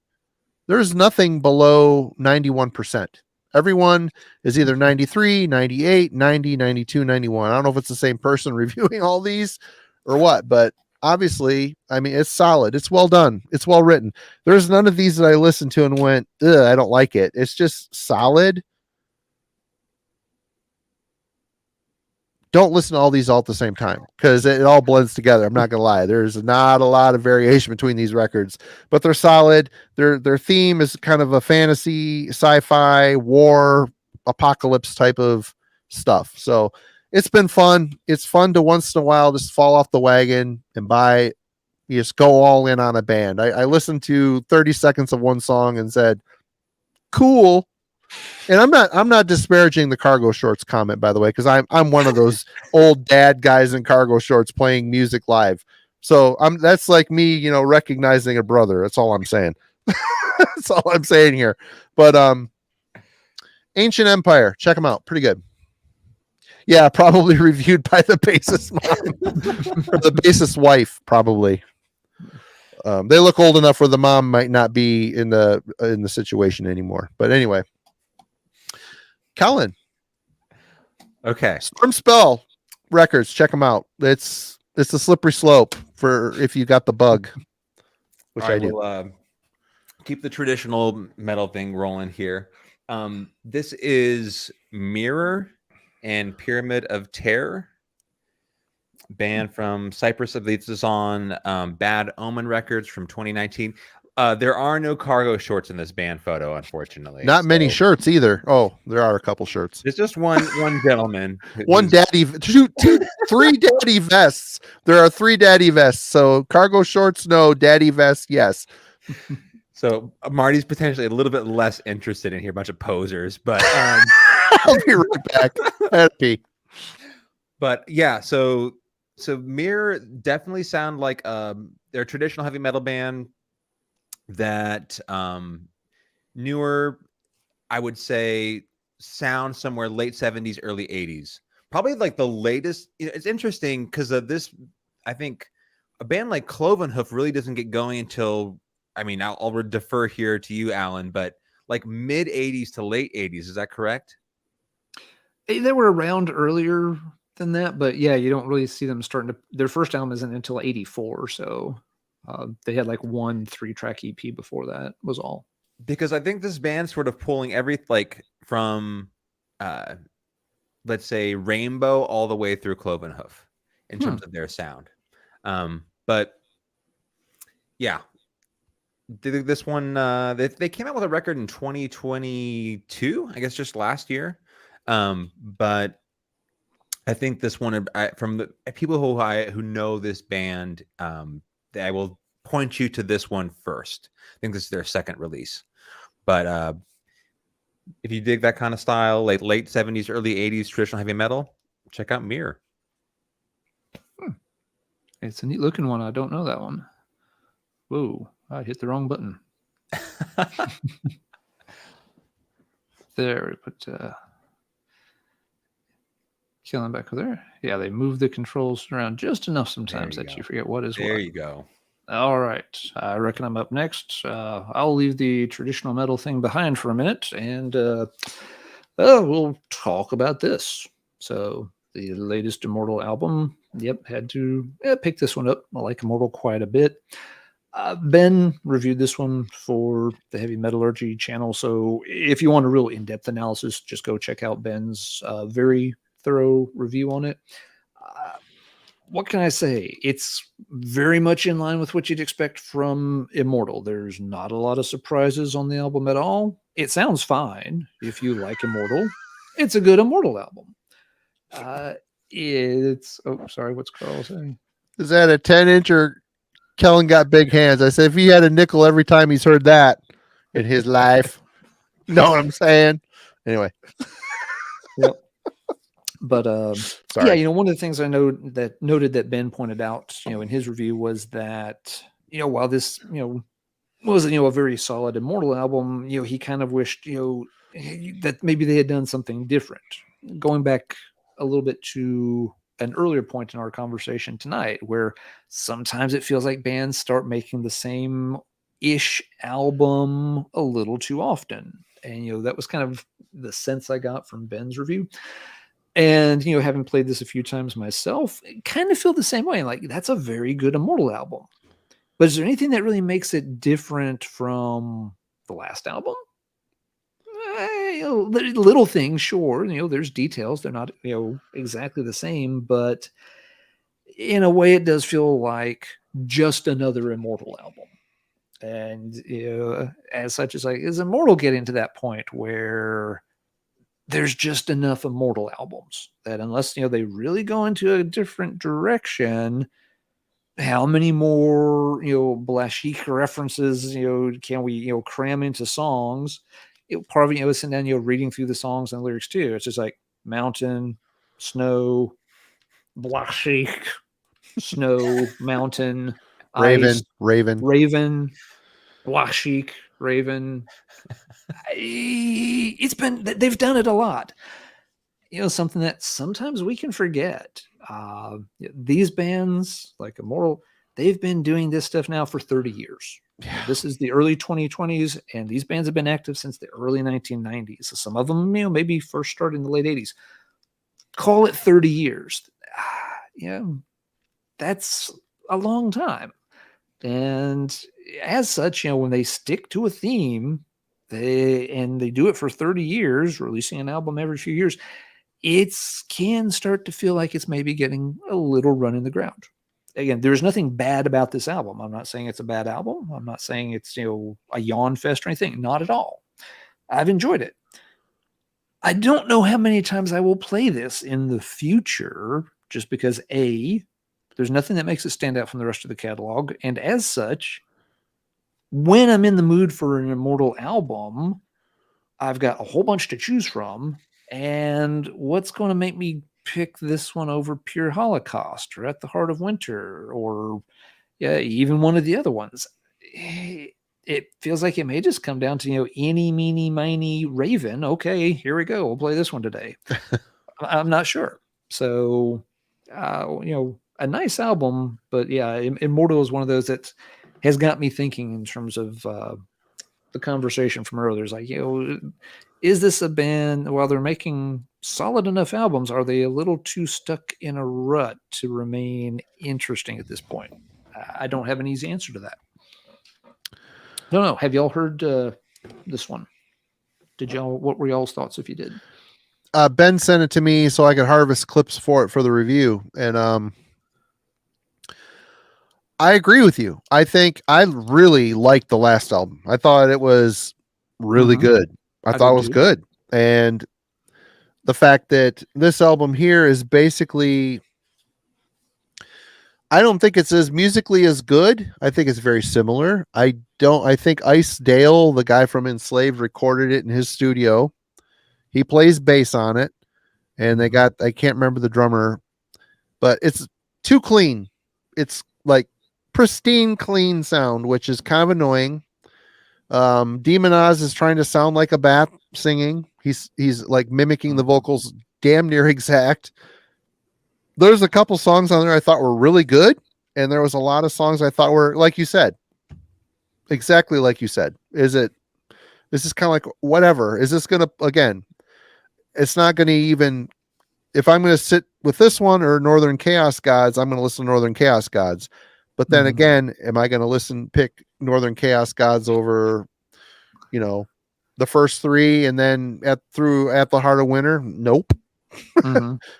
There's nothing below 91%. Everyone is either 93, 98, 90, 92, 91. I don't know if it's the same person reviewing all these or what, but obviously, I mean, it's solid. It's well done. It's well written. There's none of these that I listened to and went, ugh, I don't like it. It's just solid. Don't listen to all these all at the same time because it all blends together. I'm not gonna lie. There's not a lot of variation between these records, but they're solid. Their theme is kind of a fantasy, sci-fi, war, apocalypse type of stuff. So it's been fun. It's fun to once in a while just fall off the wagon and buy. You just go all in on a band. I listened to 30 seconds of one song and said, "Cool." And I'm not disparaging the cargo shorts comment, by the way, because I'm one of those old dad guys in cargo shorts playing music live. So that's like me, recognizing a brother. That's all I'm saying. That's all I'm saying here. But Ancient Empire, check them out. Pretty good. Yeah, probably reviewed by the bassist mom or the bassist wife, probably. They look old enough where the mom might not be in the situation anymore. But anyway. Kellen. Okay. Storm Spell Records. Check them out. It's a slippery slope for if you got the bug, which I do. Will, keep the traditional metal thing rolling here. This is Mirror and Pyramid of Terror, band from Cyprus. I believe this is on Bad Omen Records from 2019. There are no cargo shorts in this band photo, unfortunately. Not many shirts either. Oh, there are a couple shirts. There's just one gentleman. Three daddy vests. There are 3 daddy vests. So cargo shorts, no. Daddy vests, yes. So Marty's potentially a little bit less interested in here, a bunch of posers, but I'll be right back. Happy. But yeah, so Mirror definitely sound like they're a traditional heavy metal band that newer, I would say, sound somewhere late 70s, early 80s. Probably like the latest. It's interesting because of this. I think a band like Cloven Hoof really doesn't get going until, I mean, I'll defer here to you, Alan, but like mid 80s to late 80s. Is that correct? They were around earlier than that, but yeah, you don't really see them starting to. Their first album isn't until 84, so they had like 1 3-track EP before that was all. Because I think this band's sort of pulling from let's say Rainbow all the way through Cloven Hoof in terms of their sound. But yeah, this one they came out with a record in 2022, I guess just last year. But I think this one, from the people who know this band, I will point you to this one first. I think this is their second release. But if you dig that kind of style, like late 70s, early 80s traditional heavy metal, check out Mirror. It's a neat looking one. I don't know that one. Whoa, I hit the wrong button. There, we put Killing back over there. Yeah, they move the controls around just enough sometimes that you forget what is what. There you go. All right. I reckon I'm up next. I'll leave the traditional metal thing behind for a minute, and we'll talk about this. So the latest Immortal album. Yep, had to pick this one up. I like Immortal quite a bit. Ben reviewed this one for the Heavy Metallurgy channel. So if you want a real in-depth analysis, just go check out Ben's very thorough review on it. what can I say? It's very much in line with what you'd expect from Immortal. There's not a lot of surprises on the album at all. It sounds fine if you like Immortal. It's a good Immortal album. Sorry, what's Carl saying? Is that a 10-inch or Kellen got big hands? I said if he had a nickel every time he's heard that in his life. Know what I'm saying? Anyway. Yep. But Sorry. yeah, one of the things I noted that Ben pointed out, in his review was that, while this, wasn't, a very solid Immortal album, he kind of wished, that maybe they had done something different. Going back a little bit to an earlier point in our conversation tonight, where sometimes it feels like bands start making the same ish album a little too often. And, that was kind of the sense I got from Ben's review. And, having played this a few times myself, I kind of feel the same way. Like, that's a very good Immortal album. But is there anything that really makes it different from the last album? Little things, sure. There's details. They're not, exactly the same. But in a way, it does feel like just another Immortal album. And, as such, it's like, is Immortal getting to that point where there's just enough Immortal albums that unless, they really go into a different direction, how many more, Blashik references, can we, cram into songs? Part of it, sitting down, reading through the songs and lyrics too. It's just like mountain, snow, Blashik, snow, mountain, ice, Raven, Blashik, Raven. They've done it a lot. Something that sometimes we can forget. These bands like Immortal, they've been doing this stuff now for 30 years. Yeah. This is the early 2020s, and these bands have been active since the early 1990s. So some of them, maybe first started in the late 80s. Call it 30 years. That's a long time. And as such, when they stick to a theme, they do it for 30 years, releasing an album every few years, it can start to feel like it's maybe getting a little run in the ground. Again, there's nothing bad about this album. I'm not saying it's a bad album. I'm not saying it's, a yawn fest or anything. Not at all. I've enjoyed it. I don't know how many times I will play this in the future, just because there's nothing that makes it stand out from the rest of the catalog. And as such, when I'm in the mood for an Immortal album, I've got a whole bunch to choose from. And what's going to make me pick this one over Pure Holocaust or At the Heart of Winter or even one of the other ones? It feels like it may just come down to, eeny, meeny, miny, Raven. Okay, here we go. We'll play this one today. I'm not sure. So, a nice album, but yeah, Immortal is one of those that has got me thinking in terms of the conversation from earlier. It's like, is this a band, while they're making solid enough albums, are they a little too stuck in a rut to remain interesting at this point? I don't have an easy answer to that. No. Have y'all heard this one? What were y'all's thoughts if you did? Ben sent it to me so I could harvest clips for it for the review. And I agree with you. I think I really liked the last album. I thought it was really good. I thought it was good. And the fact that this album here is basically, I don't think it's as musically as good. I think it's very similar. I think Ice Dale, the guy from Enslaved, recorded it in his studio. He plays bass on it. And I can't remember the drummer, but it's too clean. It's like pristine, clean sound, which is kind of annoying. Demon Oz is trying to sound like a bat singing. He's like mimicking the vocals damn near exact. There's a couple songs on there I thought were really good, and there was a lot of songs I thought were, like you said, exactly like you said. This is kind of like whatever. Is this gonna, again, it's not gonna even, if I'm gonna sit with this one or Northern Chaos Gods, I'm gonna listen to Northern Chaos Gods. But then again, am I going to pick Northern Chaos Gods over, the first three and then At the Heart of Winter? Nope.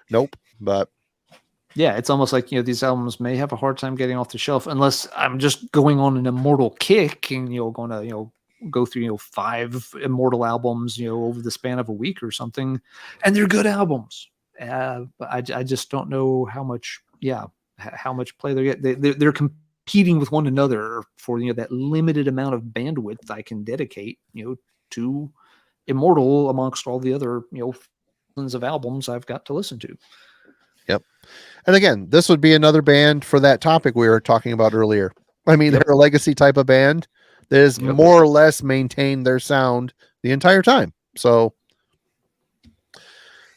Nope. But Yeah, it's almost like, these albums may have a hard time getting off the shelf unless I'm just going on an Immortal kick and, going to, go through, 5 Immortal albums, over the span of a week or something. And they're good albums. But I just don't know how much play they get. They're competing with one another for, that limited amount of bandwidth I can dedicate, to Immortal amongst all the other, thousands of albums I've got to listen to. Yep. And again, this would be another band for that topic we were talking about earlier. I mean, Yep. they're a legacy type of band that has more or less maintained their sound the entire time. So,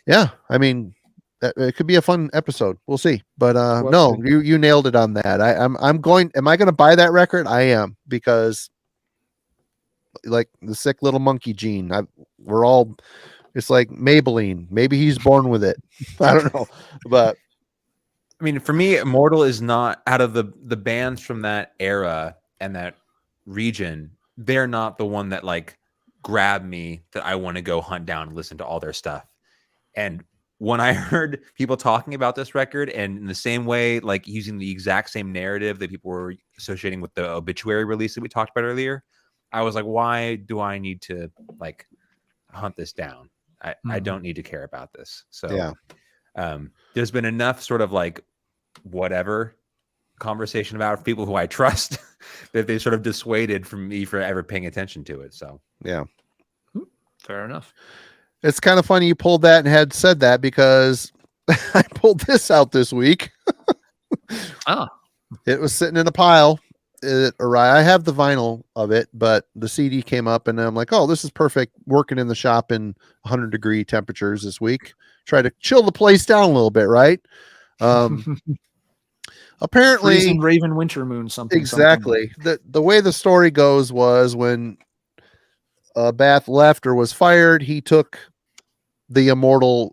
yeah, I mean, it could be a fun episode. We'll see. But no, you nailed it on that. Am I going to buy that record? I am, because like the sick little monkey gene, it's like Maybelline. Maybe he's born with it. I don't know. But I mean, for me, Immortal is not, out of the bands from that era and that region, they're not the one that like grabbed me that I want to go hunt down and listen to all their stuff. And when I heard people talking about this record, and in the same way, like using the exact same narrative that people were associating with the Obituary release that we talked about earlier, I was like, why do I need to like hunt this down? I don't need to care about this. So yeah. There's been enough sort of like whatever conversation about people who I trust that they sort of dissuaded from me for ever paying attention to it. So yeah, fair enough. It's kind of funny you pulled that and had said that, because I pulled this out this week. It was sitting in a pile. I have the vinyl of it, but the CD came up and I'm like, oh, this is perfect. Working in the shop in 100-degree temperatures this week. Try to chill the place down a little bit, right? Apparently, Freezing Raven Winter Moon, something. Exactly. The way the story goes was when Bath left or was fired, he took the material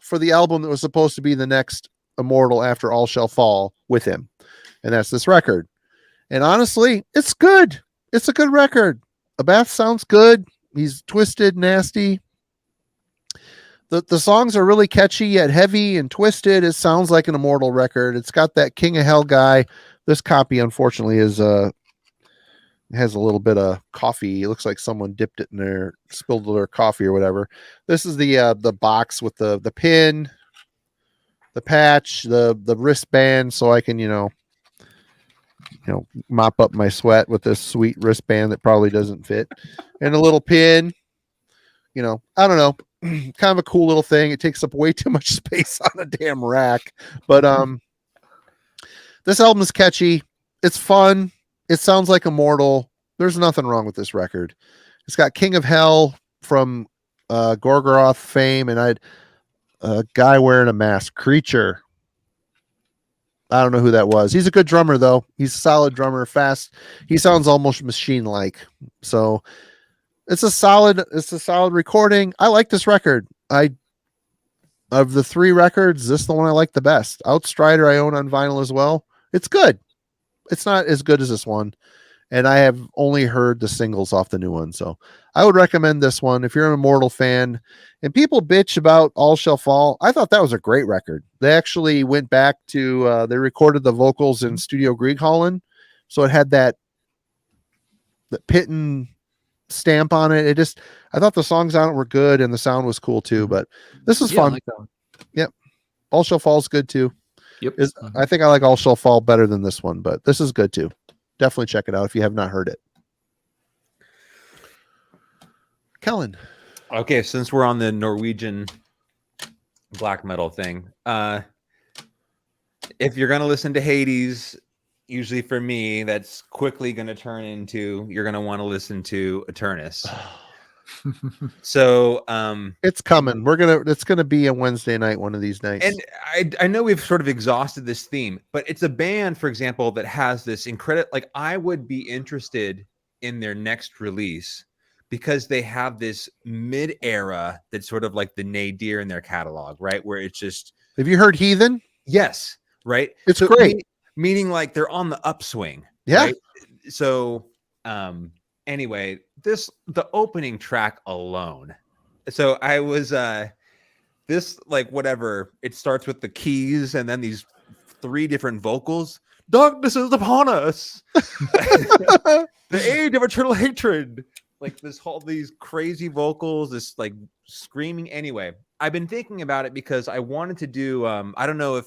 for the album that was supposed to be the next Immortal after All Shall Fall with him. And that's this record. And honestly, it's good. It's a good record. Abath sounds good. He's twisted, nasty. The songs are really catchy yet heavy and twisted. It sounds like an Immortal record. It's got that King of Hell guy. This copy, unfortunately, has a little bit of coffee. It looks like someone dipped it in there, spilled their coffee or whatever. This is the box with the pin, the patch, the wristband, so I can mop up my sweat with this sweet wristband that probably doesn't fit, and a little pin. I don't know, kind of a cool little thing. It takes up way too much space on a damn rack, but this album is catchy. It's fun. It sounds like Immortal. There's nothing wrong with this record. It's got King of Hell from Gorgoroth fame, and a guy wearing a mask, Creature. I don't know who that was. He's a good drummer, though. He's a solid drummer, fast. He sounds almost machine-like. So it's a solid recording. I like this record. Of the 3 records, this is the one I like the best. Outstrider I own on vinyl as well. It's good. It's not as good as this one, and I have only heard the singles off the new one, so I would recommend this one if you're an Immortal fan. And people bitch about All Shall Fall. I thought that was a great record. They actually went back to they recorded the vocals in Studio Grieg Holland, so it had that Pitten stamp on it. I thought the songs on it were good and the sound was cool too. But this is fun. I like that one. Yep, All Shall Fall is good too. Yep. I think I like All Shall Fall better than this one, but this is good too. Definitely check it out if you have not heard it. Kellen. Okay, since we're on the Norwegian black metal thing, if you're going to listen to Hades, usually for me, that's quickly going to turn into you're going to want to listen to Eternus. So it's coming. It's gonna be a Wednesday night one of these nights. And I know we've sort of exhausted this theme, but it's a band, for example, that has this incredible, like, I would be interested in their next release because they have this mid-era that's sort of like the nadir in their catalog, right? Where it's just, have you heard Heathen? Yes, right. It's great. Meaning like they're on the upswing. Yeah. Right? So anyway, the opening track alone. So I was this, like, whatever, it starts with the keys and then these 3 different vocals. Darkness is upon us. The age of eternal hatred. Like these crazy vocals, this like screaming. Anyway, I've been thinking about it because I wanted to do, I don't know if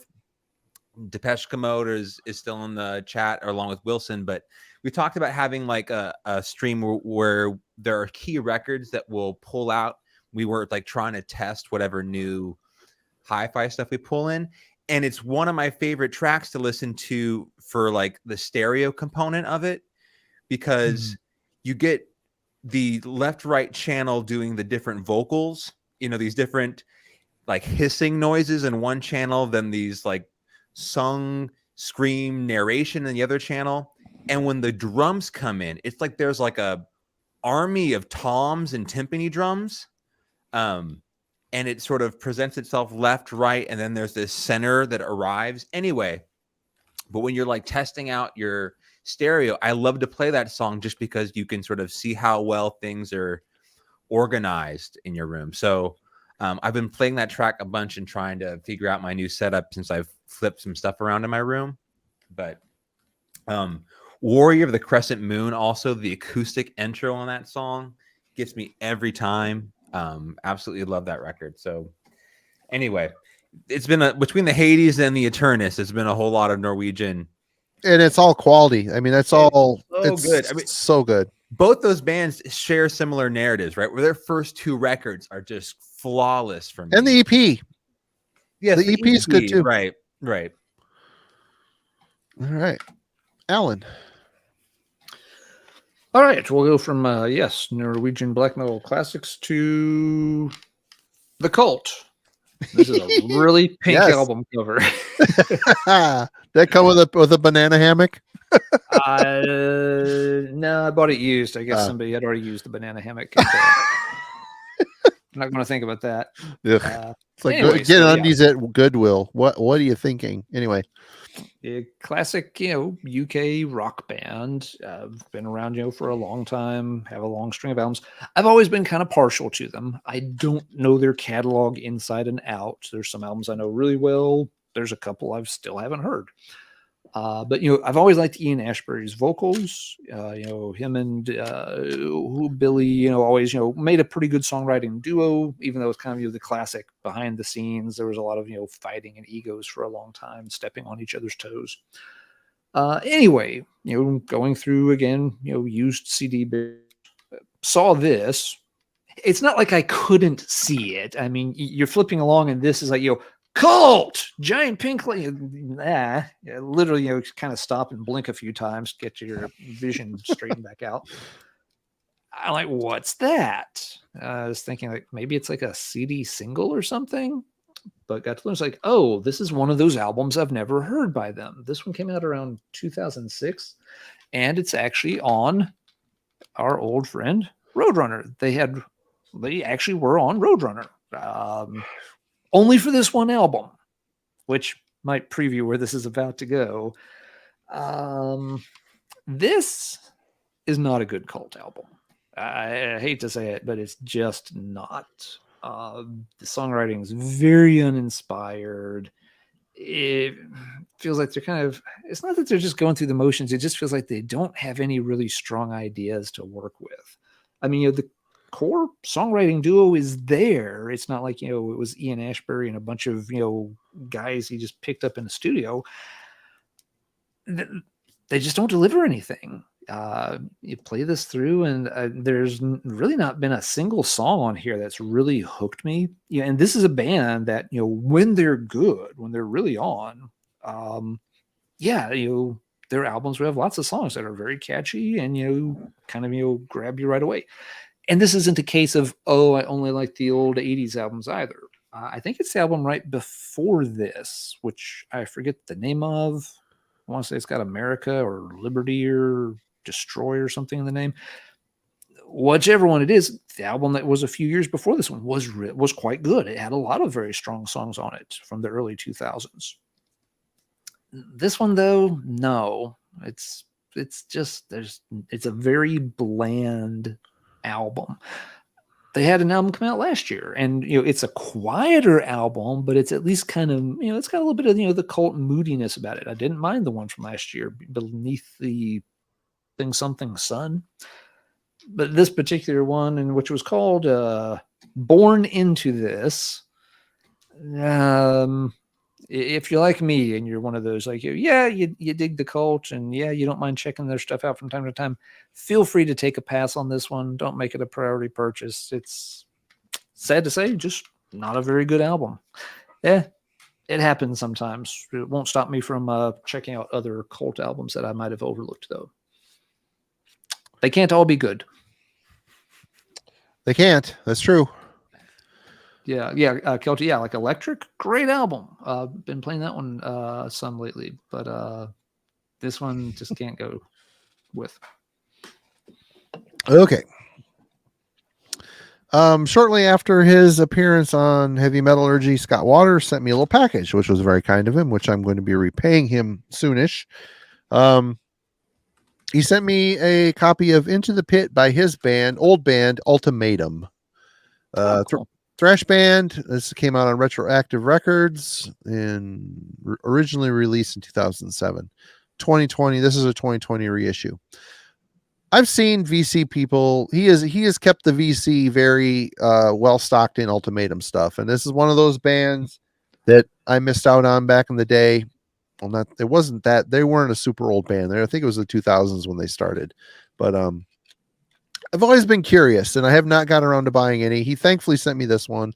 Depeche Commode is still in the chat or along with Wilson, but we talked about having like a stream where there are key records that will pull out. We were like trying to test whatever new hi-fi stuff we pull in. And it's one of my favorite tracks to listen to for like the stereo component of it, because you get the left-right channel doing the different vocals, you know, these different like hissing noises in one channel, then these like sung scream narration in the other channel. And when the drums come in, it's like there's like a army of toms and timpani drums. And it sort of presents itself left, right, and then there's this center that arrives. Anyway, but when you're like testing out your stereo, I love to play that song just because you can sort of see how well things are organized in your room. So I've been playing that track a bunch and trying to figure out my new setup since I've flipped some stuff around in my room. But Warrior of the Crescent Moon, also the acoustic intro on that song gets me every time. Absolutely love that record. So anyway, it's been between the Hades and the Eternus, it's been a whole lot of Norwegian, and it's all quality. I mean, that's all so good. I mean, so good. Both those bands share similar narratives, right? Where their first 2 records are just flawless for me. And the EP. Yes, the EP is good too. Right. All right. Alan. All right, we'll go from Norwegian black metal classics to The Cult. This is a really pink album cover. That come with a banana hammock? No, I bought it used. I guess somebody had already used the banana hammock. I'm not going to think about that. It's like anyway, get undies at Goodwill. What are you thinking? Anyway. A classic, UK rock band. Been around, for a long time, have a long string of albums. I've always been kind of partial to them. I don't know their catalog inside and out. There's some albums I know really well. There's a couple I still haven't heard. But I've always liked Ian Ashbury's vocals. Him and Billy, always made a pretty good songwriting duo. Even though it's kind of the classic behind the scenes, there was a lot of fighting and egos for a long time, stepping on each other's toes. Anyway, going through again, used CD, saw this. It's not like I couldn't see it. I mean, you're flipping along, and this is like Cult, giant pink literally kind of stop and blink a few times, get your vision straightened back out. I'm like, what's that? I was thinking like maybe it's like a CD single or something, but got to learn, it's like, oh, this is one of those albums I've never heard by them. This one came out around 2006, and it's actually on our old friend Roadrunner. They actually were on Roadrunner. Only for this one album, which might preview where this is about to go. This is not a good Cult album. I hate to say it, but it's just not. The songwriting is very uninspired. It feels like they're it's not that they're just going through the motions. It just feels like they don't have any really strong ideas to work with. I mean, the core songwriting duo is there. It's not like, it was Ian Ashbury and a bunch of, guys he just picked up in the studio. They just don't deliver anything. You play this through, and there's really not been a single song on here that's really hooked me. And this is a band that, when they're good, when they're really on, their albums will have lots of songs that are very catchy and, kind of, grab you right away. And this isn't a case of, I only like the old 80s albums either. I think it's the album right before this, which I forget the name of. I want to say it's got America or Liberty or Destroy or something in the name. Whichever one it is, the album that was a few years before this one was quite good. It had a lot of very strong songs on it from the early 2000s. This one, though, no. It's a very bland album. they had an album come out last year, and it's a quieter album, but it's at least kind of it's got a little bit of the cult moodiness about it. I didn't mind the one from last year, Beneath the something sun, but this particular one, and which was called Born Into This. If you're like me and you're one of those you dig the cult and you don't mind checking their stuff out from time to time, feel free to take a pass on this one. Don't make it a priority purchase. It's sad to say, just not a very good album. It happens sometimes. It won't stop me from checking out other cult albums that I might have overlooked, though. They can't all be good. They can't. That's true. Yeah, Kelty, like Electric, great album. Been playing that one some lately, but this one just can't go with. Okay. Shortly after his appearance on Heavy Metallurgy, Scott Waters sent me a little package, which was very kind of him, which I'm going to be repaying him soonish. He sent me a copy of Into the Pit by his old band, Ultimatum. Cool. Thrash band. This came out on Retroactive Records and originally released in 2007. 2020. This is a 2020 reissue. I've seen VC people. He has kept the VC very well stocked in Ultimatum stuff, and this is one of those bands that I missed out on back in the day. Well, it wasn't that they weren't a super old band there. I think it was the 2000s when they started, but I've always been curious, and I have not got around to buying any. He thankfully sent me this one,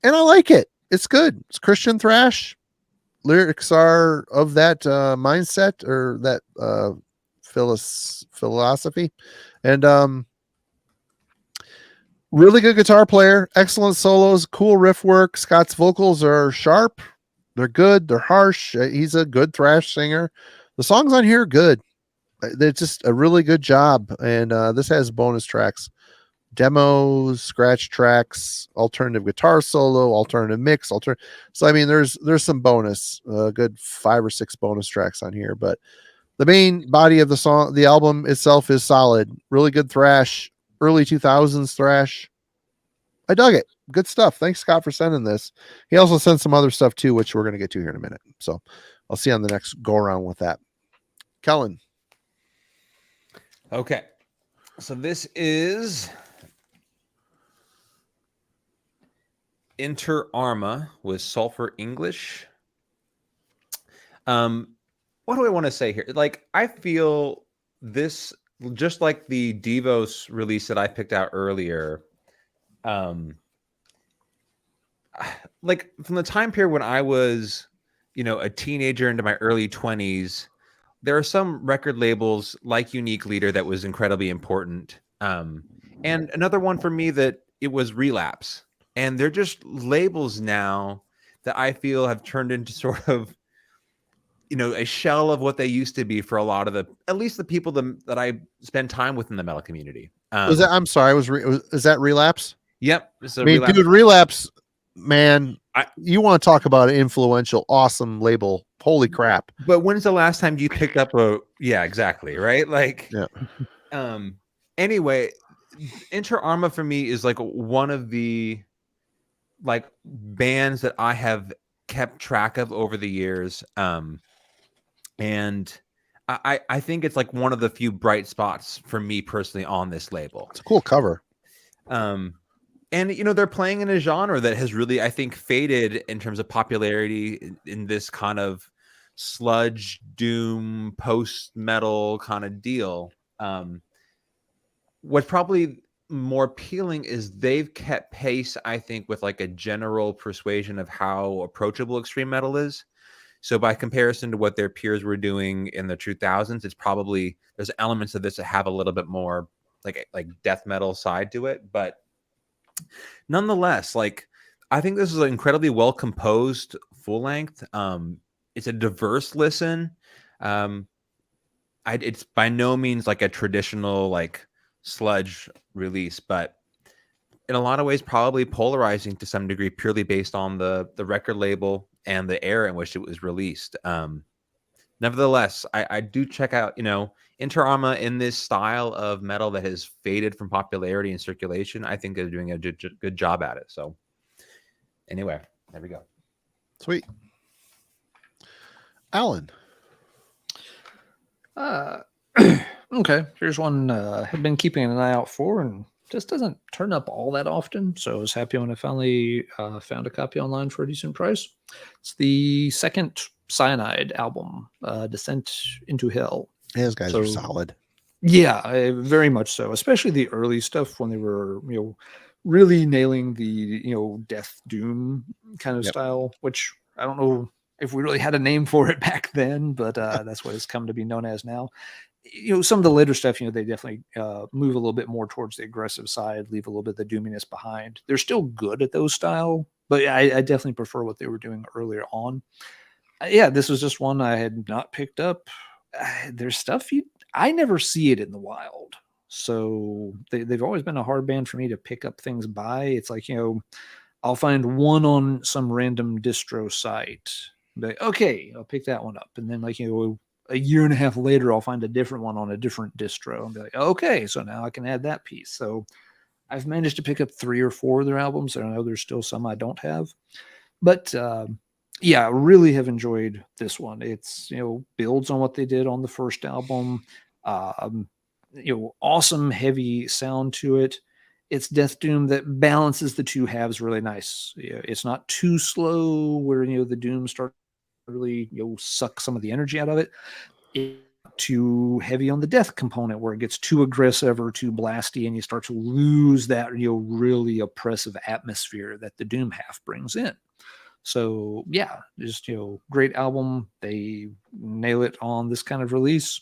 and I like it. It's good. It's Christian thrash. Lyrics are of that mindset or that philosophy, and really good guitar player, excellent solos, cool riff work. Scott's vocals are sharp. They're good. They're harsh. He's a good thrash singer. The songs on here are good. They're just a really good job. And this has bonus tracks, demos, scratch tracks, alternative guitar solo, alternative mix, So I mean, there's some bonus, good 5 or 6 bonus tracks on here. But the main body of the album itself is solid. Really good thrash, early 2000s thrash. I dug it. Good stuff. Thanks, Scott, for sending this. He also sent some other stuff too, which we're going to get to here in a minute. So I'll see you on the next go around with that. Kellen. Okay. So this is Enter Arma with Sulfur English. What do I want to say here? Like, I feel this, just like the Devos release that I picked out earlier, like from the time period when I was, a teenager into my early 20s, there are some record labels like Unique Leader that was incredibly important. And another one for me that it was Relapse. And they're just labels now that I feel have turned into sort of, a shell of what they used to be for a lot of at least the people that I spend time with in the metal community. I'm sorry. Is that Relapse? Yep. Relapse. Dude, Relapse, man, you want to talk about an influential, awesome label. Holy crap. But when's the last time you picked up yeah, exactly. Right. Like, yeah. Anyway, Enter Arma for me is like one of the bands that I have kept track of over the years. And I think it's like one of the few bright spots for me personally on this label. It's a cool cover. And, they're playing in a genre that has really, I think, faded in terms of popularity in this kind of sludge, doom, post-metal kind of deal. What's probably more appealing is they've kept pace, I think, with like a general persuasion of how approachable extreme metal is. So by comparison to what their peers were doing in the 2000s, it's probably, there's elements of this that have a little bit more like death metal side to it. But nonetheless, I think this is an incredibly well composed full length. It's a diverse listen. It's by no means like a traditional sludge release, but in a lot of ways probably polarizing to some degree, purely based on the record label and the era in which it was released. nevertheless, I do check out, Inter Arma in this style of metal that has faded from popularity and circulation. I think they're doing a good job at it. So anyway, there we go. Sweet. Alan. Okay, here's one I've been keeping an eye out for and just doesn't turn up all that often. So I was happy when I finally found a copy online for a decent price. It's the second Cyanide album, Descent into Hell. Those guys are solid. Yeah, very much so. Especially the early stuff when they were, really nailing the, death doom kind of style, which I don't know if we really had a name for it back then, but that's what it's come to be known as now. Some of the later stuff, they definitely move a little bit more towards the aggressive side, leave a little bit of the doominess behind. They're still good at those style, but I definitely prefer what they were doing earlier on. This was just one I had not picked up. There's stuff I never see it in the wild. So they've always been a hard band for me to pick up things by. It's like, I'll find one on some random distro site. Be like, okay, I'll pick that one up. And then a year and a half later, I'll find a different one on a different distro and be like, okay, so now I can add that piece. So I've managed to pick up 3 or 4 of their albums. I know there's still some I don't have, but I really have enjoyed this one. It's, builds on what they did on the first album. Awesome heavy sound to it. It's death doom that balances the two halves really nice. It's not too slow where, the doom starts really suck some of the energy out of it. It's too heavy on the death component where it gets too aggressive or too blasty and you start to lose that really oppressive atmosphere that the doom half brings in. So just great album. They nail it on this kind of release.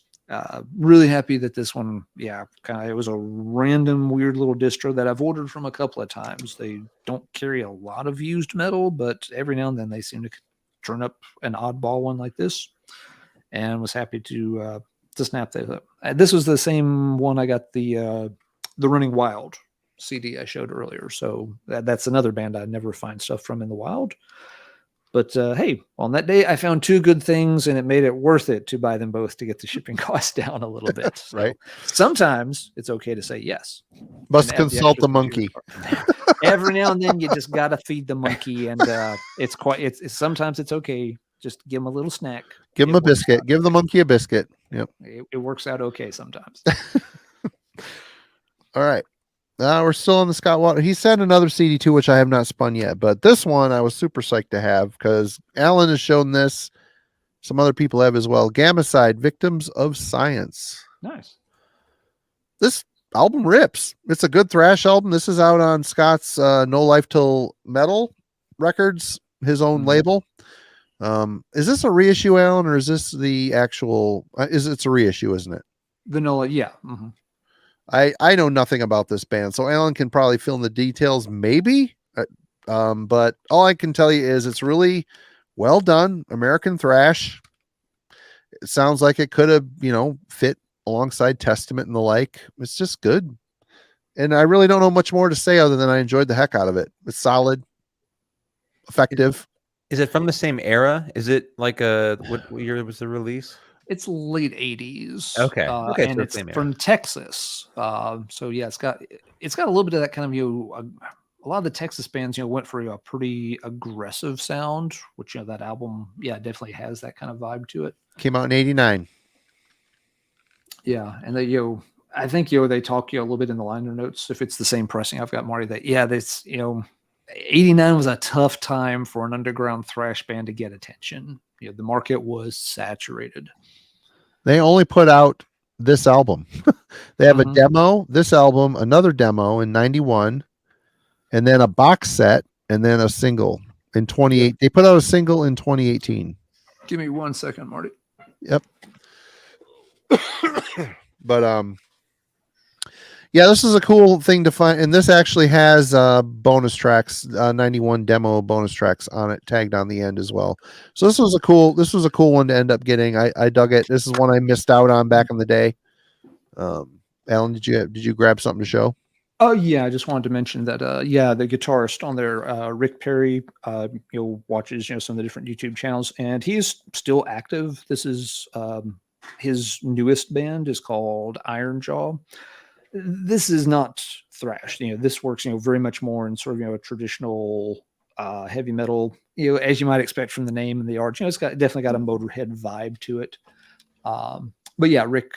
Really happy that this one, it was a random weird little distro that I've ordered from a couple of times. They don't carry a lot of used metal, but every now and then they seem to turn up an oddball one like this, and was happy to snap that up. This was the same one I got the Running Wild CD I showed earlier. So that's another band I never find stuff from in the wild. But hey, on that day, I found 2 good things, and it made it worth it to buy them both to get the shipping costs down a little bit. So right. Sometimes it's okay to say yes. Must consult the monkey. Every now and then, you just got to feed the monkey, and sometimes it's okay. Just give him a little snack. Give him a biscuit. Give the monkey a biscuit. Yep. It works out okay sometimes. All right. We're still on the Scott Water. He sent another CD too, which I have not spun yet, but this one I was super psyched to have because Alan has shown this. Some other people have as well. Gamicide, Victims of Science. Nice. This album rips. It's a good thrash album. This is out on Scott's No Life Till Metal Records, his own label. Is this a reissue, Alan, or is this the actual? It's a reissue, isn't it? The No, yeah. Mm-hmm. I know nothing about this band, so Alan can probably fill in the details, maybe. But all I can tell you is it's really well done American thrash. It sounds like it could have, fit alongside Testament and the like. It's just good, and I really don't know much more to say other than I enjoyed the heck out of it. It's solid, effective. Is it from the same era? Is it like what year was the release? It's late 80s. Okay. And it's from Texas. So yeah, it's got a little bit of that kind of, a lot of the Texas bands, went for a pretty aggressive sound, which, that album, definitely has that kind of vibe to it. Came out in 89. Yeah. And they, I think, they talk, a little bit in the liner notes, if it's the same pressing I've got, Marty, that, this, 89 was a tough time for an underground thrash band to get attention. The market was saturated. They only put out this album. They have a demo, this album, another demo in 91, and then a box set, and then a single in 28. They put out a single in 2018. Give me 1 second, Marty. Yep. But this is a cool thing to find, and this actually has bonus tracks, 91 demo bonus tracks on it, tagged on the end as well. So this was a cool one to end up getting. I dug it. This is one I missed out on back in the day. Alan, did you grab something to show? Oh yeah, I just wanted to mention that. Yeah, the guitarist on there, Rick Perry, watches some of the different YouTube channels, and he's still active. This is his newest band is called Iron Jaw. This is not thrash. This works very much more in sort of a traditional heavy metal. As you might expect from the name and the art. It's definitely got a Motorhead vibe to it. But yeah, Rick,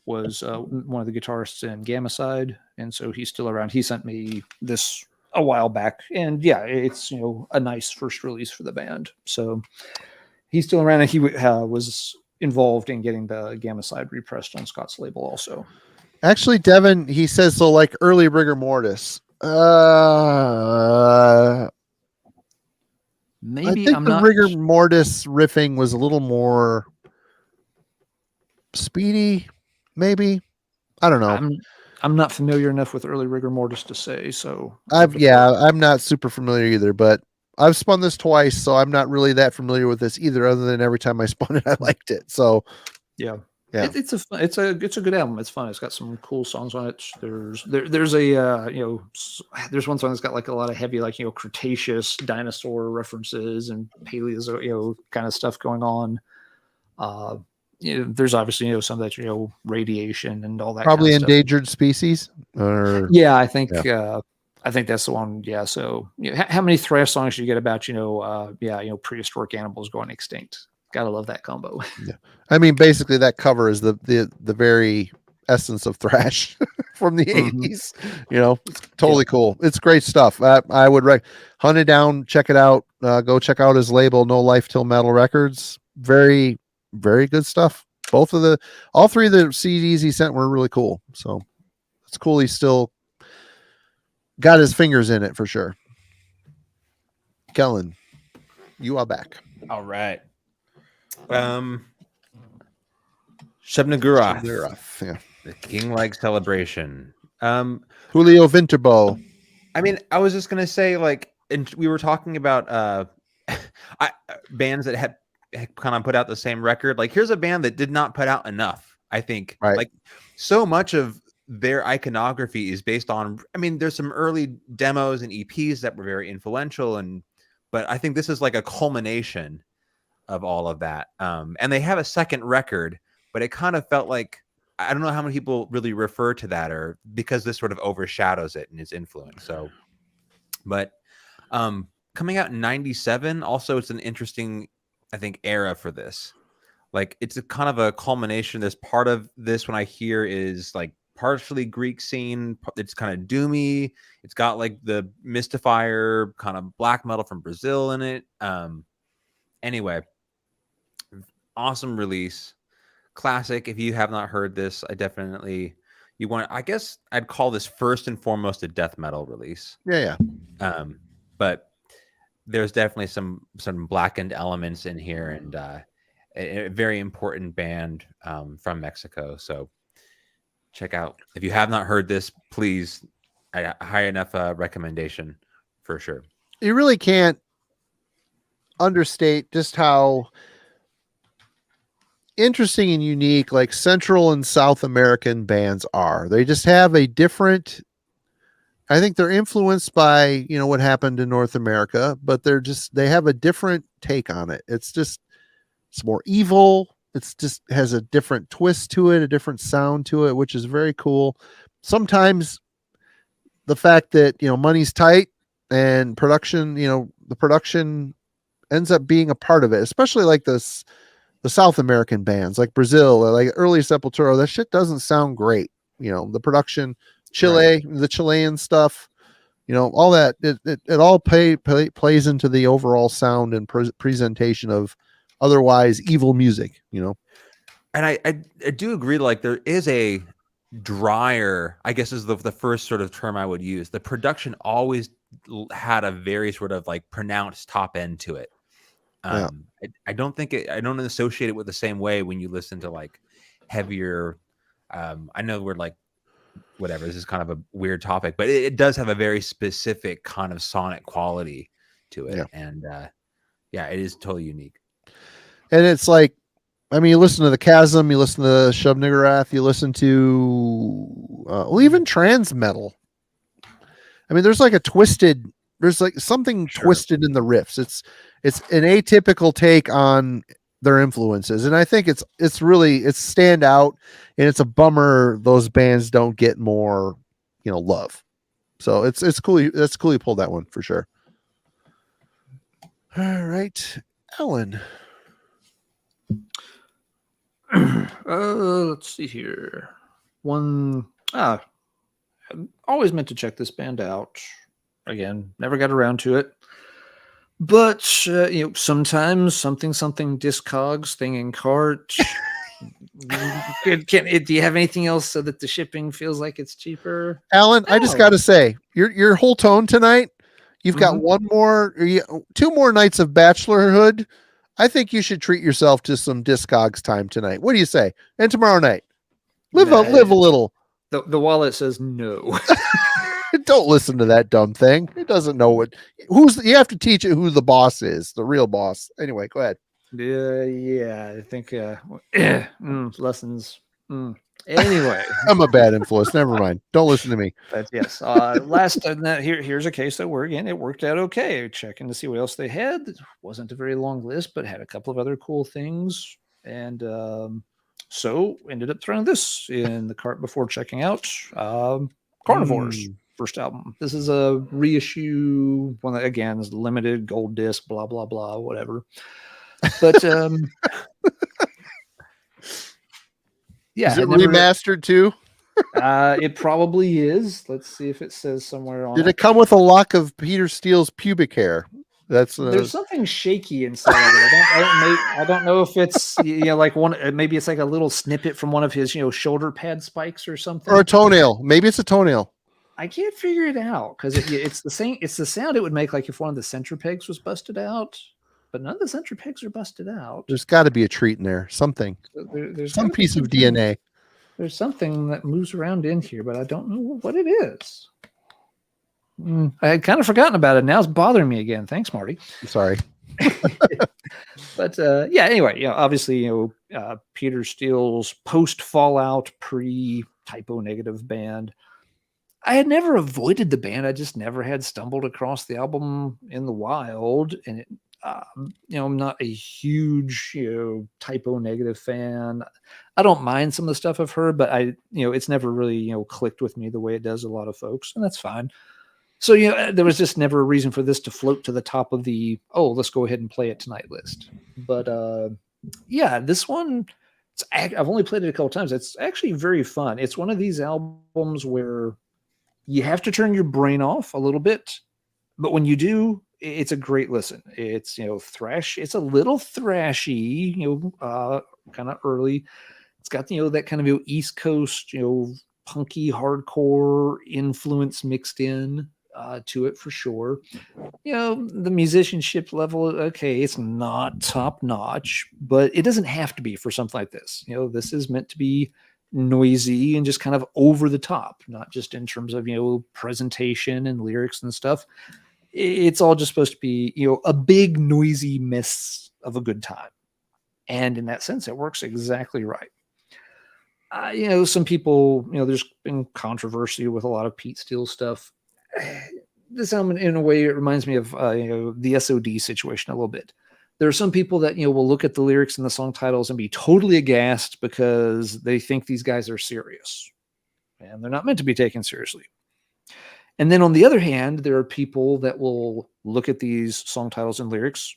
was one of the guitarists in Gamacide, and so he's still around. He sent me this a while back, and yeah, it's a nice first release for the band. So he's still around, and he was involved in getting the Gamacide repressed on Scott's label also. Actually, Devin, he says so, like early rigor mortis. Maybe I think the rigor mortis riffing was a little more speedy. Maybe, I don't know. I'm not familiar enough with early rigor mortis to say. So I'm not super familiar either, but I've spun this twice, so I'm not really that familiar with this either. Other than every time I spun it, I liked it. So yeah. It's a good album. It's fun. It's got some cool songs on it. There's there's one song that's got like a lot of heavy Cretaceous dinosaur references and Paleo kind of stuff going on. There's obviously some of that radiation and all that. Probably kind of endangered species. Or yeah, I think that's the one. Yeah. So how many thrash songs do you get about prehistoric animals going extinct? Gotta love that combo. Yeah. I mean, basically that cover is the very essence of thrash from the 80s. It's totally cool. It's great stuff. I would hunt it down, check it out. Go check out his label, No Life Till Metal Records. Very, very good stuff. All three of the CDs he sent were really cool. So it's cool. He's still got his fingers in it for sure. Kellen, you are back. All right. Shub-Niggurath, yeah. The King-like celebration. Julio Vinterbo. I mean, I was just gonna say, and we were talking about bands that had kind of put out the same record. Like, here's a band that did not put out enough. I think, right. Like, so much of their iconography is based on. I mean, there's some early demos and EPs that were very influential, but I think this is like a culmination of all of that. And they have a second record, but it kind of felt like, I don't know how many people really refer to that, or because this sort of overshadows it and its influence. So, but coming out in 97, also it's an interesting, I think, era for this. Like, it's a kind of a culmination. This part of this, when I hear, is like partially Greek scene. It's kind of doomy. It's got like the Mystifier kind of black metal from Brazil in it. Anyway, awesome release. Classic. If you have not heard this, I guess I'd call this first and foremost a death metal release. Yeah. But there's definitely some blackened elements in here, and a very important band from Mexico. So check out. If you have not heard this, please, a high enough recommendation for sure. You really can't understate just how interesting and unique like Central and South American bands are. They just have a different, I think they're influenced by what happened in North America, but they have a different take on it. It's more evil. It's just has a different twist to it, a different sound to it, which is very cool. Sometimes the fact that money's tight and production, the production ends up being a part of it, especially like the South American bands like Brazil or like early Sepultura. That shit doesn't sound great. The production, Chile, right. The Chilean stuff, all that, it all plays into the overall sound and presentation of otherwise evil music, And I do agree. Like, there is a drier, I guess is the first sort of term I would use. The production always had a very sort of like pronounced top end to it. I don't associate it with the same way when you listen to like heavier. I know we're like, whatever, this is kind of a weird topic, but it does have a very specific kind of sonic quality to it. And it is totally unique. And it's like, I mean, you listen to the Chasm, you listen to Shub-Niggurath, you listen to even trans metal, I mean, there's like there's like something twisted in the riffs. It's an atypical take on their influences, and I think it's stand out, and it's a bummer those bands don't get more, love. So it's cool. That's cool you pulled that one for sure. All right, Ellen. Let's see here. I always meant to check this band out. Again, never got around to it. But sometimes something Discogs thing in cart. Do you have anything else so that the shipping feels like it's cheaper? Alan, I just got to say, your whole tone tonight. You've got two more nights of bachelorhood. I think you should treat yourself to some Discogs time tonight. What do you say? And tomorrow night, live a little. The wallet says no. Don't listen to that dumb thing. It doesn't know you have to teach it who the boss is, the real boss. Anyway, go ahead. Yeah, I think lessons. Anyway, I'm a bad influence. Never mind. Don't listen to me. But yes, here's a case that it worked out okay. Checking to see what else they had. It wasn't a very long list, but had a couple of other cool things, and so ended up throwing this in the cart before checking out Carnivore's first album. This is a reissue one that again is limited gold disc, blah blah blah, whatever. But yeah, is it remastered too? It probably is. Let's see if it says somewhere on. Did it come with a lock of Peter Steele's pubic hair? There's something shaky inside of it. I don't know if it's like one. Maybe it's like a little snippet from one of his shoulder pad spikes or something, or a toenail. Maybe it's a toenail. I can't figure it out because it's the same. It's the sound it would make like if one of the center pegs was busted out, but none of the center pegs are busted out. There's got to be a treat in there. Something. There's some piece of DNA. There's something that moves around in here, but I don't know what it is. I had kind of forgotten about it. Now it's bothering me again. Thanks, Marty. I'm sorry. But yeah, anyway, obviously, Peter Steele's post-Fallout, pre-typo negative band. I had never avoided the band. I just never had stumbled across the album in the wild. And, I'm not a huge, typo negative fan. I don't mind some of the stuff I've heard, but it's never really, clicked with me the way it does a lot of folks. And that's fine. So, there was just never a reason for this to float to the top of the, let's go ahead and play it tonight list. But, yeah, this one, I've only played it a couple times. It's actually very fun. It's one of these albums where you have to turn your brain off a little bit. But when you do, it's a great listen. It's, thrash. It's a little thrashy, kind of early. It's got, that kind of East Coast, punky hardcore influence mixed in to it for sure. The musicianship level, okay, it's not top notch, but it doesn't have to be for something like this. This is meant to be noisy and just kind of over the top, not just in terms of, presentation and lyrics and stuff. It's all just supposed to be, a big noisy mess of a good time. And in that sense, it works exactly right. Some people, there's been controversy with a lot of Pete Steele stuff. This album, in a way, it reminds me of, the SOD situation a little bit. There are some people that, will look at the lyrics and the song titles and be totally aghast because they think these guys are serious. And they're not meant to be taken seriously. And then on the other hand, there are people that will look at these song titles and lyrics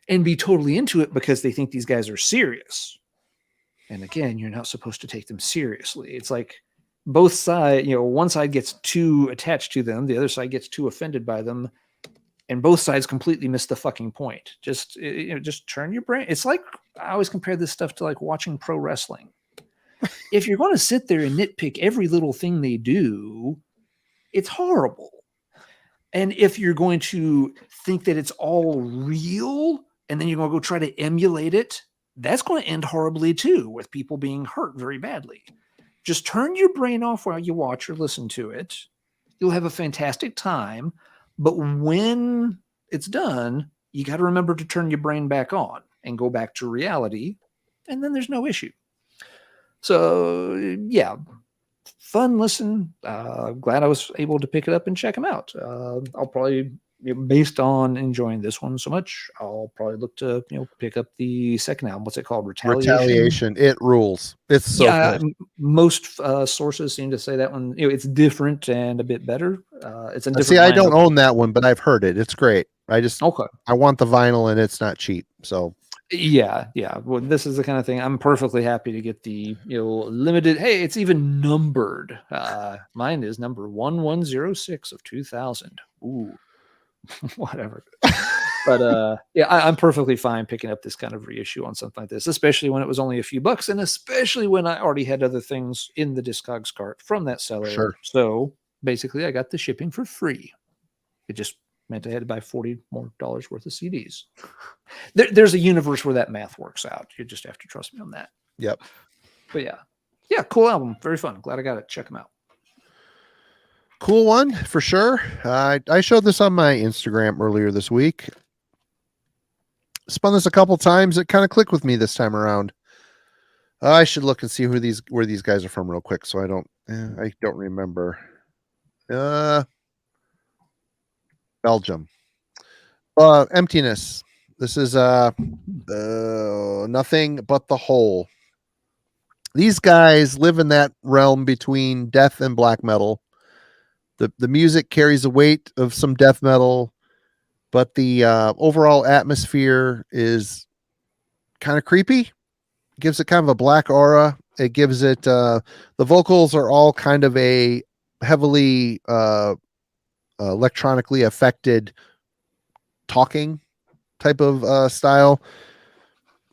and be totally into it because they think these guys are serious. And again, you're not supposed to take them seriously. It's like both sides, one side gets too attached to them, the other side gets too offended by them, and both sides completely miss the fucking point. Just turn your brain. It's like, I always compare this stuff to like watching pro wrestling. If you're going to sit there and nitpick every little thing they do, it's horrible. And if you're going to think that it's all real and then you're going to go try to emulate it, that's going to end horribly too, with people being hurt very badly. Just turn your brain off while you watch or listen to it. You'll have a fantastic time. But when it's done, you got to remember to turn your brain back on and go back to reality. And then there's no issue. So, yeah, fun listen. Glad I was able to pick it up and check them out. I'll probably, based on enjoying this one so much, I'll probably look to pick up the second album. What's it called? Retaliation. It rules. It's so good. Most sources seem to say that one. It's different and a bit better. It's a different. See, I don't own that one, but I've heard it. It's great. I want the vinyl, and it's not cheap. So yeah. Well, this is the kind of thing I'm perfectly happy to get the limited. Hey, it's even numbered. Mine is number 1106 of 2000. Ooh. Whatever. But I'm perfectly fine picking up this kind of reissue on something like this, especially when it was only a few bucks, and especially when I already had other things in the Discogs cart from that seller. Sure. So basically, I got the shipping for free. It just meant I had to buy $40 more worth of CDs. There's a universe where that math works out. You just have to trust me on that. Yep. But yeah, cool album, very fun. Glad I got it. Check them out. Cool one for sure. I showed this on my Instagram earlier this week. Spun this a couple times. It kind of clicked with me this time around. I should look and see where these guys are from real quick, so I don't remember. Belgium. Emptiness. This is Nothing But the Whole. These guys live in that realm between death and black metal. The music carries the weight of some death metal, but the overall atmosphere is kind of creepy. Gives it kind of a black aura. It gives it the vocals are all kind of a heavily electronically affected talking type of style,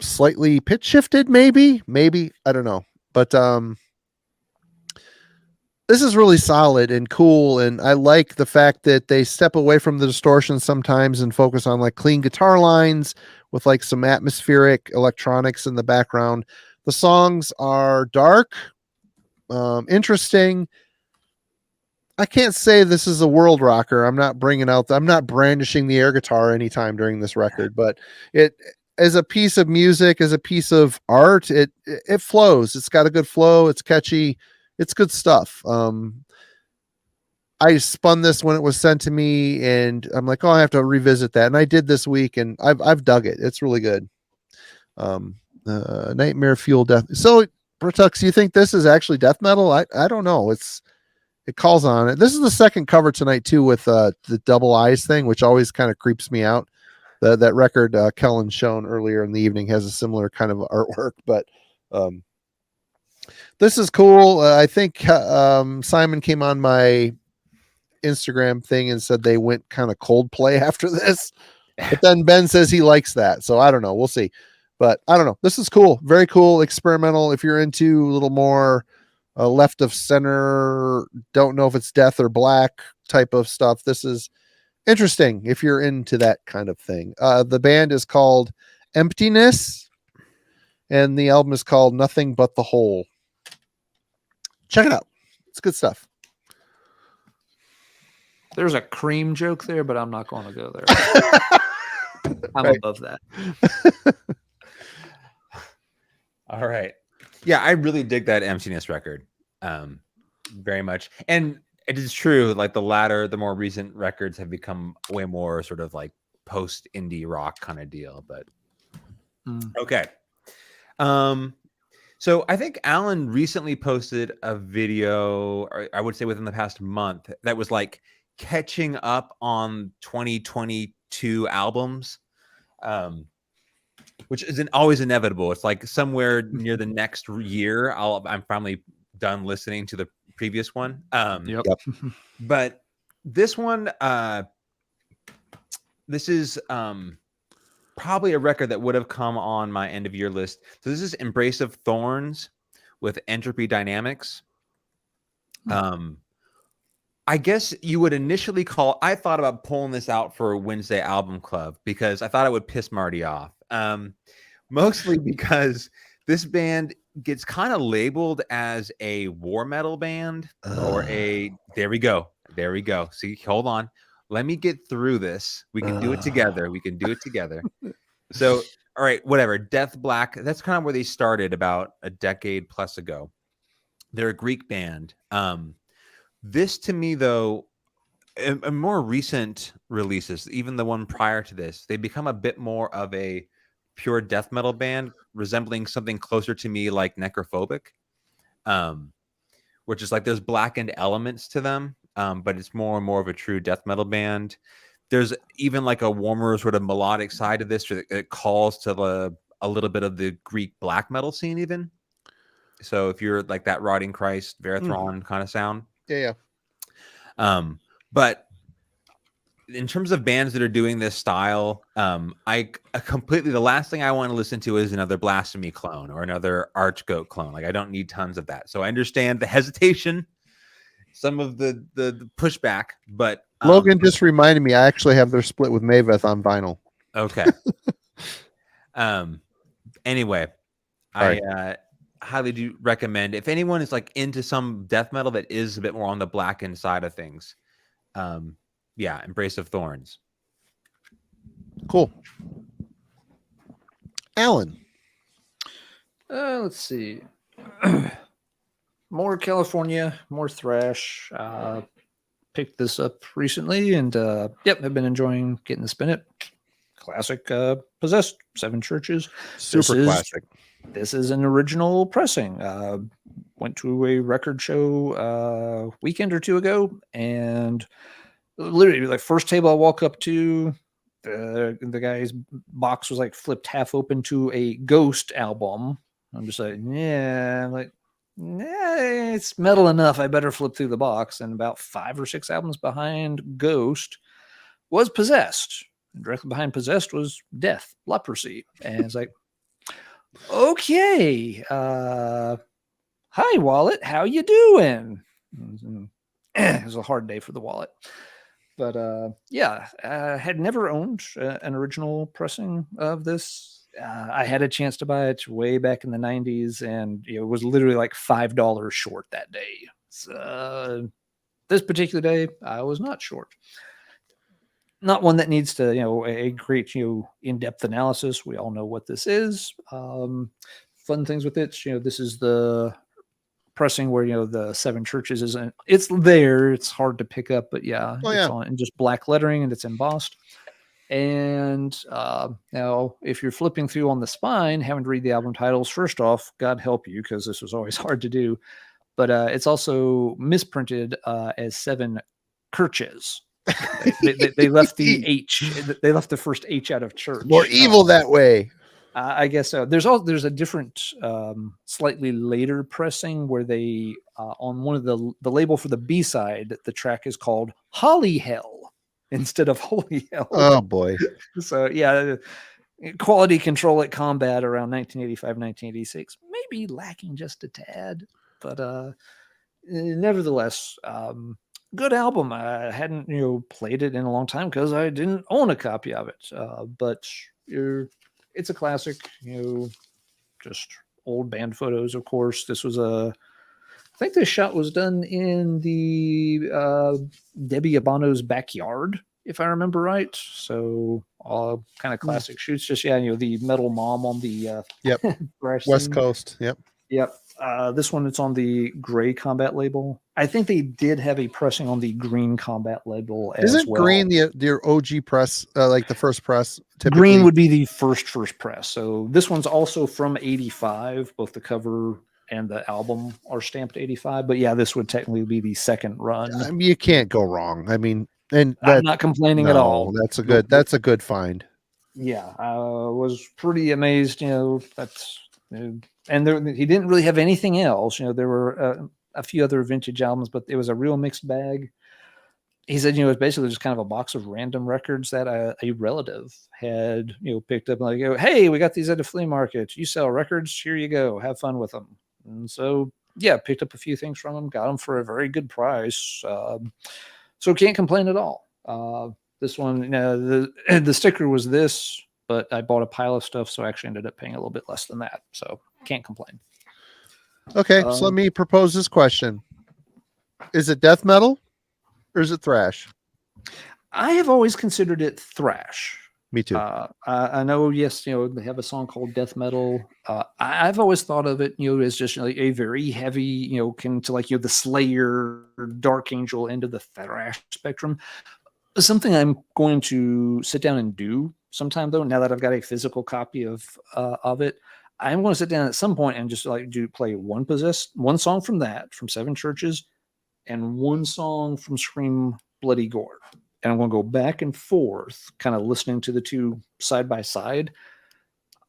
slightly pitch shifted, maybe I don't know, but this is really solid and cool, and I like the fact that they step away from the distortion sometimes and focus on like clean guitar lines with like some atmospheric electronics in the background. The songs are dark, interesting. I can't say this is a world rocker. I'm not brandishing the air guitar anytime during this record, but it as a piece of music, as a piece of art, it flows. It's got a good flow. It's catchy. It's good stuff. I spun this when it was sent to me, and I'm like, oh, I have to revisit that. And I did this week, and I've dug it. It's really good. Nightmare Fuel Death. So, Brutux, you think this is actually death metal? I don't know. It calls on it. This is the second cover tonight too, with the double eyes thing, which always kind of creeps me out. That record Kellen shown earlier in the evening has a similar kind of artwork, but this is cool. I think Simon came on my Instagram thing and said they went kind of Coldplay after this, but then Ben says he likes that, so I don't know. We'll see, but I don't know. This is cool, very cool, experimental. If you're into a little more left of center, don't know if it's death or black type of stuff, this is interesting if you're into that kind of thing. The band is called Emptiness, and the album is called Nothing But the Whole. Check it out. It's good stuff. There's a cream joke there, but I'm not going to go there. I'm above that. All right. Yeah, I really dig that Emptiness record. Very much. And it is true, like the more recent records have become way more sort of like post indie rock kind of deal, but okay. So I think Alan recently posted a video, or I would say within the past month, that was like catching up on 2022 albums, which isn't always inevitable. It's like somewhere near the next year, I'm finally done listening to the previous one. Yep. But this one, this is probably a record that would have come on my end of year list. So this is Embrace of Thorns with Entropy Dynamics. I guess you would initially I thought about pulling this out for a Wednesday album club because I thought it would piss Marty off. Mostly because this band gets kind of labeled as a war metal band or there we go. See, hold on. Let me get through this. We can do it together. So, all right, whatever. Death Black. That's kind of where they started about a decade plus ago. They're a Greek band. This to me, though, in more recent releases, even the one prior to this, they become a bit more of a pure death metal band, resembling something closer to me like Necrophobic, which is like there's blackened elements to them, but it's more and more of a true death metal band. There's even like a warmer sort of melodic side to this that calls to a little bit of the Greek black metal scene even. So if you're like that Rotting Christ, Verathron kind of sound. Yeah. But in terms of bands that are doing this style, I completely, the last thing I want to listen to is another Blasphemy clone or another Archgoat clone. Like I don't need tons of that. So I understand the hesitation, some of the pushback, but Logan just reminded me I actually have their split with Maveth on vinyl. Okay. Anyway, I highly do recommend if anyone is like into some death metal that is a bit more on the blackened side of things. Embrace of Thorns. Cool. Alan. Let's see. More California, more thrash. Picked this up recently, and I've been enjoying getting to spin it. Classic Possessed, Seven Churches. Super classic. This is an original pressing. Went to a record show weekend or two ago, and literally like first table I walk up to, the guy's box was like flipped half open to a Ghost album. I'm just like, it's metal enough. I better flip through the box. And about 5 or 6 albums behind Ghost was Possessed. And directly behind Possessed was Death, Leprosy. And it's like, okay. Hi, Wallet. How you doing? It was a hard day for the Wallet. But I had never owned an original pressing of this. I had a chance to buy it way back in the 90s, and it was literally like $5 short that day. So, this particular day, I was not short. Not one that needs to, a great, in-depth analysis. We all know what this is. Fun things with it, this is the pressing where, the Seven Churches isn't. It's there. It's hard to pick up, but it's on in just black lettering, and it's embossed. And now, if you're flipping through on the spine, having to read the album titles, first off, God help you, because this was always hard to do. But it's also misprinted as Seven Churches. They left the H. They left the first H out of church. More evil that way. I guess so. There's a different, slightly later pressing where they on one of the label for the B side, the track is called Holy Hell instead of Holy Hell. Oh boy. So quality control at combat around 1985, 1986, maybe lacking just a tad, but nevertheless, good album. I hadn't played it in a long time because I didn't own a copy of it. But it's a classic. Just old band photos, of course. This was I think this shot was done in the Debbie Abano's backyard, if I remember right. So all kind of classic shoots. Just the metal mom on the West Coast. Yep. This one, it's on the gray combat label. I think they did have a pressing on the green combat label as Isn't well. green the OG press, like the first press? Typically? Green would be the first press. So this one's also from 85. Both the cover and the album are stamped 85. But this would technically be the second run. I mean, you can't go wrong. I mean, and I'm not complaining at all. That's a good find. Yeah, I was pretty amazed. That's. And he didn't really have anything else. There were a few other vintage albums, but it was a real mixed bag. He said, it was basically just kind of a box of random records that a relative had, picked up. Like, hey, we got these at a flea market. You sell records? Here you go. Have fun with them. And so, picked up a few things from them, got them for a very good price. So can't complain at all. This one, the sticker was this, but I bought a pile of stuff, so I actually ended up paying a little bit less than that. So can't complain. Okay, so let me propose this question. Is it death metal or is it thrash? I have always considered it thrash. Me too. I know, yes, they have a song called Death Metal. I've always thought of it, as just like a very heavy, akin to like, the Slayer, Dark Angel end of the thrash spectrum. Something I'm going to sit down and do sometime, though, now that I've got a physical copy of it. I'm going to sit down at some point and just like play one song from Seven Churches, and one song from Scream Bloody Gore. And I'm going to go back and forth, kind of listening to the two side by side,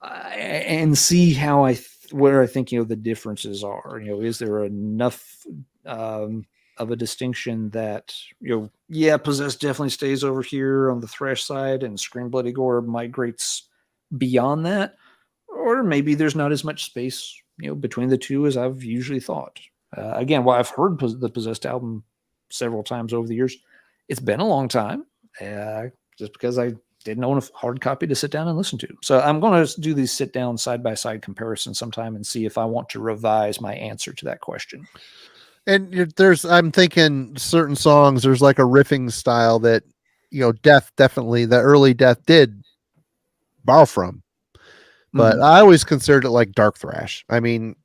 and see how where I think the differences are. Is there enough of a distinction that Possessed definitely stays over here on the thrash side, and Scream Bloody Gore migrates beyond that, or maybe there's not as much space between the two as I've usually thought. Again, I've heard the Possessed album several times over the years. It's been a long time, just because I didn't own a hard copy to sit down and listen to. So I'm going to do these sit down side by side comparisons sometime and see if I want to revise my answer to that question. And I'm thinking certain songs, there's like a riffing style that, Death definitely, the early Death did borrow from. But I always considered it like dark thrash. I mean,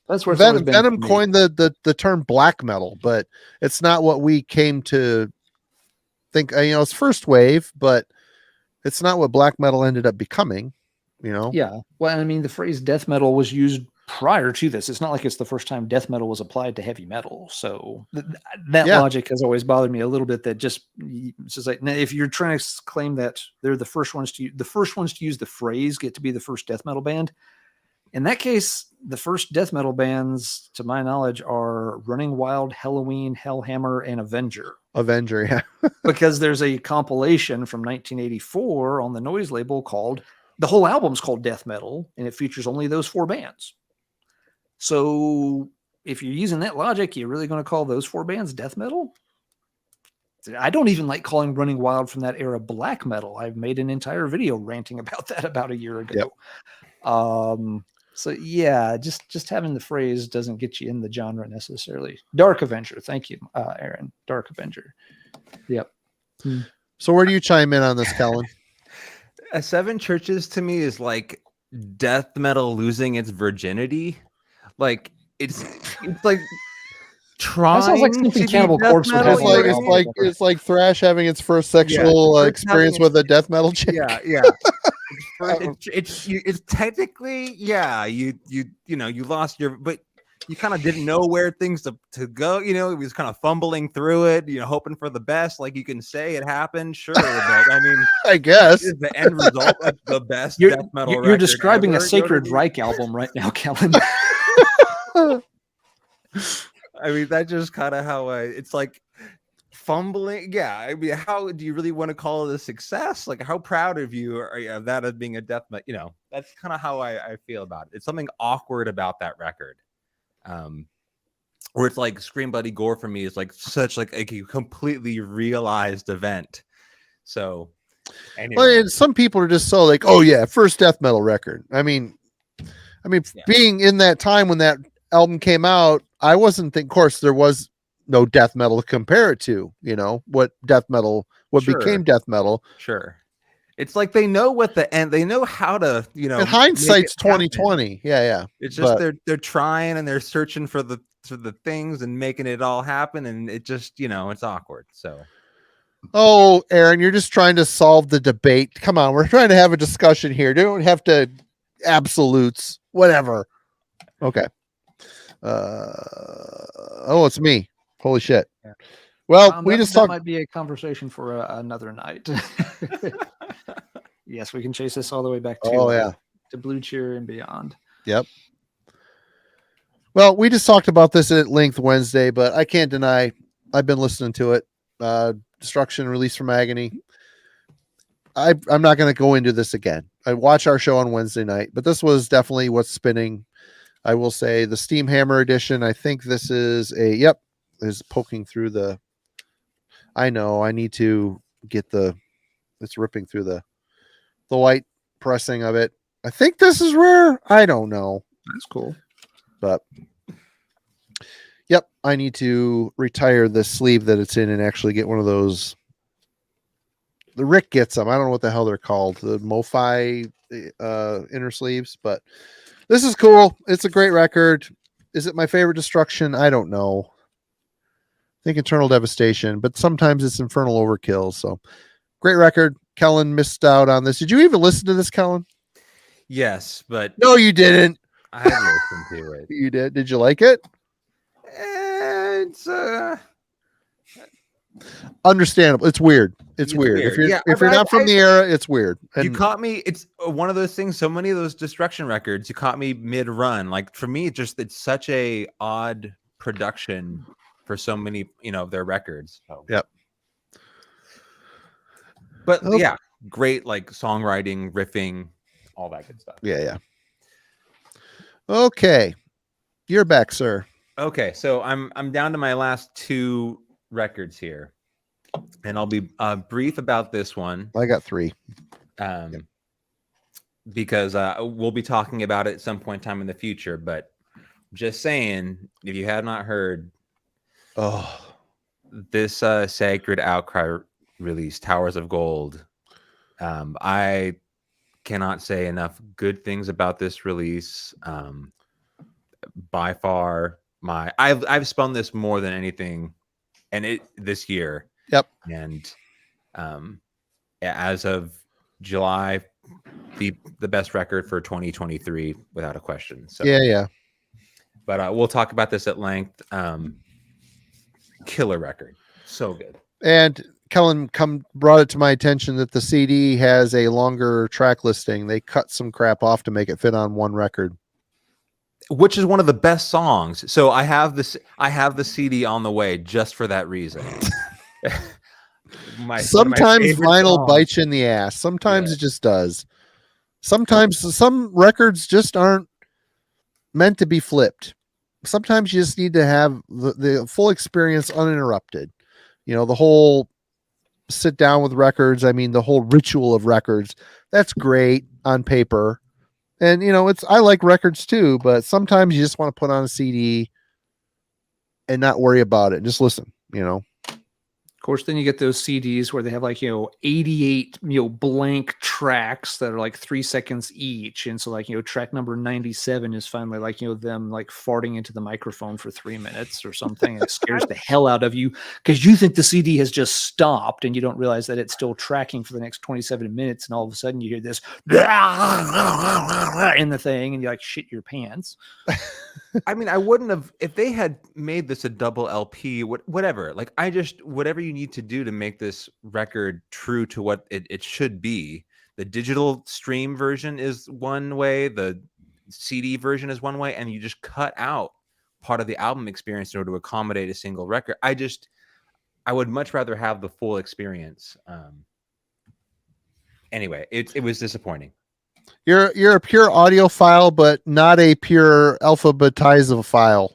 that's where Venom coined the term black metal, but it's not what we came to think. It's first wave, but it's not what black metal ended up becoming. Yeah. Well, I mean, the phrase death metal was used prior to this. It's not like it's the first time death metal was applied to heavy metal. So that logic has always bothered me a little bit. That it's just like, if you're trying to claim that they're the first ones to use the phrase, get to be the first death metal band. In that case, the first death metal bands, to my knowledge, are Running Wild, Helloween, Hellhammer, and Avenger. Yeah. Because there's a compilation from 1984 on the Noise label called, the whole album's called Death Metal, and it features only those 4 bands. So if you're using that logic, you're really going to call those 4 bands death metal? I don't even like calling Running Wild from that era black metal. I've made an entire video ranting about that about a year ago. Yep. So yeah, just having the phrase doesn't get you in the genre necessarily. Dark Avenger. Thank you, Aaron. Dark Avenger. Yep. So where do you chime in on this, Kellen? Seven Churches to me is like death metal losing its virginity. Like it's like trying. That sounds like something Cannibal Corpse would have. It's like thrash having its first sexual experience with a death metal chick. Yeah. It's technically, you lost your, but you kind of didn't know where things to go. It was kind of fumbling through it, hoping for the best. Like you can say it happened, sure, but I mean, I guess is the end result like the best death metal. You're describing a Sacred Reich album right now, Kellen. I mean, that's just kind of how it's like fumbling. Yeah, I mean, how do you really want to call it a success? Like, how proud of you are you of that as being a death metal? That's kind of how I feel about it. It's something awkward about that record. Where it's like Scream Bloody Gore for me is like such like a completely realized event. So anyway. Well, and some people are just so like, oh yeah, first death metal record. I mean, being in that time when that album came out, I wasn't thinking, of course, there was no death metal to compare it to, what became death metal. Sure. It's like they know what the end, they know how to, in hindsight's 2020. Yeah. It's just they're trying and they're searching for the things and making it all happen, and it just, it's awkward. So oh, Aaron, you're just trying to solve the debate. Come on, we're trying to have a discussion here. You don't have to absolutes, whatever. Okay. It's me. Holy shit. Yeah. Well, we just talked. Might be a conversation for another night. Yes, we can chase this all the way back to to Blue Cheer and beyond. Yep. Well, we just talked about this at length Wednesday, but I can't deny I've been listening to it. Destruction, Release from Agony. I'm not going to go into this again. I watch our show on Wednesday night, but this was definitely what's spinning. I will say the Steam Hammer edition. I think this is is poking through the. I know I need to get it's ripping through the white pressing of it. I think this is rare. I don't know. That's cool. But I need to retire the sleeve that it's in and actually get one of those the Rick gets them. I don't know what the hell they're called. The MoFi inner sleeves, but this is cool. It's a great record. Is it my favorite Destruction? I don't know. I think Eternal Devastation, but sometimes it's Infernal Overkill. So great record. Kellen missed out on this. Did you even listen to this, Kellen? Yes, but No, you didn't. I haven't listened to it. You did. Did you like it? It's Understandable. It's weird. It's weird. If you're not from the era, it's weird. And you caught me. It's one of those things. So many of those Destruction records, you caught me mid-run. Like for me, it's such a odd production for so many, of their records. So. Yep. But yeah, great like songwriting, riffing, all that good stuff. Yeah. Okay, you're back, sir. Okay, so I'm down to my last 2 records here, and I'll be brief about this one. I got 3. Because we'll be talking about it at some point in time in the future. But just saying, if you have not heard, this Sacred Outcry release, Towers of Gold. I cannot say enough good things about this release. By far, I've spun this more than anything, and this year. Yep. And as of July, the best record for 2023 without a question. So yeah. But we'll talk about this at length. Killer record, so good. And Kellen brought it to my attention that the CD has a longer track listing. They cut some crap off to make it fit on one record, which is one of the best songs. So I have the CD on the way just for that reason. Sometimes vinyl songs. bites you in the ass. Sometimes it just does. Sometimes some records just aren't meant to be flipped. Sometimes you just need to have the full experience uninterrupted. The whole sit down with records. I mean, the whole ritual of records. That's great on paper. And, I like records too, but sometimes you just want to put on a CD and not worry about it. Just listen, Of course, then you get those CDs where they have 88 blank tracks that are 3 seconds each, and so track number 97 is finally them farting into the microphone for 3 minutes or something. And it scares the hell out of you because you think the CD has just stopped and you don't realize that it's still tracking for the next 27 minutes, and all of a sudden you hear this in the thing and you shit your pants. I mean, I wouldn't have if they had made this a double LP, whatever. Whatever you need to do to make this record true to what it should be. The digital stream version is one way, the CD version is one way, and you just cut out part of the album experience in order to accommodate a single record. I would much rather have the full experience. Anyway, it was disappointing. You're a pure audiophile, but not a pure alphabetizer file.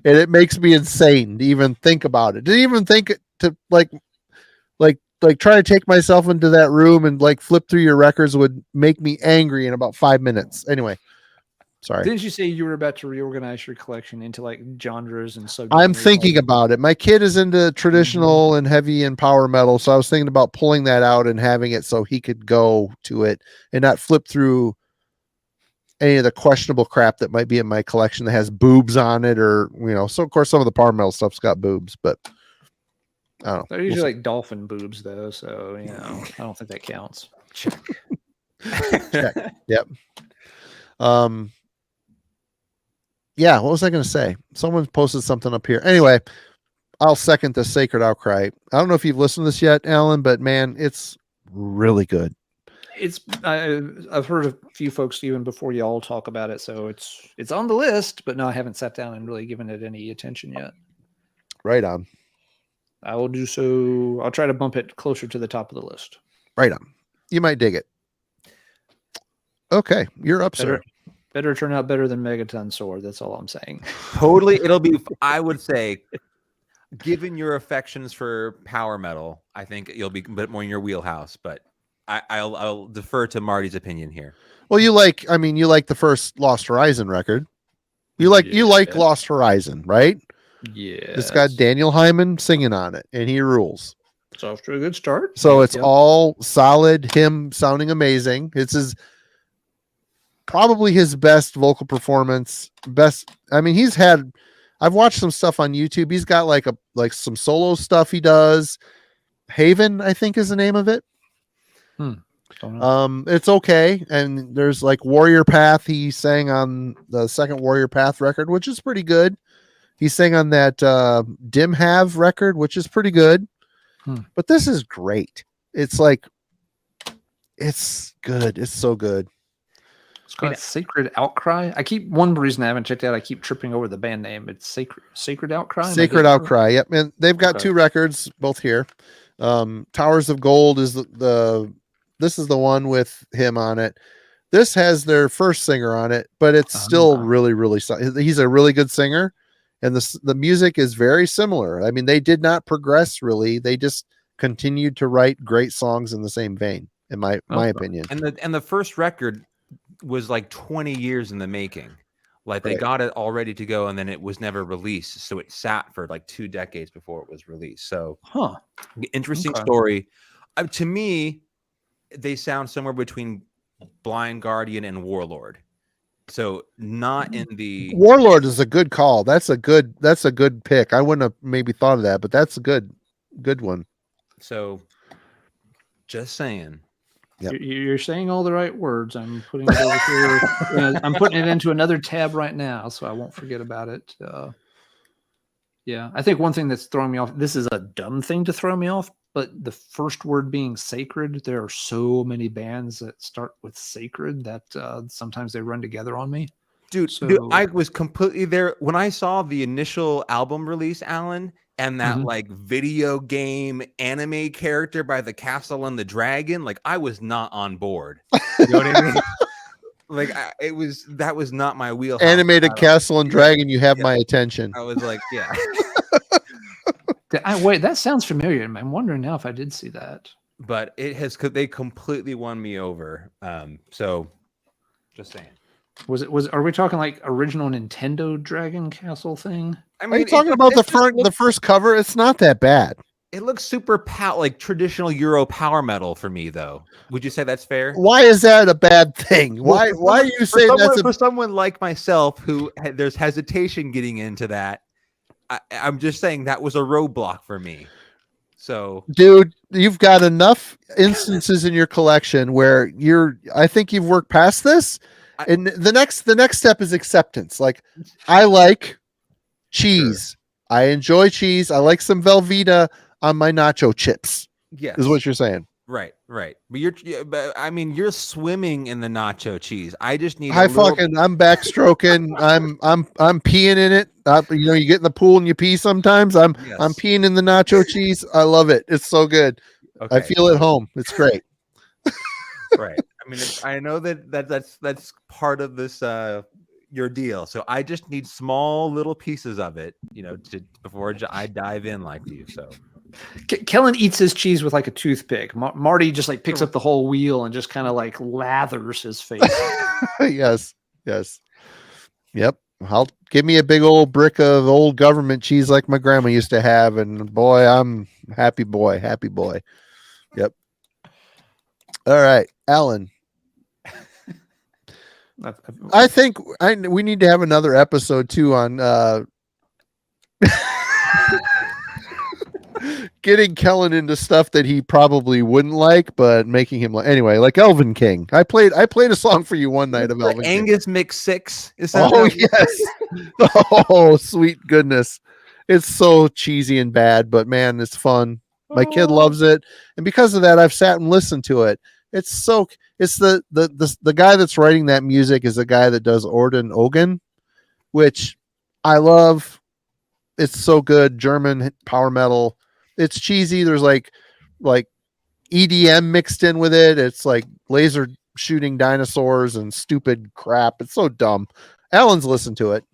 And it makes me insane to even think about it. To even think to try to take myself into that room and flip through your records would make me angry in about 5 minutes. Anyway, sorry. Didn't you say you were about to reorganize your collection into genres and subgenres? I'm thinking about it. My kid is into traditional and heavy and power metal, so I was thinking about pulling that out and having it so he could go to it and not flip through any of the questionable crap that might be in my collection that has boobs on it, or so of course some of the power metal stuff's got boobs, but I don't know. They're usually dolphin boobs though, so I don't think that counts. Check. Yep. Yeah, what was I going to say? Someone posted something up here. Anyway, I'll second the Sacred Outcry. I don't know if you've listened to this yet, Alan, but man, it's really good. I've heard a few folks even before you all talk about it, so it's on the list, but no, I haven't sat down and really given it any attention yet. Right on. I will do so. I'll try to bump it closer to the top of the list. Right on. You might dig it. Okay, you're up, sir. Better turn out better than Megaton Sword. That's all I'm saying. Totally. It'll be, I would say, given your affections for power metal, I think you'll be a bit more in your wheelhouse, but I'll defer to Marty's opinion here. Well, you like the first Lost Horizon record. You like Lost Horizon, right? Yeah. It's got Daniel Hyman singing on it, and he rules. It's off to a good start. So it's Yep. all solid. Him sounding amazing. It's probably his best vocal performance. Best. I mean, I've watched some stuff on YouTube. He's got like some solo stuff he does. Haven, I think, is the name of it. It's okay. And there's like Warrior Path. He sang on the second Warrior Path record, which is pretty good. He sang on that Dim Have record, which is pretty good. But this is great. It's like, it's good. It's so good. It's called Sacred Outcry. One reason I haven't checked out, I keep tripping over the band name. It's Sacred Outcry. Sacred Outcry. Yep. And they've got 2 records, both here. Towers of Gold is this is the one with him on it. This has their first singer on it, but it's still really, really, he's a really good singer. And the music is very similar. I mean, they did not progress really. They just continued to write great songs in the same vein, in my opinion. And the first record was like 20 years in the making. Like they got it all ready to go, and then it was never released. So it sat for like 2 decades before it was released. So interesting story. To me, they sound somewhere between Blind Guardian and Warlord. So not in the Warlord is a good call. That's a good pick. I wouldn't have maybe thought of that, but that's a good one. So just saying. Yep. You're saying all the right words. I'm putting it over here. I'm putting it into another tab right now, so I won't forget about it. Yeah, I think one thing that's throwing me off, this is a dumb thing to throw me off, but the first word being sacred, there are so many bands that start with sacred that sometimes they run together on me. Dude, I was completely there when I saw the initial album release, Alan, and that like video game anime character by the castle and the dragon. Like, I was not on board. You know what I mean? Like, that was not my wheelhouse. Animated castle and dragon, you have my attention. I was like, yeah. Wait, that sounds familiar. I'm wondering now if I did see that. But they completely won me over. So just saying. Are we talking like original Nintendo Dragon Castle thing? I mean, are you talking about the first cover? It's not that bad. It looks super like traditional Euro power metal for me, though. Would you say that's fair? Why is that a bad thing? Why are you saying that's for someone like myself who there's hesitation getting into that? I'm just saying that was a roadblock for me. So, dude, you've got enough instances in your collection where I think you've worked past this. And the next step is acceptance. Like, I like cheese. Sure. I enjoy cheese. I like some Velveeta on my nacho chips. Yes, is what you're saying. Right. But I mean, you're swimming in the nacho cheese. I just need. I'm backstroking. I'm peeing in it. You get in the pool and you pee sometimes. I'm peeing in the nacho cheese. I love it. It's so good. Okay. I feel at home. It's great. Right. I mean, I know that's part of this your deal. So I just need small little pieces of it, before I dive in like you. So Kellen eats his cheese with like a toothpick. Marty just like picks up the whole wheel and just kind of like lathers his face. Yes. Yep. Give me a big old brick of old government cheese like my grandma used to have, and boy, I'm happy boy. Yep. All right, Alan. I think we need to have another episode too on getting Kellen into stuff that he probably wouldn't like, but making him like anyway, like Elven King. I played a song for you one night of Elven King. Angus Mix Six. Is that yes. Oh, sweet goodness. It's so cheesy and bad, but man, it's fun. My kid loves it, and because of that, I've sat and listened to it. It's the guy that's writing that music is a guy that does Orden Ogen, which I love. It's so good. German power metal. It's cheesy. There's like EDM mixed in with it. It's like laser shooting dinosaurs and stupid crap. It's so dumb. Alan's listened to it.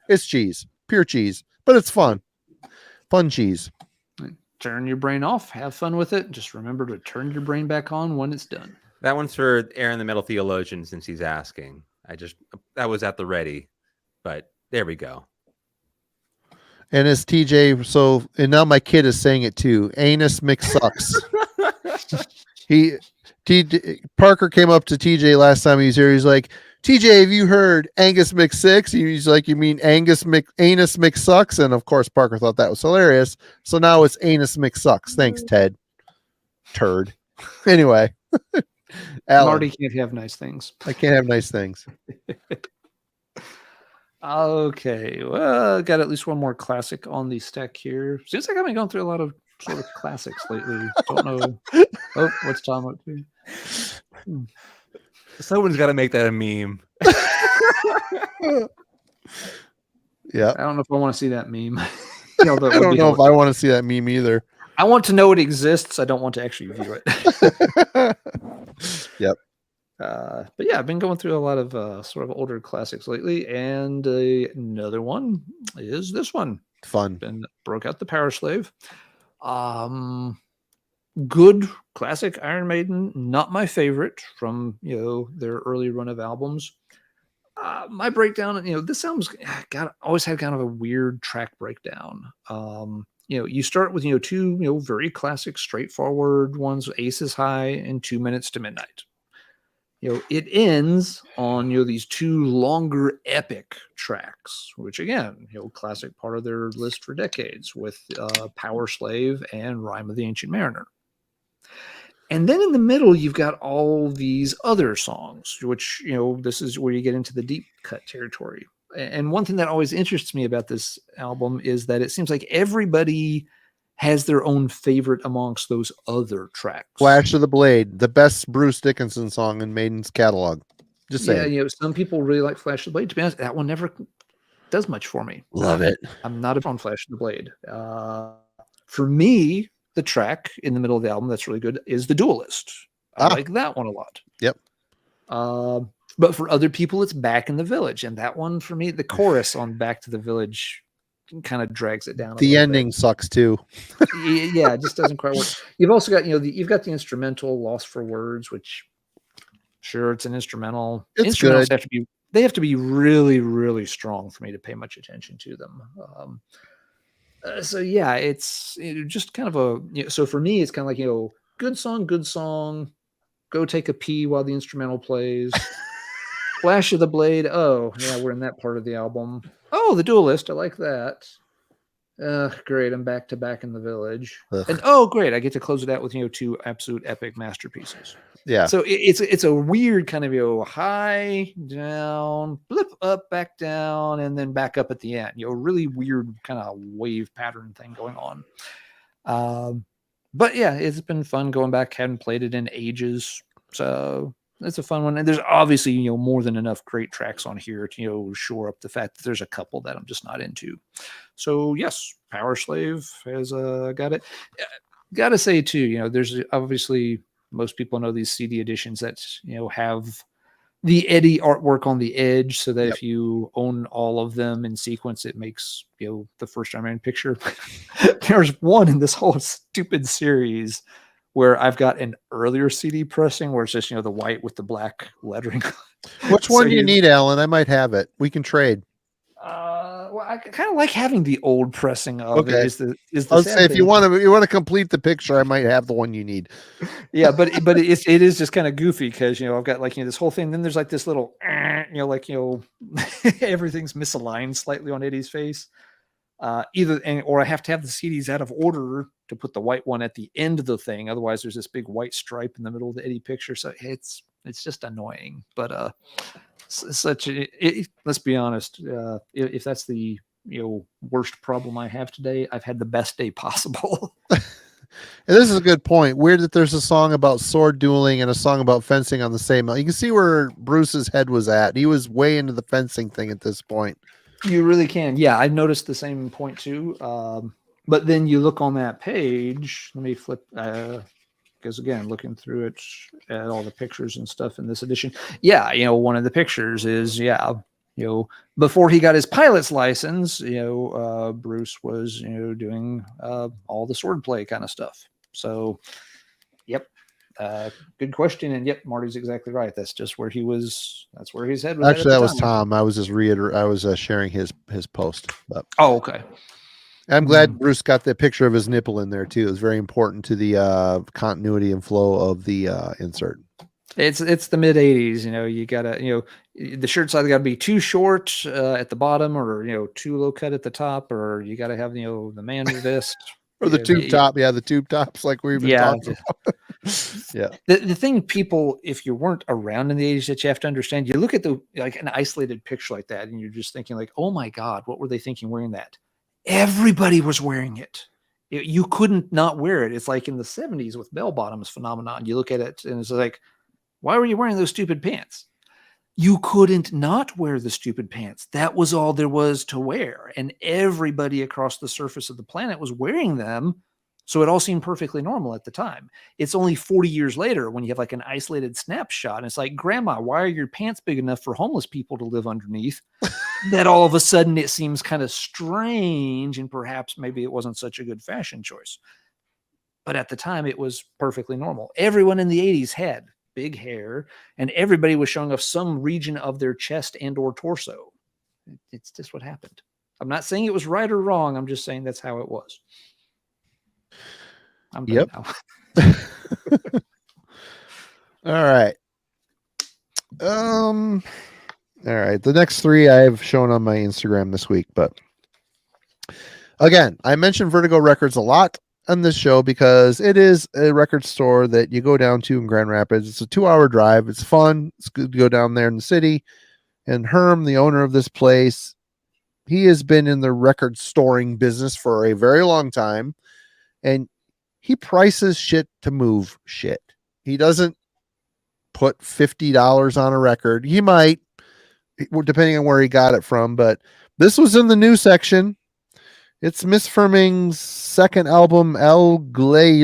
It's cheese, pure cheese, but it's fun. Fun cheese. Turn your brain off, have fun with it. Just remember to turn your brain back on when it's done. That one's for Aaron the Metal Theologian, since he's asking. That was at the ready, but there we go. And it's TJ. So, and now my kid is saying it too. Angus Mix Sucks. Parker came up to TJ last time he was here. He's like, TJ, have you heard Angus Mix Six? He's like, you mean Anus Mix Sucks? And of course, Parker thought that was hilarious. So now it's Anus Mix Sucks. Thanks, Ted. Turd. Anyway, Alan, Marty can't have nice things. I can't have nice things. Okay, well, got at least one more classic on the stack here. Seems like I've been going through a lot of sort of classics lately. Don't know. Oh, what's Tom up to? Someone's got to make that a meme. Yeah. I don't know if I want to see that meme. I don't know if I want to see that meme either. I want to know it exists. I don't want to actually view it. Yep. But yeah, I've been going through a lot of sort of older classics lately, and another one is this one. Fun. And broke out the Power Slave. Good classic Iron Maiden. Not my favorite from their early run of albums. My breakdown, this album's always had kind of a weird track breakdown. You start with two very classic, straightforward ones, Aces High and 2 Minutes to Midnight. It ends on these two longer epic tracks, which again, classic part of their list for decades with Power Slave and Rime of the Ancient Mariner. And then in the middle, you've got all these other songs, which, this is where you get into the deep cut territory. And one thing that always interests me about this album is that it seems like everybody has their own favorite amongst those other tracks. Flash of the Blade, the best Bruce Dickinson song in Maiden's catalog. Just saying. Yeah, some people really like Flash of the Blade. To be honest, that one never does much for me. Love it. I'm not a fan of Flash of the Blade. For me, the track in the middle of the album that's really good is The Duelist. I like that one a lot. Yep. But for other people, it's Back in the Village. And that one, for me, the chorus on Back to the Village kind of drags it down. The ending sucks too. Yeah, it just doesn't quite work. You've also got, you've got the instrumental Lost for Words, which sure, it's an instrumental. It's Instrumentals good. have to be really, really strong for me to pay much attention to them. So yeah, it's just kind of so for me, it's kind of like, good song, go take a pee while the instrumental plays. Flash of the Blade. Oh, yeah, we're in that part of the album. Oh, The Duelist. I like that. Great. I'm back to Back in the Village. Ugh. And oh, great. I get to close it out with, two absolute epic masterpieces. Yeah. So it's a weird kind of, high, down, blip up, back down, and then back up at the end. Really weird kind of wave pattern thing going on. But yeah, it's been fun going back. Hadn't played it in ages. So it's a fun one. And there's obviously, more than enough great tracks on here to, shore up the fact that there's a couple that I'm just not into. So yes, Power Slave has got it. Got to say too, there's obviously most people know these CD editions that, have the Eddie artwork on the edge so that if you own all of them in sequence, it makes, the first Iron Man picture. There's one in this whole stupid series where I've got an earlier CD pressing where it's just, the white with the black lettering. Which one do you need, Alan? I might have it. We can trade. Well, I kind of like having the old pressing of it. Is the I'll say if you want to complete the picture, I might have the one you need. Yeah, but it is just kind of goofy because I've got this whole thing. Then there's like this little everything's misaligned slightly on Eddie's face. Or I have to have the CDs out of order to put the white one at the end of the thing. Otherwise, there's this big white stripe in the middle of the Eddie picture. So it's just annoying. But let's be honest. If that's the worst problem I have today, I've had the best day possible. And this is a good point. Weird that there's a song about sword dueling and a song about fencing on the same. You can see where Bruce's head was at. He was way into the fencing thing at this point. You really can. Yeah, I noticed the same point too. But then you look on that page. Let me flip. Because again, looking through it at all the pictures and stuff in this edition. Yeah, one of the pictures is, before he got his pilot's license, Bruce was, doing all the swordplay kind of stuff. So, yep. Good question. And yep, Marty's exactly right. That's just where he was. That's where his head was. Actually, that was Tom. I was just sharing his post. But. Oh, okay. I'm glad Bruce got that picture of his nipple in there too. It's very important to the continuity and flow of the insert. It's the mid 80s, you know, you gotta, you know, the shirt's either gotta be too short at the bottom or, you know, too low cut at the top, or you gotta have, you know, the man vest. Or the tube top. Yeah, the tube tops like we've been talking about. Yeah. The thing people, if you weren't around in the 80s, that you have to understand, you look at like an isolated picture like that and you're just thinking like, oh my God, what were they thinking wearing that? Everybody was wearing it. You couldn't not wear it. It's like in the 70s with bell bottoms phenomenon. You look at it and it's like, why were you wearing those stupid pants? You couldn't not wear the stupid pants. That was all there was to wear. And everybody across the surface of the planet was wearing them. So it all seemed perfectly normal at the time. It's only 40 years later when you have like an isolated snapshot. And it's like, Grandma, why are your pants big enough for homeless people to live underneath? That all of a sudden it seems kind of strange. And perhaps maybe it wasn't such a good fashion choice. But at the time, it was perfectly normal. Everyone in the 80s had big hair, and everybody was showing off some region of their chest and or torso. It's just what happened. I'm not saying it was right or wrong. I'm just saying that's how it was. I'm done now. All right. All right. The next three I've shown on my Instagram this week, but again, I mentioned Vertigo Records a lot on this show because it is a record store that you go down to in Grand Rapids. It's a 2-hour drive. It's fun. It's good to go down there in the city. And Herm, the owner of this place, he has been in the record storing business for a very long time. And he prices shit to move shit. He doesn't put $50 on a record. He might, depending on where he got it from, but this was in the new section. It's Miss Firming's second album, El Glay.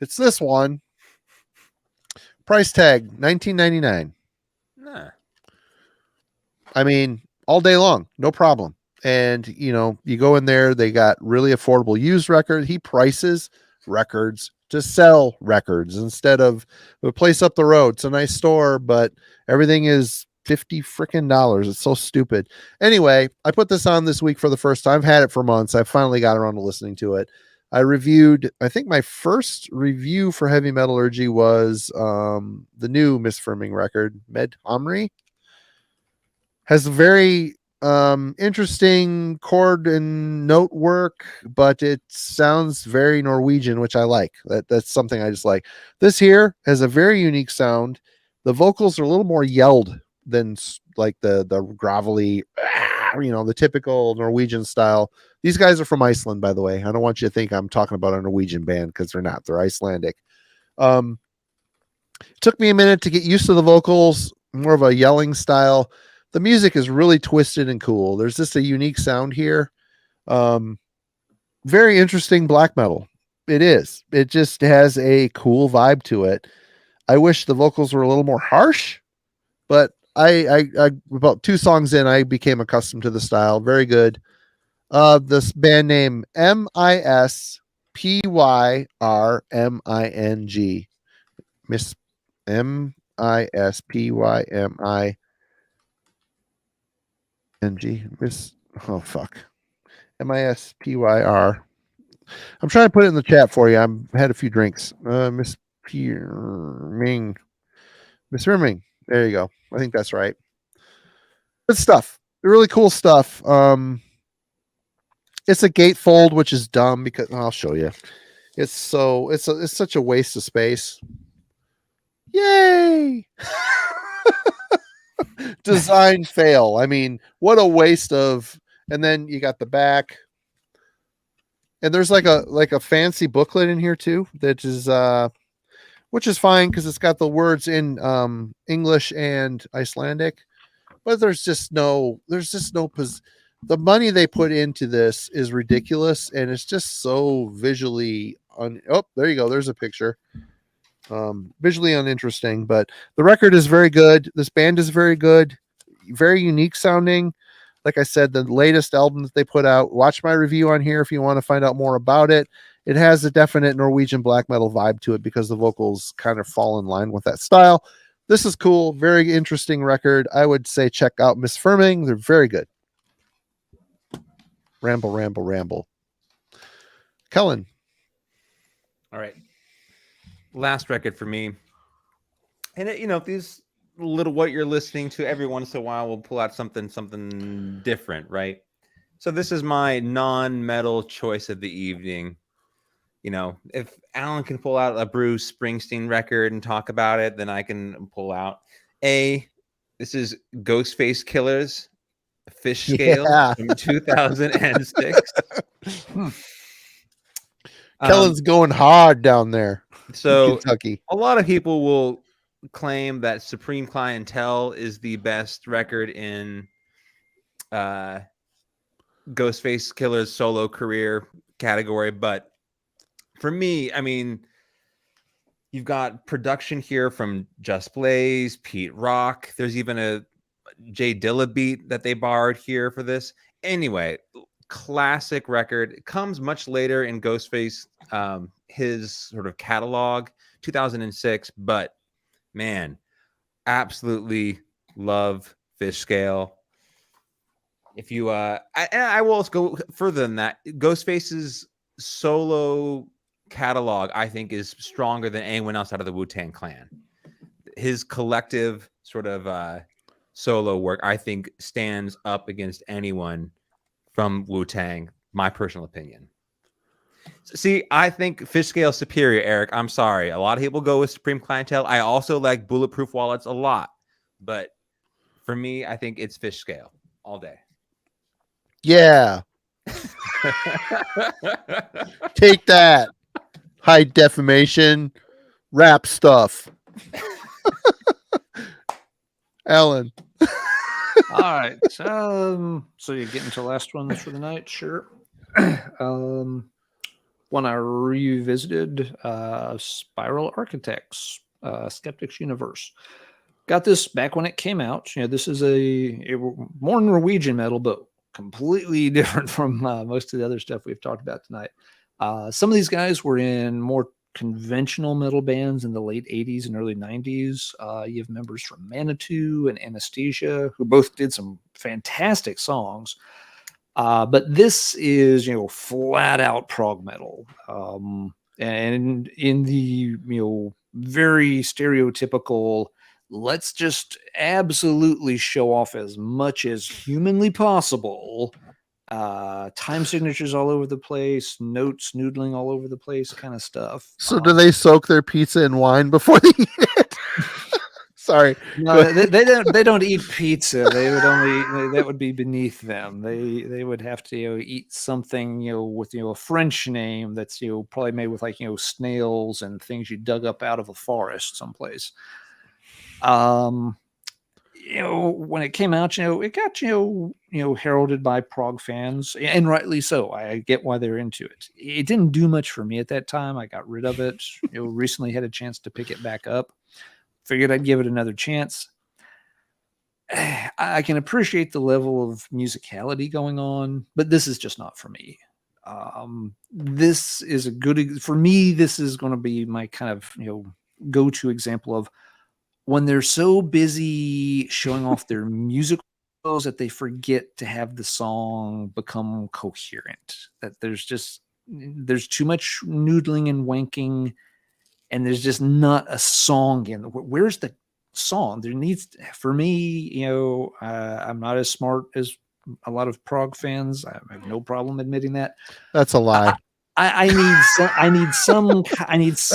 It's this one. Price tag, $19.99. Nah. I mean, all day long, no problem. And, you know, you go in there, they got really affordable used records. He prices records to sell records instead of a place up the road. It's a nice store, but everything is $50 freaking dollars. It's so stupid. Anyway, I put this on this week for the first time. I've had it for months. I finally got around to listening to it. I reviewed, I think my first review for Heavy Metallurgy was the new Miss Firming record, Med Omri. Has a very interesting chord and note work, but it sounds very Norwegian, which I like. That's something I just like. This here has a very unique sound. The vocals are a little more yelled than like the gravelly, you know, the typical Norwegian style. These guys are from Iceland, by the way. I don't want you to think I'm talking about a Norwegian band because they're not. They're Icelandic. Took me a minute to get used to the vocals, more of a yelling style. The music is really twisted and cool. There's just a unique sound here. Very interesting black metal. It is. It just has a cool vibe to it. I wish the vocals were a little more harsh, but I about 2 songs in, I became accustomed to the style. Very good. This band name MISPYRMING. Miss MISPYMING. Miss, oh fuck. MISPYR. I'm trying to put it in the chat for you. I've had a few drinks. Miss Firming. Miss Firming. There you go. I think that's right. Good stuff. Really cool stuff. It's a gatefold, which is dumb because I'll show you. It's such a waste of space. Yay! Design fail. I mean, what a waste of. And then you got the back. And there's like a fancy booklet in here too, that is which is fine because it's got the words in English and Icelandic, but there's just no the money they put into this is ridiculous, and it's just so visually there you go, there's a picture. Visually uninteresting, but the record is very good. This band is very good, very unique sounding. Like I said, the latest album that they put out, watch my review on here if you want to find out more about it. It has a definite Norwegian black metal vibe to it because the vocals kind of fall in line with that style. This is cool. Very interesting record. I would say check out Miss Firming. They're very good. Ramble. Kellen. All right. Last record for me. And these little what you're listening to every once in a while we'll pull out something different, right? So this is my non-metal choice of the evening. If Alan can pull out a Bruce Springsteen record and talk about it, then I can pull out this is Ghostface Killah's Fish Scale from 2006. Kellen's going hard down there. So in Kentucky. A lot of people will claim that Supreme Clientele is the best record in Ghostface Killah's solo career category, but for me, I mean, you've got production here from Just Blaze, Pete Rock. There's even a Jay Dilla beat that they borrowed here for this. Anyway, classic record. It comes much later in Ghostface, his sort of catalog, 2006. But man, absolutely love Fish Scale. If you, I will also go further than that. Ghostface's solo catalog, I think, is stronger than anyone else out of the Wu-Tang Clan. His collective sort of solo work, I think, stands up against anyone from Wu-Tang, my personal opinion. See, I think Fish Scale is superior, Eric. I'm sorry. A lot of people go with Supreme Clientele. I also like Bulletproof Wallets a lot. But for me, I think it's Fish Scale all day. Yeah. Take that. High defamation rap stuff. Alan. All right. So you're getting to the last one for the night, sure. One I revisited, Spiral Architects, Skeptics Universe. Got this back when it came out. This is a more Norwegian metal, but completely different from most of the other stuff we've talked about tonight. Some of these guys were in more conventional metal bands in the late 80s and early 90s. You have members from Manitou and Anesthesia, who both did some fantastic songs. But this is, flat out prog metal. And in the, very stereotypical, let's just absolutely show off as much as humanly possible. Time signatures all over the place, notes noodling all over the place kind of stuff. So do they soak their pizza in wine before they eat it? Sorry. No, they don't eat pizza. They would that would be beneath them. They would have to eat something with a French name that's probably made with snails and things you dug up out of a forest someplace. When it came out, it got heralded by prog fans, and rightly so. I get why they're into it. It didn't do much for me at that time. I got rid of it. Recently had a chance to pick it back up. Figured I'd give it another chance. I can appreciate the level of musicality going on, but this is just not for me. This is for me. This is going to be my kind of go-to example of when they're so busy showing off their musical skills that they forget to have the song become coherent. That there's too much noodling and wanking, and there's just not a song in. Where's the song? There needs, for me, I'm not as smart as a lot of prog fans. I have no problem admitting that. That's a lie. I need some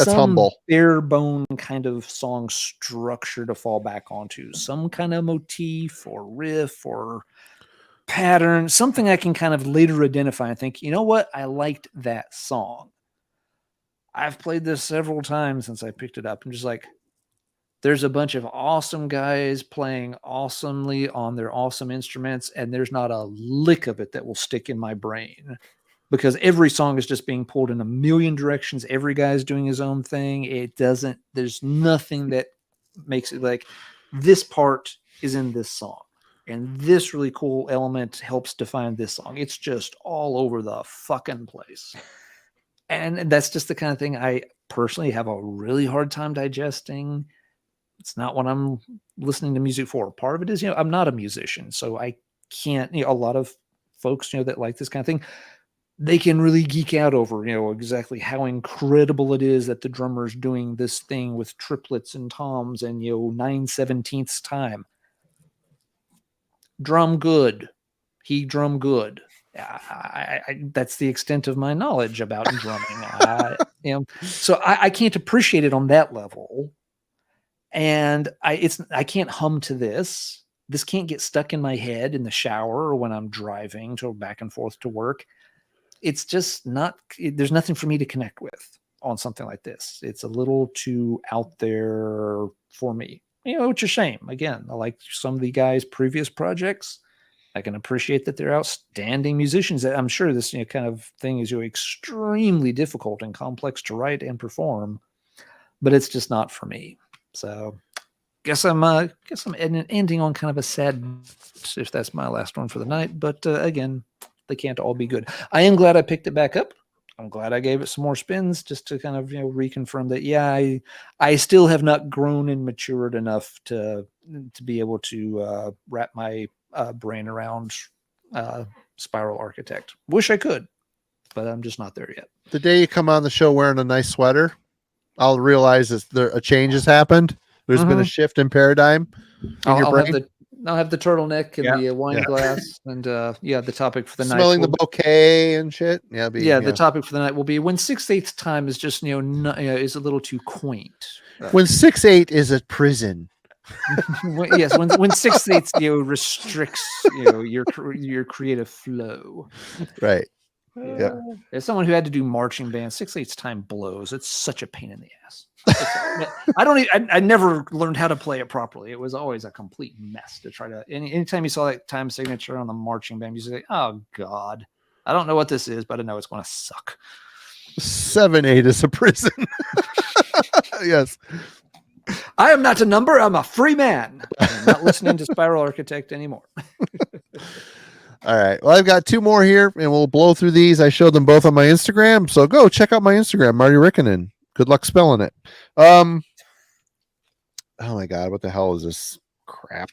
humble. bare bone kind of song structure to fall back onto, some kind of motif or riff or pattern, something I can kind of later identify and think, you know what? I liked that song. I've played this several times since I picked it up. I'm just like, there's a bunch of awesome guys playing awesomely on their awesome instruments, and there's not a lick of it that will stick in my brain. Because every song is just being pulled in a million directions. Every guy's doing his own thing. There's nothing that makes it like this part is in this song. And this really cool element helps define this song. It's just all over the fucking place. And that's just the kind of thing I personally have a really hard time digesting. It's not what I'm listening to music for. Part of it is, I'm not a musician, so I can't, a lot of folks, that like this kind of thing, they can really geek out over, exactly how incredible it is that the drummer's doing this thing with triplets and toms and, 9/17 time. Drum good. He drum good. That's the extent of my knowledge about drumming. So I can't appreciate it on that level. And I can't hum to this. This can't get stuck in my head in the shower or when I'm driving to back and forth to work. It's just there's nothing for me to connect with on something like this. It's a little too out there for me, which is a shame. Again, I like some of the guys' previous projects. I can appreciate that they're outstanding musicians. I'm sure this kind of thing is extremely difficult and complex to write and perform, but it's just not for me. So guess I'm ending on kind of a sad, if that's my last one for the night. But again, they can't all be good. I am glad I picked it back up. I'm glad I gave it some more spins just to kind of reconfirm that I still have not grown and matured enough to be able to wrap my brain around Spiral Architect. Wish I could, but I'm just not there yet. The day you come on the show wearing a nice sweater, I'll realize that a change has happened. There's been a shift in paradigm in your brain. I'll have the turtleneck and the wine glass and the topic for the night. Smelling the bouquet and shit. The topic for the night will be when 6/8 time is just is a little too quaint. When 6/8 is a prison. when 6/8 restricts your creative flow. Right. Yeah. As someone who had to do marching band, 6/8 time blows. It's such a pain in the ass. I never learned how to play it properly. It was always a complete mess to try to. Anytime you saw that time signature on the marching band, you say, "Oh God, I don't know what this is, but I know it's going to suck." 7/8 is a prison. Yes. I am not a number. I'm a free man. I'm not listening to Spiral Architect anymore. All right. Well, I've got two more here, and we'll blow through these. I showed them both on my Instagram, so go check out my Instagram, Marty Rickinen. Good luck spelling it. Oh my God, what the hell is this crap?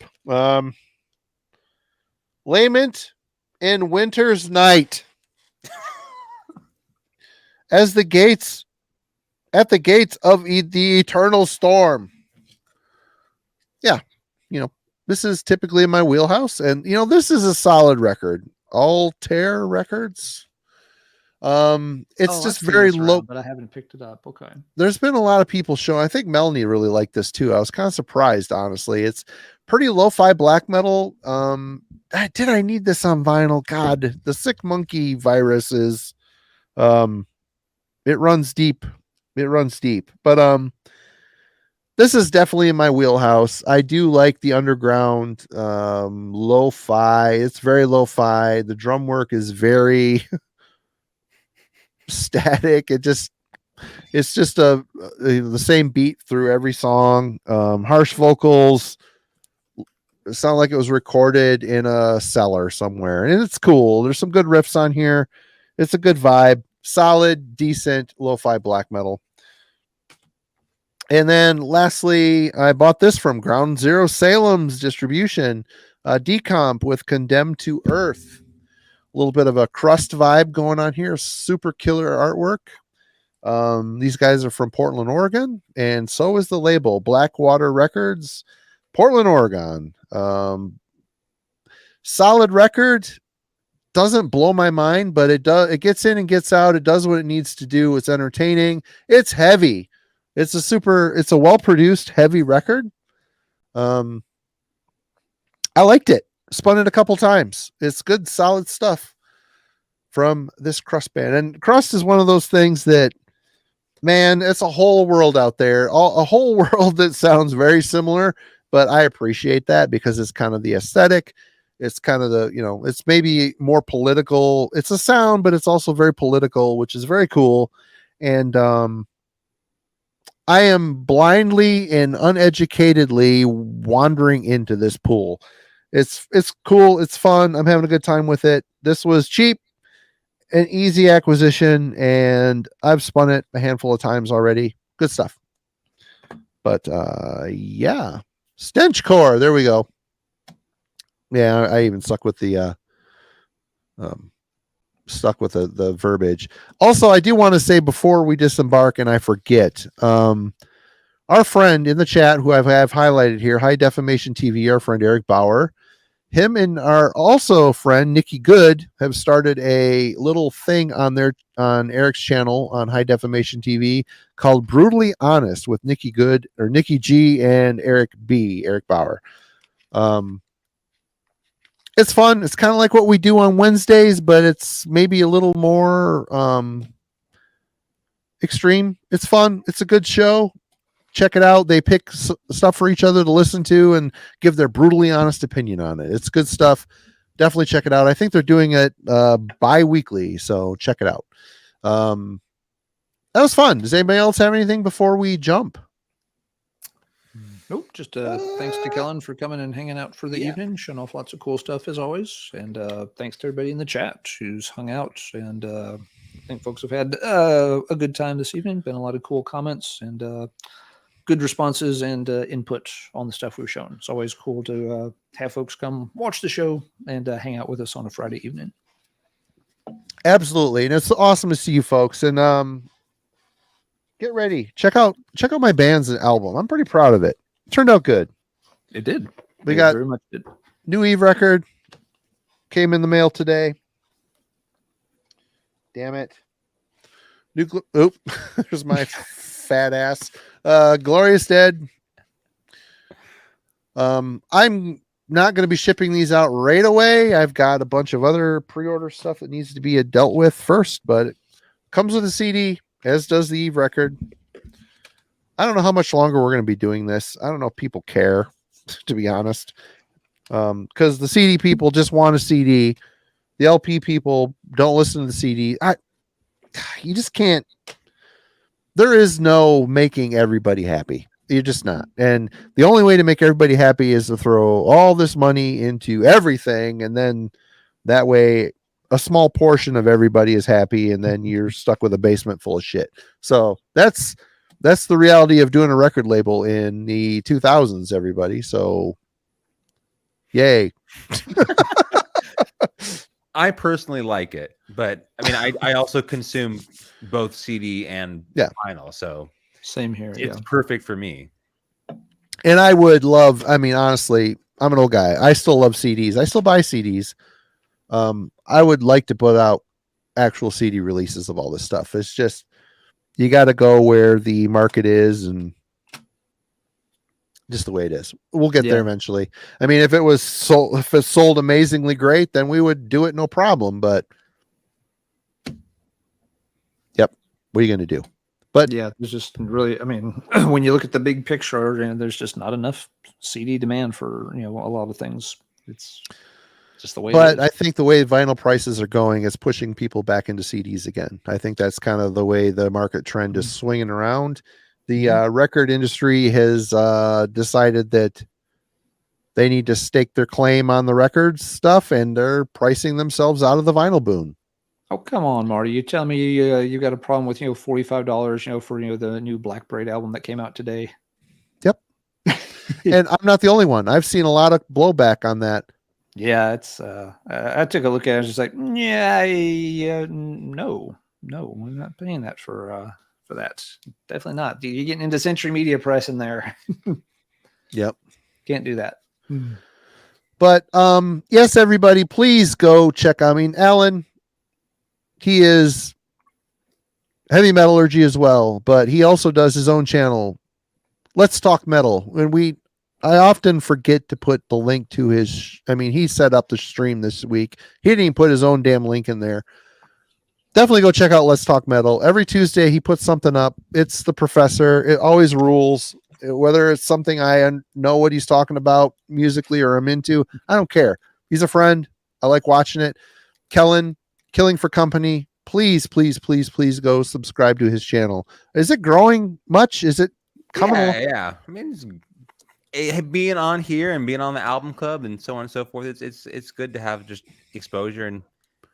Lament in Winter's Night. At the gates of the eternal storm. Yeah, this is typically in my wheelhouse, and this is a solid record. Altair Records. It's just very low, but I haven't picked it up. Okay. There's been a lot of people showing. I think Melanie really liked this too. I was kind of surprised, honestly. It's pretty lo-fi black metal. Did I need this on vinyl? God, the Sick Monkey virus is, it runs deep. But this is definitely in my wheelhouse. I do like the underground lo-fi. It's very lo-fi. The drum work is very static. It's just the same beat through every song. Harsh vocals. It sounded like it was recorded in a cellar somewhere, and it's cool. There's some good riffs on here. It's a good vibe. Solid, decent lo-fi black metal. And then lastly, I bought this from Ground Zero Salem's distribution, Decomp with Condemned to Earth. A little bit of a crust vibe going on here. Super killer artwork. These guys are from Portland, Oregon, and so is the label, Blackwater Records, Portland, Oregon. Solid record. Doesn't blow my mind, but it does. It gets in and gets out. It does what it needs to do. It's entertaining. It's heavy. It's a well-produced, heavy record. I liked it. Spun it a couple times. It's good, solid stuff from this crust band. And crust is one of those things that, man, it's a whole world out there. A whole world that sounds very similar, but I appreciate that because it's kind of the aesthetic. It's kind of the, it's maybe more political. It's a sound, but it's also very political, which is very cool. And, I am blindly and uneducatedly wandering into this pool. It's cool. It's fun. I'm having a good time with it. This was cheap and easy acquisition, and I've spun it a handful of times already. Good stuff. But yeah, Stenchcore. There we go. Yeah, I even stuck with the stuck with the verbiage. Also, I do want to say before we disembark, and I forget, our friend in the chat who I have highlighted here, High Defamation TV, our friend Eric Bauer, him and our also friend Nikki Good have started a little thing on Eric's channel on High Defamation TV called Brutally Honest with Nikki Good or Nikki G and Eric Bauer. It's fun. It's kind of like what we do on Wednesdays, but it's maybe a little more extreme. It's fun. It's a good show. Check it out. They pick stuff for each other to listen to and give their brutally honest opinion on it. It's good stuff. Definitely check it out. I think they're doing it bi-weekly, so check it out. That was fun. Does anybody else have anything before we jump? Nope. Just thanks to Kellen for coming and hanging out for the evening, showing off lots of cool stuff as always. And thanks to everybody in the chat who's hung out. And I think folks have had a good time this evening. Been a lot of cool comments and good responses and input on the stuff we've shown. It's always cool to have folks come watch the show and hang out with us on a Friday evening. Absolutely. And it's awesome to see you folks. And get ready. Check out my band's album. I'm pretty proud of it. Turned out good. It did. We got very much did. New Eve record. Came in the mail today. Damn it. There's my fat ass. Glorious Dead. I'm not going to be shipping these out right away. I've got a bunch of other pre-order stuff that needs to be dealt with first, but it comes with a CD, as does the Eve record. I don't know how much longer we're going to be doing this. I don't know if people care, to be honest, because the CD people just want a CD. The LP people don't listen to the CD. You just can't. There is no making everybody happy. You're just not. And the only way to make everybody happy is to throw all this money into everything. And then that way a small portion of everybody is happy. And then you're stuck with a basement full of shit. So that's the reality of doing a record label in the 2000s, everybody. So yay. I personally like it, but I mean, I also consume both CD and vinyl, so same here. It's perfect for me. And I would love, I mean, honestly, I'm an old guy. I still love CDs. I still buy CDs. I would like to put out actual CD releases of all this stuff. It's just, you got to go where the market is and just the way it is. We'll get there eventually. I mean, if it sold amazingly great, then we would do it no problem. But what are you going to do? But yeah, there's just really, I mean, when you look at the big picture, there's just not enough CD demand for a lot of things. It's just the way. But I think the way vinyl prices are going is pushing people back into CDs again. I think that's kind of the way the market trend is swinging around. The record industry has decided that they need to stake their claim on the record stuff, and they're pricing themselves out of the vinyl boom. Oh, come on, Marty. You tell me you got a problem with, $45, for, the new Black Braid album that came out today. Yep. And I'm not the only one. I've seen a lot of blowback on that. Yeah, it's I took a look at it. I was just like, no, we're not paying that for that. Definitely not. You're getting into Century Media pricing there. Yep. Can't do that. But yes, everybody, please go check. I mean, Alan, he is heavy metallurgy as well, but he also does his own channel, Let's Talk Metal. And I often forget to put the link to his. I mean, he set up the stream this week. He didn't even put his own damn link in there. Definitely go check out Let's Talk Metal. Every Tuesday he puts something up. It's the professor. It always rules. Whether it's something I know what he's talking about musically or I'm into, I don't care. He's a friend. I like watching it. Kellen, Killing for Company. Please, please, please, please go subscribe to his channel. Is it growing much? Is it coming along? Yeah. I mean, being on here and being on the album club and so on and so forth, it's good to have just exposure and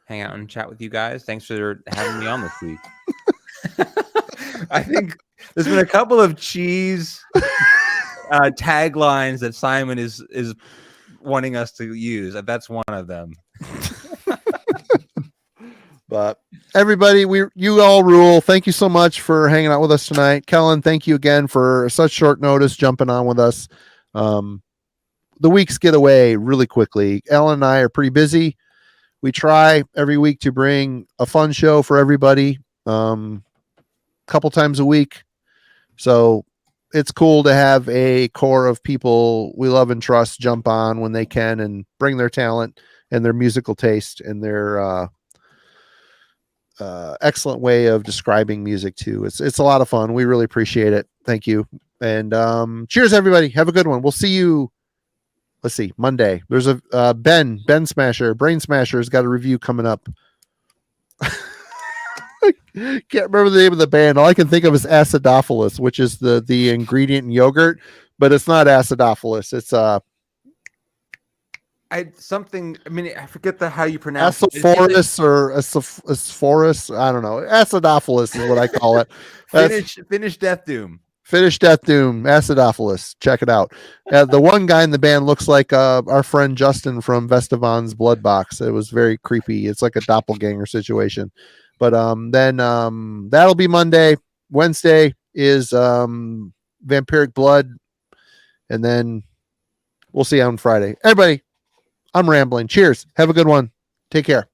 hang out and chat with you guys. Thanks for having me on this week. I think there's been a couple of cheese taglines that Simon is wanting us to use. That's one of them. But everybody, you all rule. Thank you so much for hanging out with us tonight. Kellen, thank you again for such short notice jumping on with us. The weeks get away really quickly. Ellen and I are pretty busy. We try every week to bring a fun show for everybody, couple times a week. So it's cool to have a core of people we love and trust jump on when they can and bring their talent and their musical taste and their excellent way of describing music too. It's a lot of fun. We really appreciate it. Thank you. And cheers, everybody. Have a good one. We'll see you. Let's see, Monday. There's a Ben Smasher, Brain Smasher's got a review coming up. Can't remember the name of the band. All I can think of is acidophilus, which is the ingredient in yogurt, but it's not acidophilus. It's I forget how you pronounce it. Acephalus or Asphorus. I don't know. Acidophilus is what I call it. Finish Death Doom. Finish Death Doom, Acidophilus. Check it out. The one guy in the band looks like our friend Justin from Vestevon's Blood Box. It was very creepy. It's like a doppelganger situation. But then that'll be Monday. Wednesday is Vampiric Blood. And then we'll see you on Friday. Everybody, I'm rambling. Cheers. Have a good one. Take care.